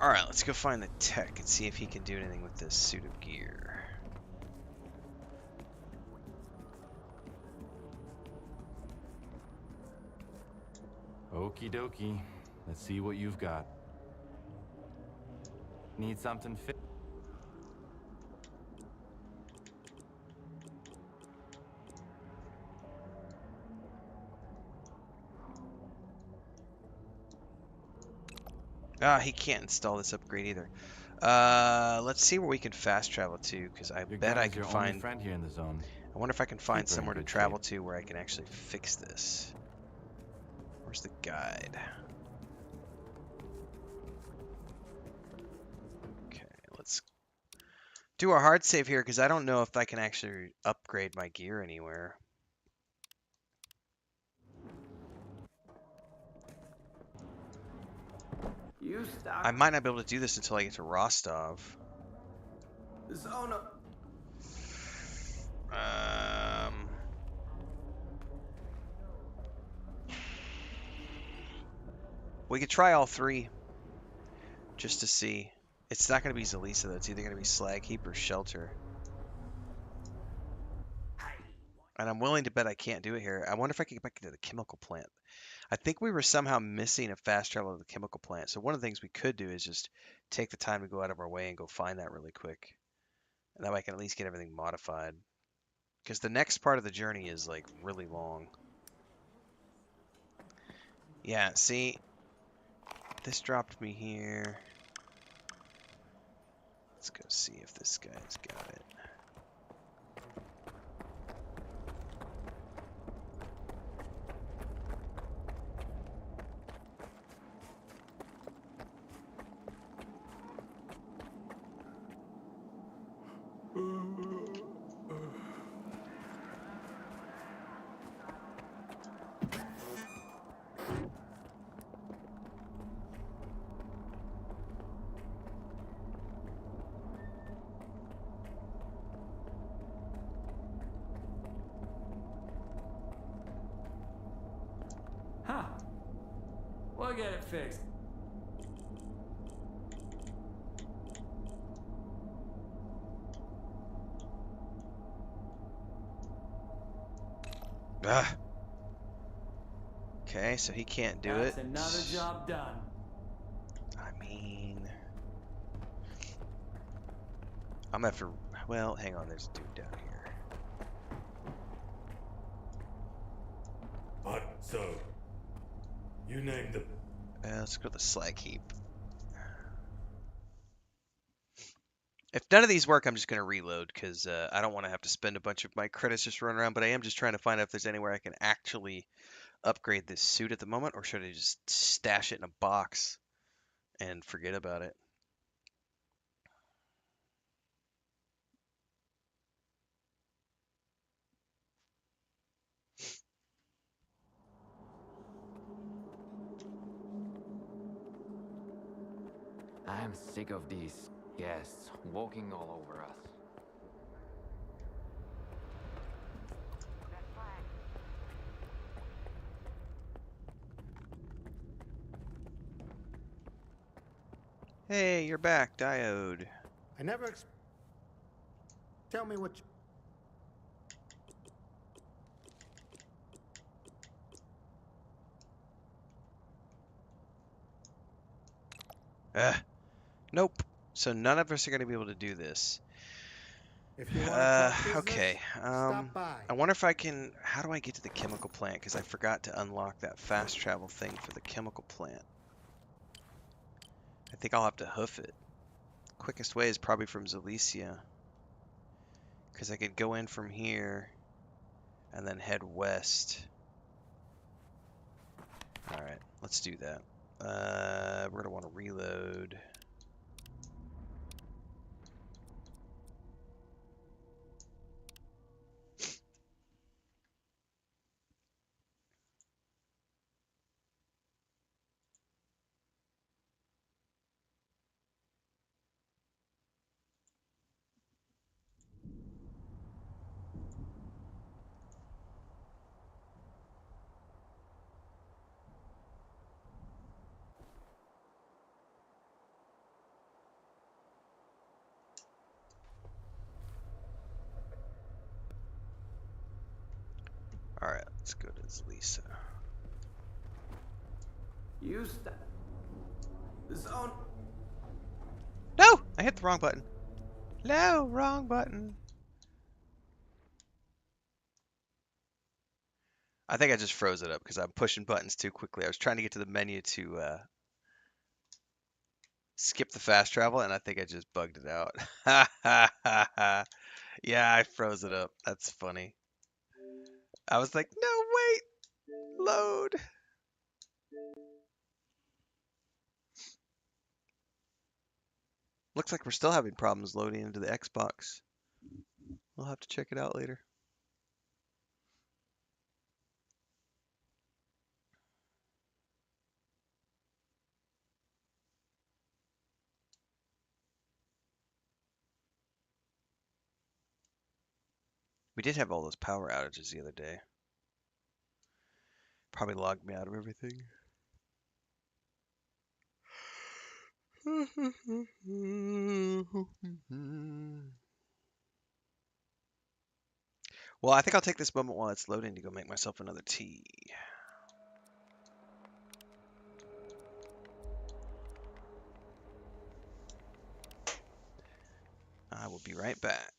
Alright, let's go find the tech and see if he can do anything with this suit of gear. Okie dokie. Let's see what you've got. Need something fit? Ah, he can't install this upgrade either. Let's see where we can fast travel to, because I bet I can find... friend here in the zone. I wonder if I can find Keep her in somewhere to good travel to where I can actually fix this. Where's the guide? Okay, let's do our hard save here, because I don't know if I can actually upgrade my gear anywhere. You stop. I might not be able to do this until I get to Rostov. Zona. We could try all three, just to see. It's not going to be Zelisa, though. It's either going to be Slag-Heap or Shelter. And I'm willing to bet I can't do it here. I wonder if I can get back to the chemical plant. I think we were somehow missing a fast travel to the chemical plant. So one of the things we could do is just take the time to go out of our way and go find that really quick. And that way I can at least get everything modified. Because the next part of the journey is like really long. Yeah, see? This dropped me here. Let's go see if this guy's got it. Huh. We'll get it fixed. Ah. Okay, so he can't do it. That's another job done. I mean... gonna have to. Well, hang on. There's a dude down here. So, you named the... Let's go to the slag heap. If none of these work, I'm just going to reload because I don't want to have to spend a bunch of my credits just running around. But I am just trying to find out if there's anywhere I can actually upgrade this suit at the moment, or should I just stash it in a box and forget about it? I'm sick of these guests walking all over us. Hey, you're back, Diode. I never tell me what Nope. So none of us are going to be able to do this. If you want to talk business, Okay. stop by. I wonder if I can. How do I get to the chemical plant? Because I forgot to unlock that fast travel thing for the chemical plant. I think I'll have to hoof it. Quickest way is probably from Zalicia. Because I could go in from here and then head west. Alright, let's do that. We're going to want to reload. Alright, let's go to Lisa. Use that. The zone. No! I hit the wrong button. No, wrong button. I think I just froze it up because I'm pushing buttons too quickly. I was trying to get to the menu to skip the fast travel, and I think I just bugged it out. Yeah, I froze it up. That's funny. I was like, no, wait, load. Looks like we're still having problems loading into the Xbox. We'll have to check it out later. We did have all those power outages the other day. Probably logged me out of everything. Well, I think I'll take this moment while it's loading to go make myself another tea. I will be right back.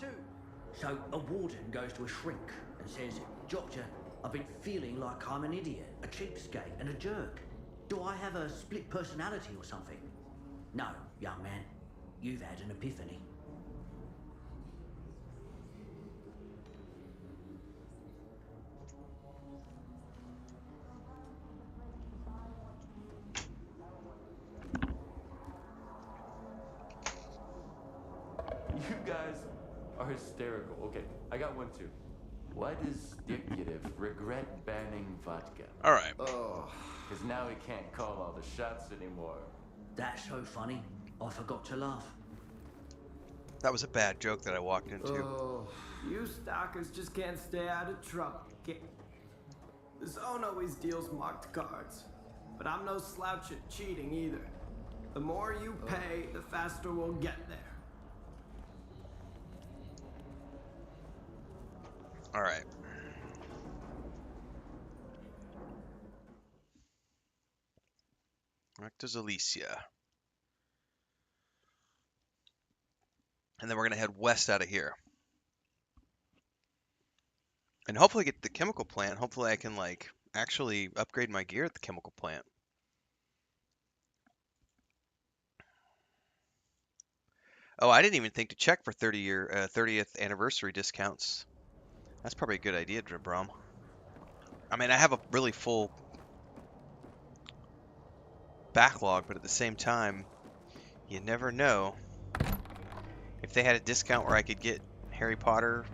too. So a warden goes to a shrink and says, Doctor, I've been feeling like I'm an idiot, a cheapskate, and a jerk. Do I have a split personality or something? No, young man. You've had an epiphany. You guys are hysterical. Okay, I got one too. Why does Dictative regret banning vodka? All right. Oh, because now he can't call all the shots anymore. That's so funny. I forgot to laugh. That was a bad joke that I walked into. Oh, you stalkers just can't stay out of trouble. The zone always deals marked cards, but I'm no slouch at cheating either. The more you pay, the faster we'll get there. All right. Rector's Alicia. And then we're going to head west out of here. And hopefully get the chemical plant. Hopefully I can, like, actually upgrade my gear at the chemical plant. Oh, I didn't even think to check for 30th anniversary discounts. That's probably a good idea, Dribrom. I mean, I have a really full backlog, but at the same time, you never know. If they had a discount where I could get Harry Potter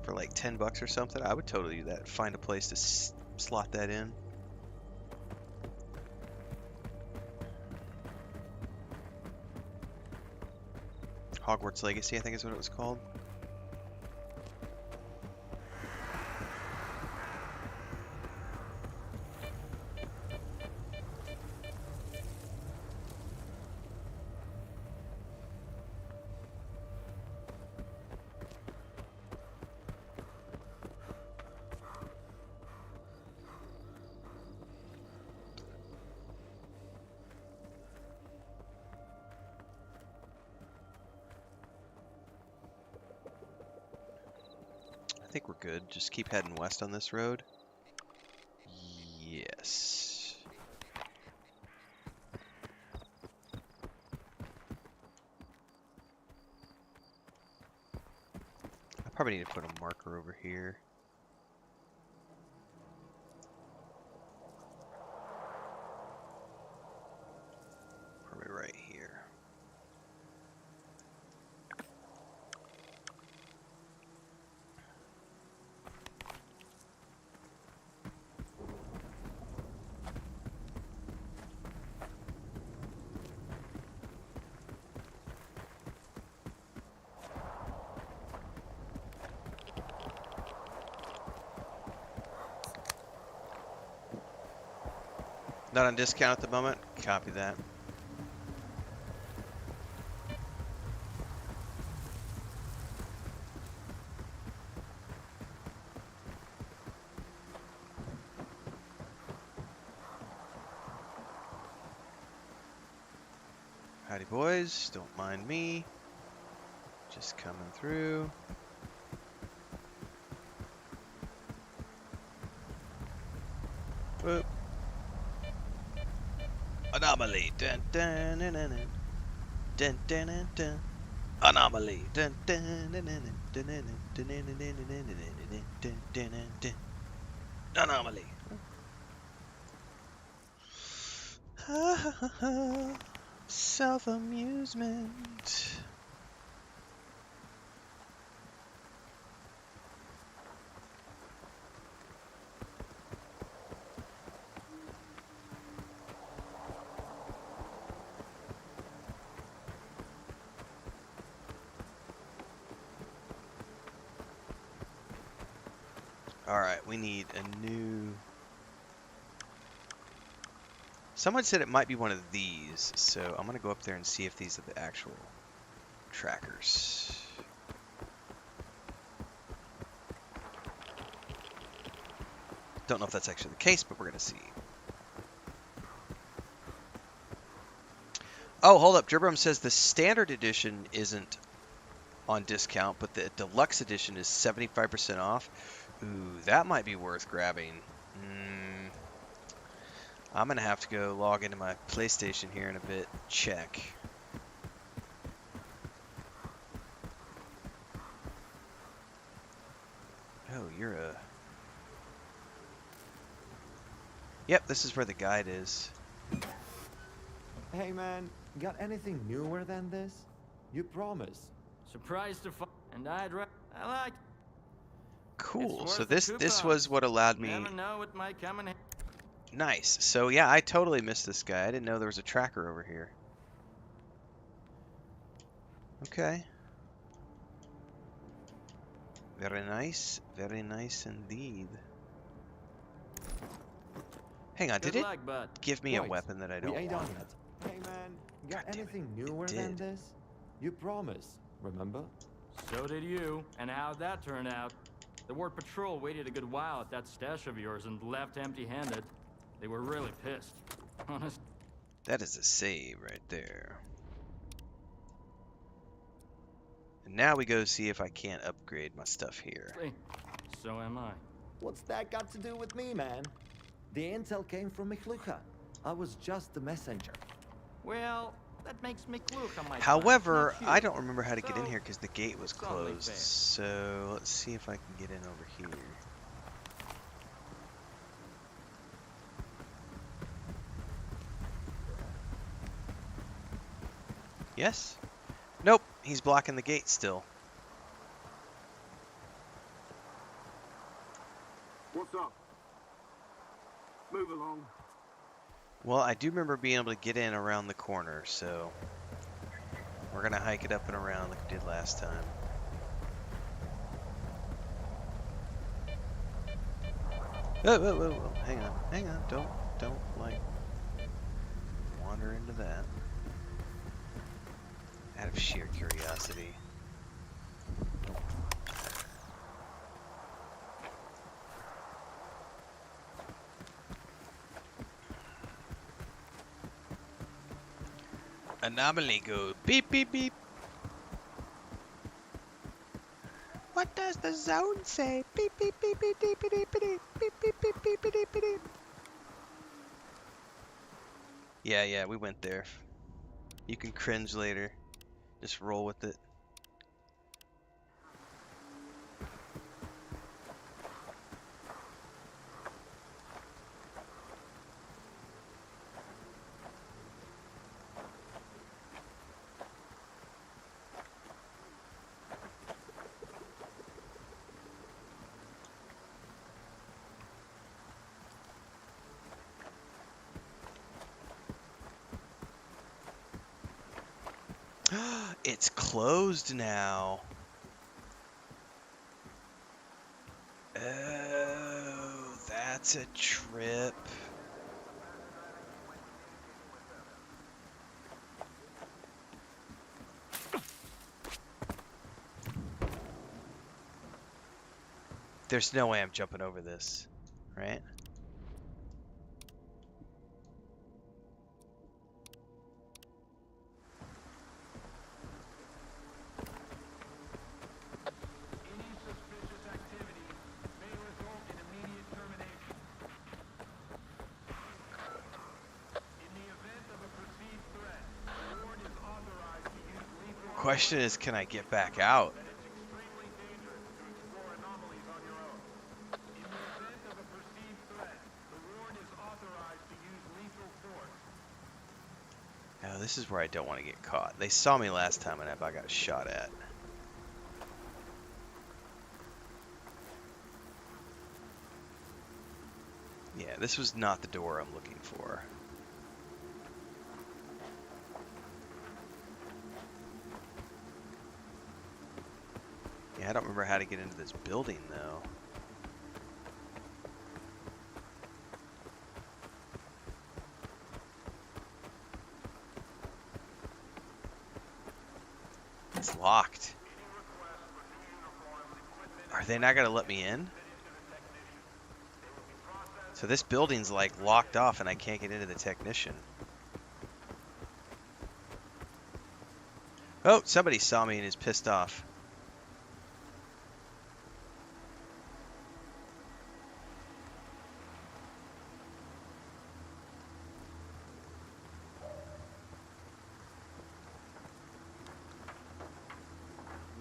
for like $10 or something, I would totally do that. Find a place to slot that in. Hogwarts Legacy, I think is what it was called. I think we're good. Just keep heading west on this road. Yes. I probably need to put a marker over here. Probably right here. Not on discount at the moment. Copy that. Howdy boys, don't mind me. Just coming through. Whoop. Anomaly. Dun, dun, dun, dun, dun. Dun, dun, dun, dun. Anomaly. Dun, dun, dun, dun, dun, dun, dun, dun, dun, dun, dun, dun, dun, dun, dun. Anomaly. Ha ha ha ha. Self-amusement. Alright, we need a new... Someone said it might be one of these, so I'm going to go up there and see if these are the actual trackers. Don't know if that's actually the case, but we're going to see. Oh, hold up. Gerbrum says the standard edition isn't on discount, but the deluxe edition is 75% off. Ooh, that might be worth grabbing. I'm going to have to go log into my PlayStation here in a bit. Check. Oh, you're a... Yep, this is where the guide is. Hey man, got anything newer than this? You promised. Surprised to find, and I like. Cool. So this was what allowed me. Never know what might come in. Nice. So yeah, I totally missed this guy. I didn't know there was a tracker over here. Okay. Very nice. Very nice indeed. Hang on, did it give me a weapon that I don't want? Hey man, got anything newer than this? You promised, remember? So did you. And how'd that turn out? The Ward Patrol waited a good while at that stash of yours and left empty-handed. They were really pissed. Honest. That is a save right there. And now we go see if I can't upgrade my stuff here. So am I. What's that got to do with me, man? The intel came from Miklucha. I was just the messenger. Well, that makes Miklucha my However, I don't remember how to get in here because the gate was closed. So let's see if I can get in over here. Yes? Nope, he's blocking the gate still. What's up? Move along. Well, I do remember being able to get in around the corner, so we're gonna hike it up and around like we did last time. Whoa, whoa, whoa, whoa. Hang on, don't like wander into that. Out of sheer curiosity. Anomaly go beep beep beep. What does the zone say? Beep beep beep beep beep beep beep beep beep beep beep beep beep beep. Yeah, we went there. You can cringe later. Just roll with it. It's closed now. Oh, that's a trip. There's no way I'm jumping over this, right? Question is, can I get back out? No, this is where I don't want to get caught. They saw me last time and I got shot at. Yeah, this was not the door I'm looking for. Yeah, I don't remember how to get into this building, though. It's locked. Are they not going to let me in? So this building's like locked off and I can't get into the technician. Oh, somebody saw me and is pissed off.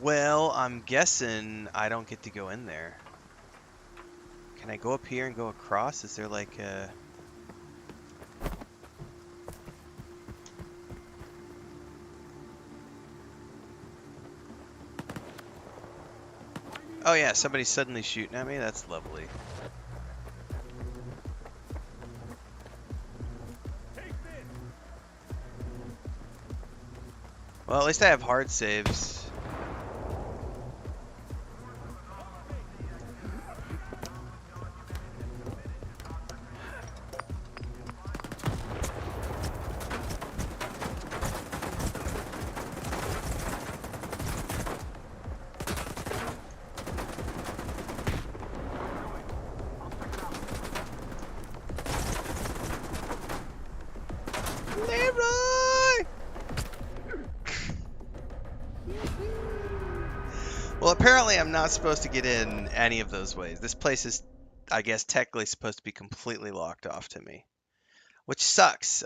Well, I'm guessing I don't get to go in there. Can I go up here and go across? Is there like a... Oh yeah, somebody's suddenly shooting at me. That's lovely. Well, at least I have hard saves. Well, apparently I'm not supposed to get in any of those ways. This place is, I guess, technically supposed to be completely locked off to me, which sucks.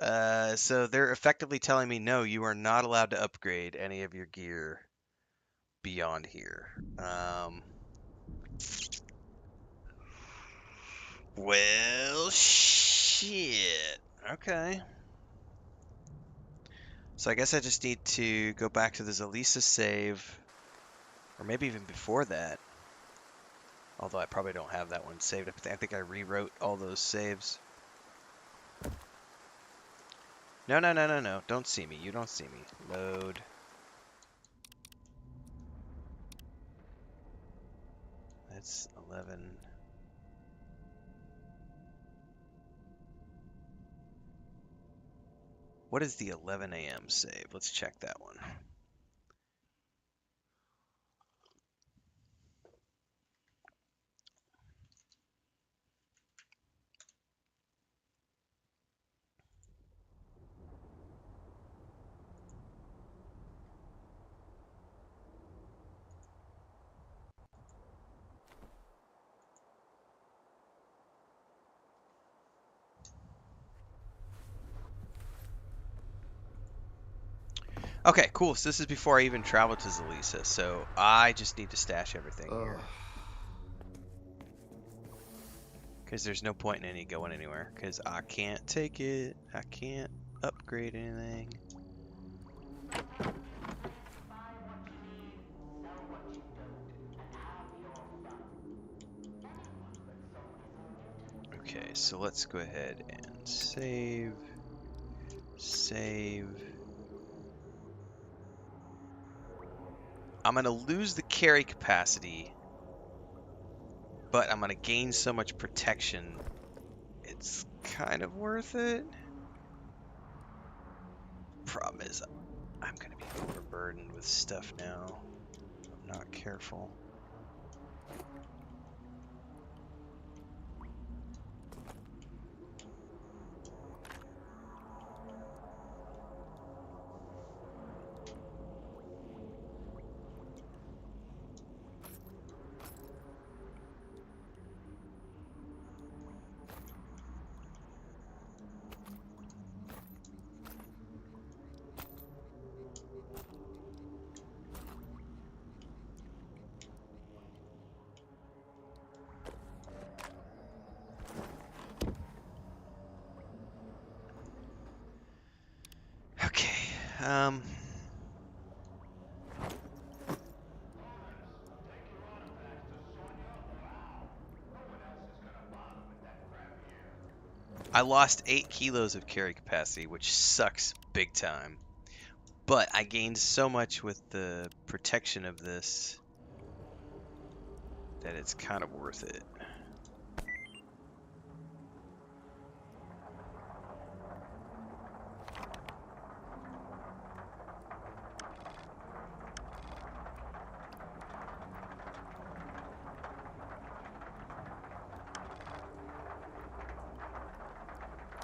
So they're effectively telling me, no, you are not allowed to upgrade any of your gear beyond here. Well, shit. Okay. So I guess I just need to go back to the Zelisa save, or maybe even before that. Although I probably don't have that one saved. I think I rewrote all those saves. No, no, no, no, no. Don't see me. You don't see me. Load. That's 11. What is the 11 a.m. save? Let's check that one. Okay, cool. So this is before I even traveled to Zelisa, so I just need to stash everything here. Because there's no point in any going anywhere, because I can't take it. I can't upgrade anything. Okay, so let's go ahead and save. Save. I'm going to lose the carry capacity, but I'm going to gain so much protection. It's kind of worth it. Problem is, I'm going to be overburdened with stuff now. I'm not careful. Okay, I lost 8 kilos of carry capacity, which sucks big time. But I gained so much with the protection of this that it's kind of worth it.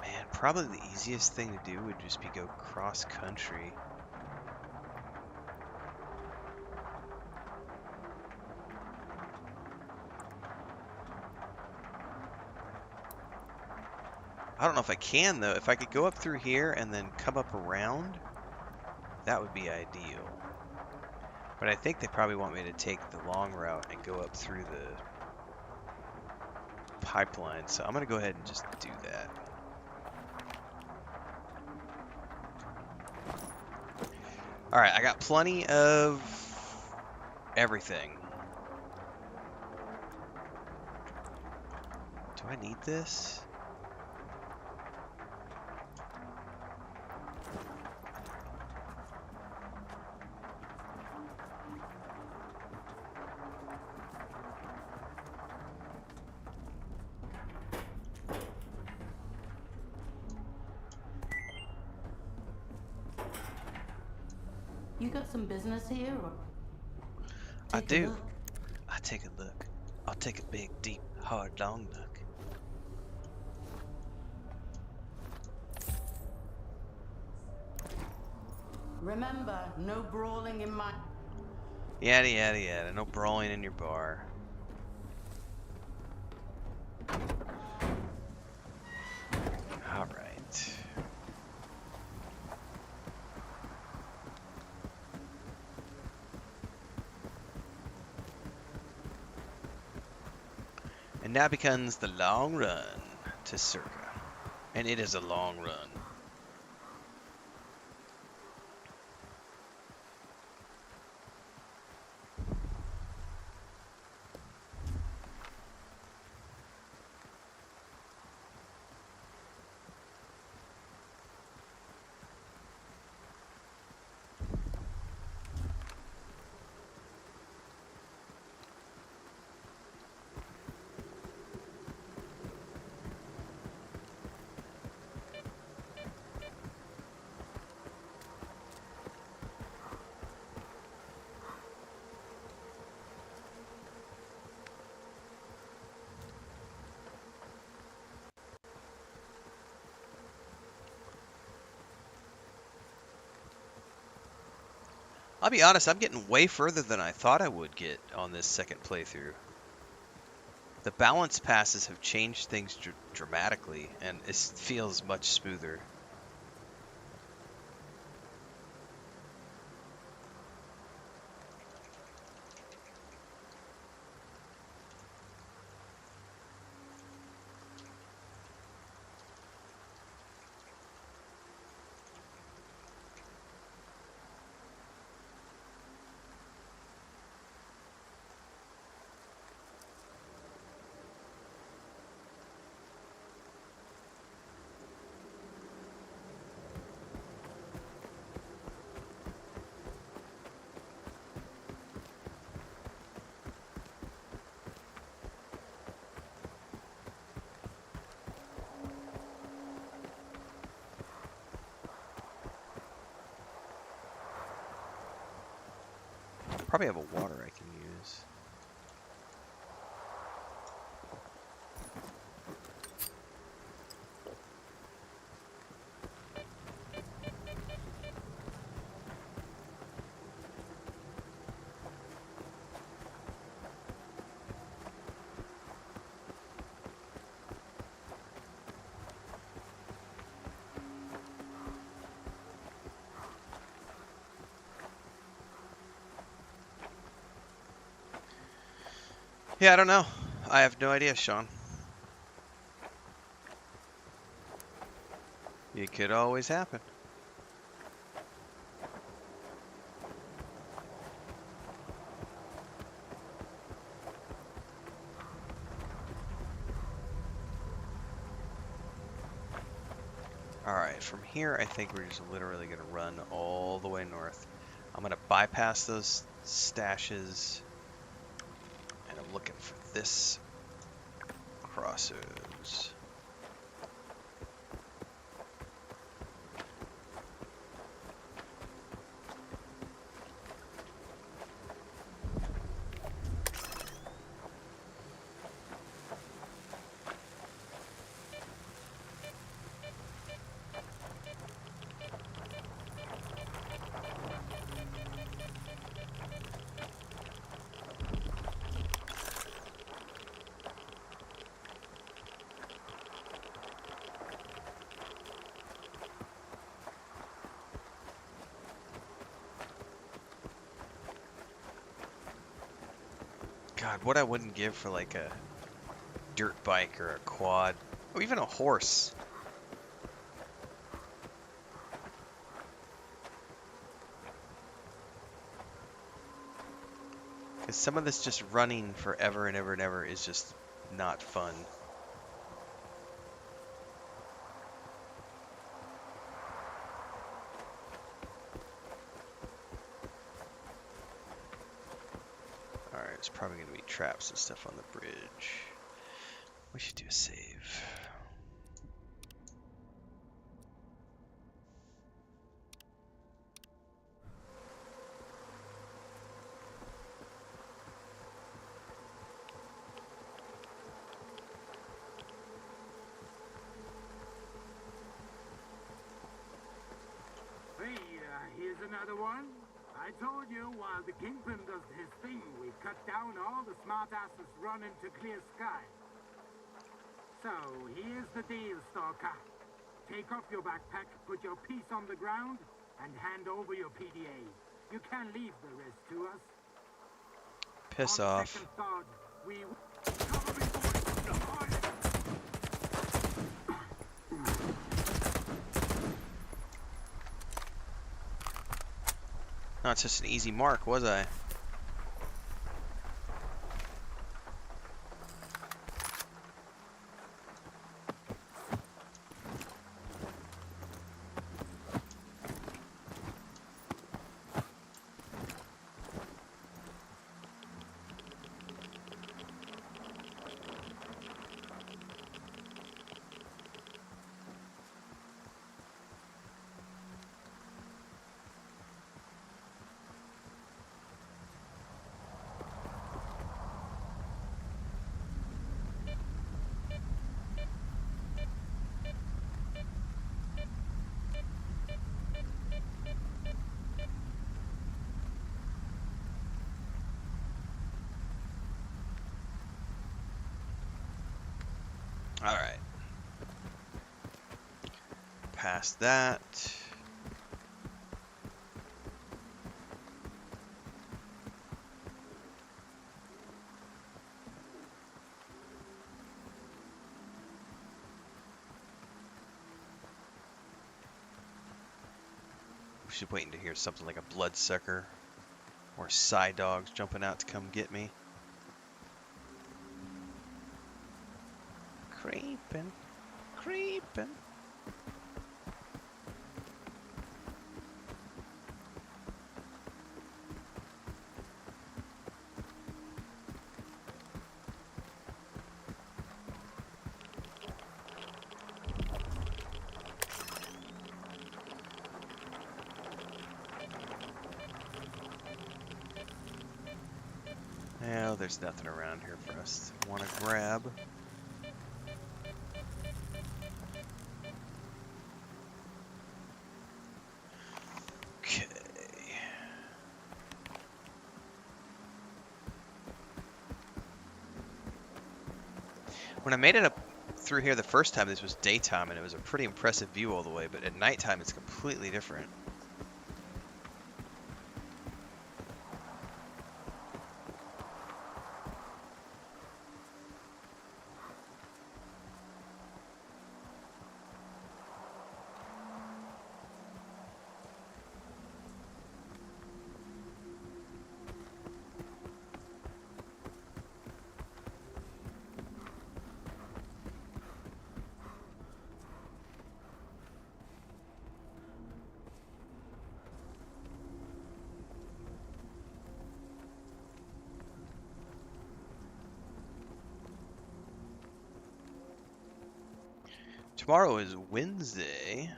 Man, probably the easiest thing to do would just be go cross country. I don't know if I can, though. If I could go up through here and then come up around, that would be ideal. But I think they probably want me to take the long route and go up through the pipeline, so I'm going to go ahead and just do that. Alright, I got plenty of everything. Do I need this? You got some business here, or? I do. I take a look. I'll take a big, deep, hard, long look. Remember, no brawling in my... Yada, yada, yada. No brawling in your bar. Alright. And now becomes the long run to Circa. And it is a long run. I'll be honest, I'm getting way further than I thought I would get on this second playthrough. The balance passes have changed things dramatically, and it feels much smoother. Probably have a water I can use. Yeah, I don't know. I have no idea, Sean. It could always happen. Alright, from here I think we're just literally going to run all the way north. I'm going to bypass those stashes. And I'm looking for this crossroads. God, what I wouldn't give for like a dirt bike or a quad, or even a horse. Because some of this just running forever and ever and ever is just not fun. Alright, it's probably going to be traps and stuff on the bridge. We should do a save. Hey, here's another one. I told you while the Kingpin does his thing, we cut down all the smartasses running to clear sky. So, here's the deal, Stalker. Take off your backpack, put your piece on the ground, and hand over your PDA. You can leave the rest to us. Piss on off. Second thought, we cover me, boys. Not just an easy mark, was I? Alright. Past that. Just waiting to hear something like a bloodsucker or side dogs jumping out to come get me. Creeping, creeping. Well, there's nothing around here for us to want to grab. Okay. When I made it up through here the first time, this was daytime, and it was a pretty impressive view all the way, but at nighttime it's completely different. Tomorrow is Wednesday.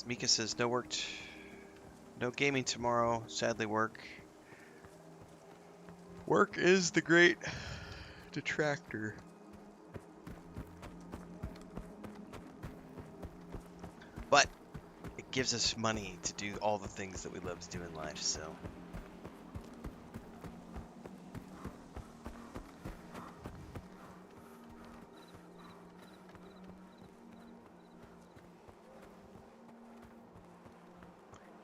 Mika says no work, no gaming tomorrow. Sadly, work is the great detractor. But it gives us money to do all the things that we love to do in life, so.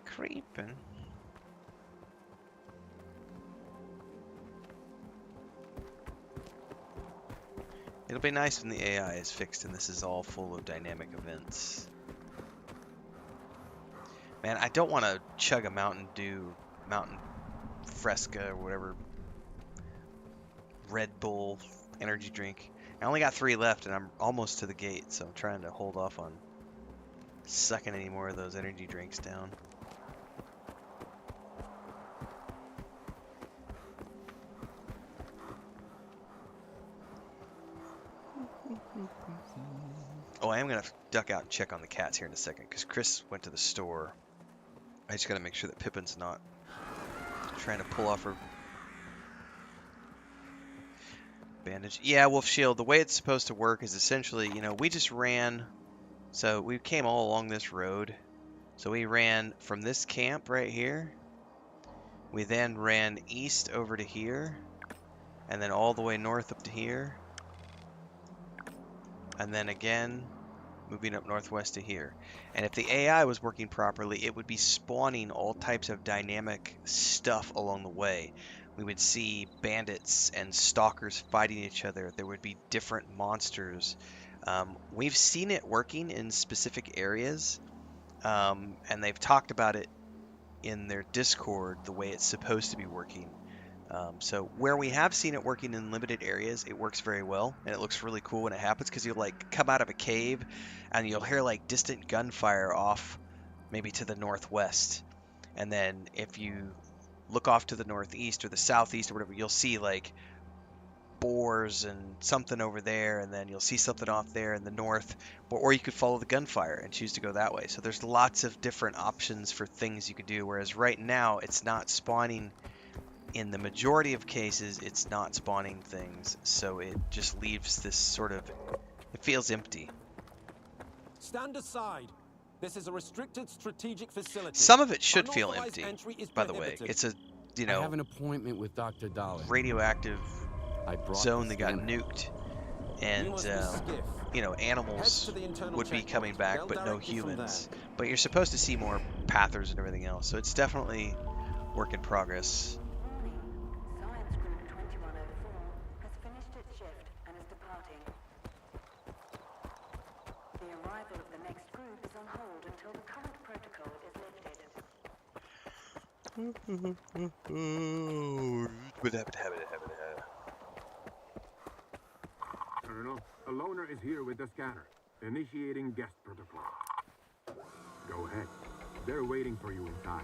Creeping. It'll be nice when the AI is fixed and this is all full of dynamic events. Man, I don't want to chug a Mountain Dew, Mountain Fresca, or whatever, Red Bull energy drink. I only got 3 left and I'm almost to the gate, so I'm trying to hold off on sucking any more of those energy drinks down. Oh, I am going to duck out and check on the cats here in a second, because Chris went to the store. I just got to make sure that Pippin's not trying to pull off her bandage. Yeah, Wolf Shield, the way it's supposed to work is essentially, you know, we just ran, so we came all along this road. So we ran from this camp right here. We then ran east over to here, and then all the way north up to here. And then again, moving up northwest to here. And if the AI was working properly, it would be spawning all types of dynamic stuff along the way. We would see bandits and stalkers fighting each other. There would be different monsters. We've seen it working in specific areas, and they've talked about it in their Discord, the way it's supposed to be working. So where we have seen it working in limited areas, it works very well, and it looks really cool when it happens, because you'll like come out of a cave and you'll hear like distant gunfire off maybe to the northwest, and then if you look off to the northeast or the southeast or whatever, you'll see like boars and something over there, and then you'll see something off there in the north, or you could follow the gunfire and choose to go that way. So there's lots of different options for things you could do, whereas right now it's not spawning. In the majority of cases, it's not spawning things, so it just leaves this sort of, it feels empty. Stand aside. This is a restricted strategic facility. Some of it should feel empty, by the way. It's a, you know, I have an appointment with Dr. Dahlin. Radioactive zone that got nuked, and you know, animals would be coming back, but no humans. But you're supposed to see more pathers and everything else, so it's definitely work in progress. Colonel, a loner is here with the scanner, initiating guest protocol. Go ahead. They're waiting for you inside.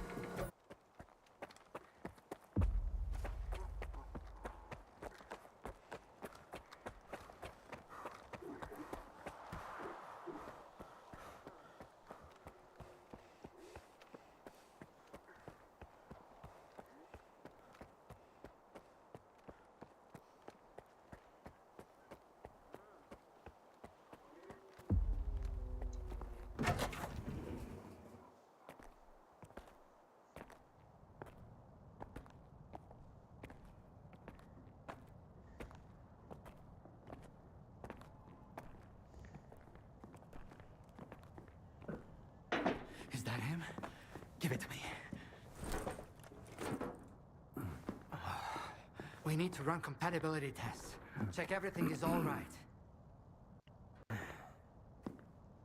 Is that him? Give it to me. We need to run compatibility tests. Check everything is all right.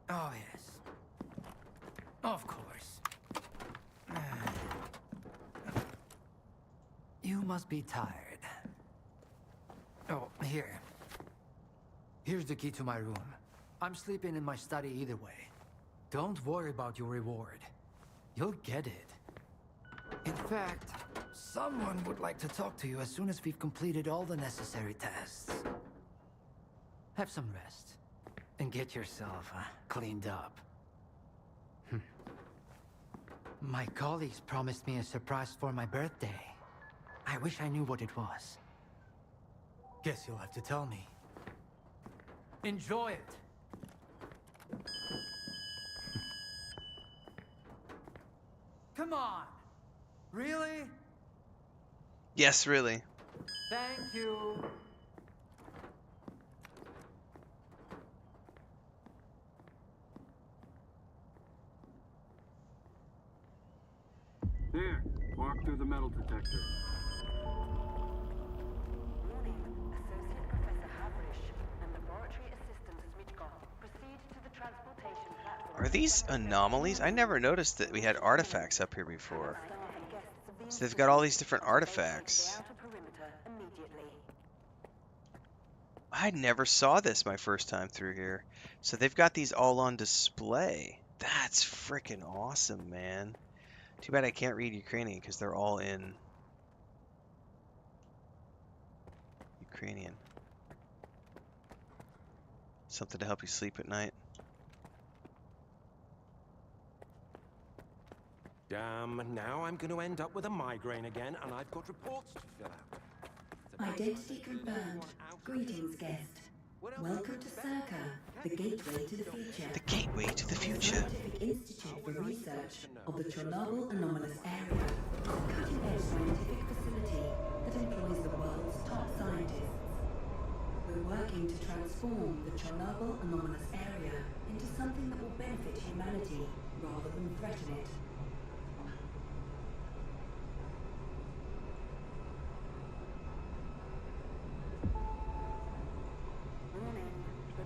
Oh, yes. Of course. You must be tired. Oh, here. Here's the key to my room. I'm sleeping in my study either way. Don't worry about your reward. You'll get it. In fact, someone would like to talk to you as soon as we've completed all the necessary tests. Have some rest, and get yourself cleaned up. My colleagues promised me a surprise for my birthday. I wish I knew what it was. Guess you'll have to tell me. Enjoy it! Come on! Really? Yes, really. Thank you. There, walk through the metal detector. Warning, Associate Professor Havrish and the Are these anomalies? I never noticed that we had artifacts up here before. So they've got all these different artifacts. I never saw this my first time through here. So they've got these all on display. That's freaking awesome, man. Too bad I can't read Ukrainian because they're all in Ukrainian. Something to help you sleep at night. Damn, now I'm going to end up with a migraine again, and I've got reports to fill out. Identity confirmed. Greetings, guest. Welcome to S.T.A.L.K.E.R, the gateway to the future. The gateway to the future. Scientific Institute for Research of the Chernobyl Anomalous Area, a cutting-edge scientific facility that employs the world's top scientists. We're working to transform the Chernobyl Anomalous Area into something that will benefit humanity rather than threaten it.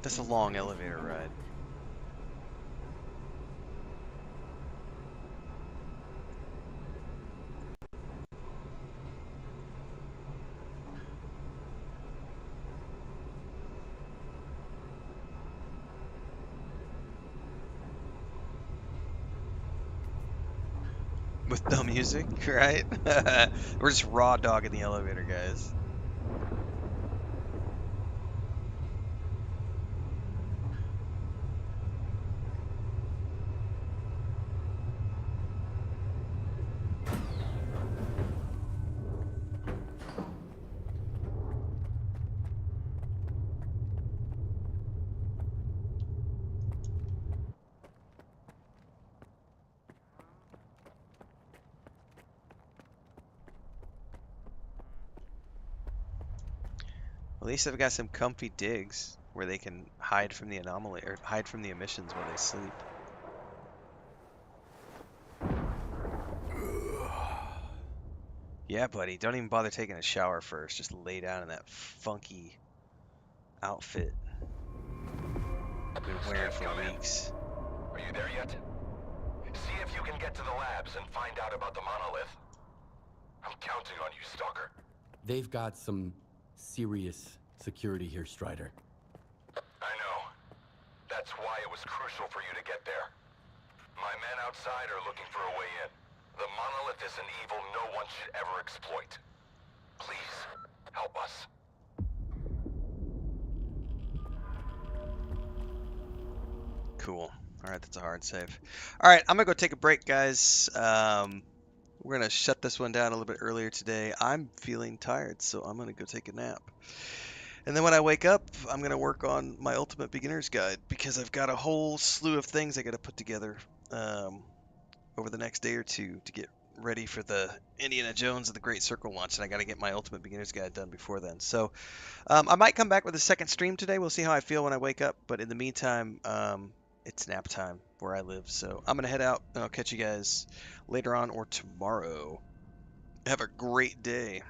That's a long elevator ride. With no music, right? We're just raw dogging the elevator, guys. At least I've got some comfy digs where they can hide from the anomaly or hide from the emissions while they sleep. Yeah, buddy, don't even bother taking a shower first. Just lay down in that funky outfit I've been wearing for weeks. Are you there yet? See if you can get to the labs and find out about the monolith. I'm counting on you, Stalker. They've got some serious security here, Strider. I know. That's why it was crucial for you to get there. My men outside are looking for a way in. The monolith is an evil no one should ever exploit. Please, help us. Cool. Alright, that's a hard save. Alright, I'm gonna go take a break, guys. We're gonna shut this one down a little bit earlier today. I'm feeling tired, so I'm gonna go take a nap. And then when I wake up, I'm gonna work on my Ultimate Beginner's Guide because I've got a whole slew of things I gotta put together over the next day or two to get ready for the Indiana Jones and the Great Circle launch, and I gotta get my Ultimate Beginner's Guide done before then. So I might come back with a second stream today. We'll see how I feel when I wake up. But in the meantime, it's nap time where I live. So I'm gonna head out, and I'll catch you guys later on or tomorrow. Have a great day.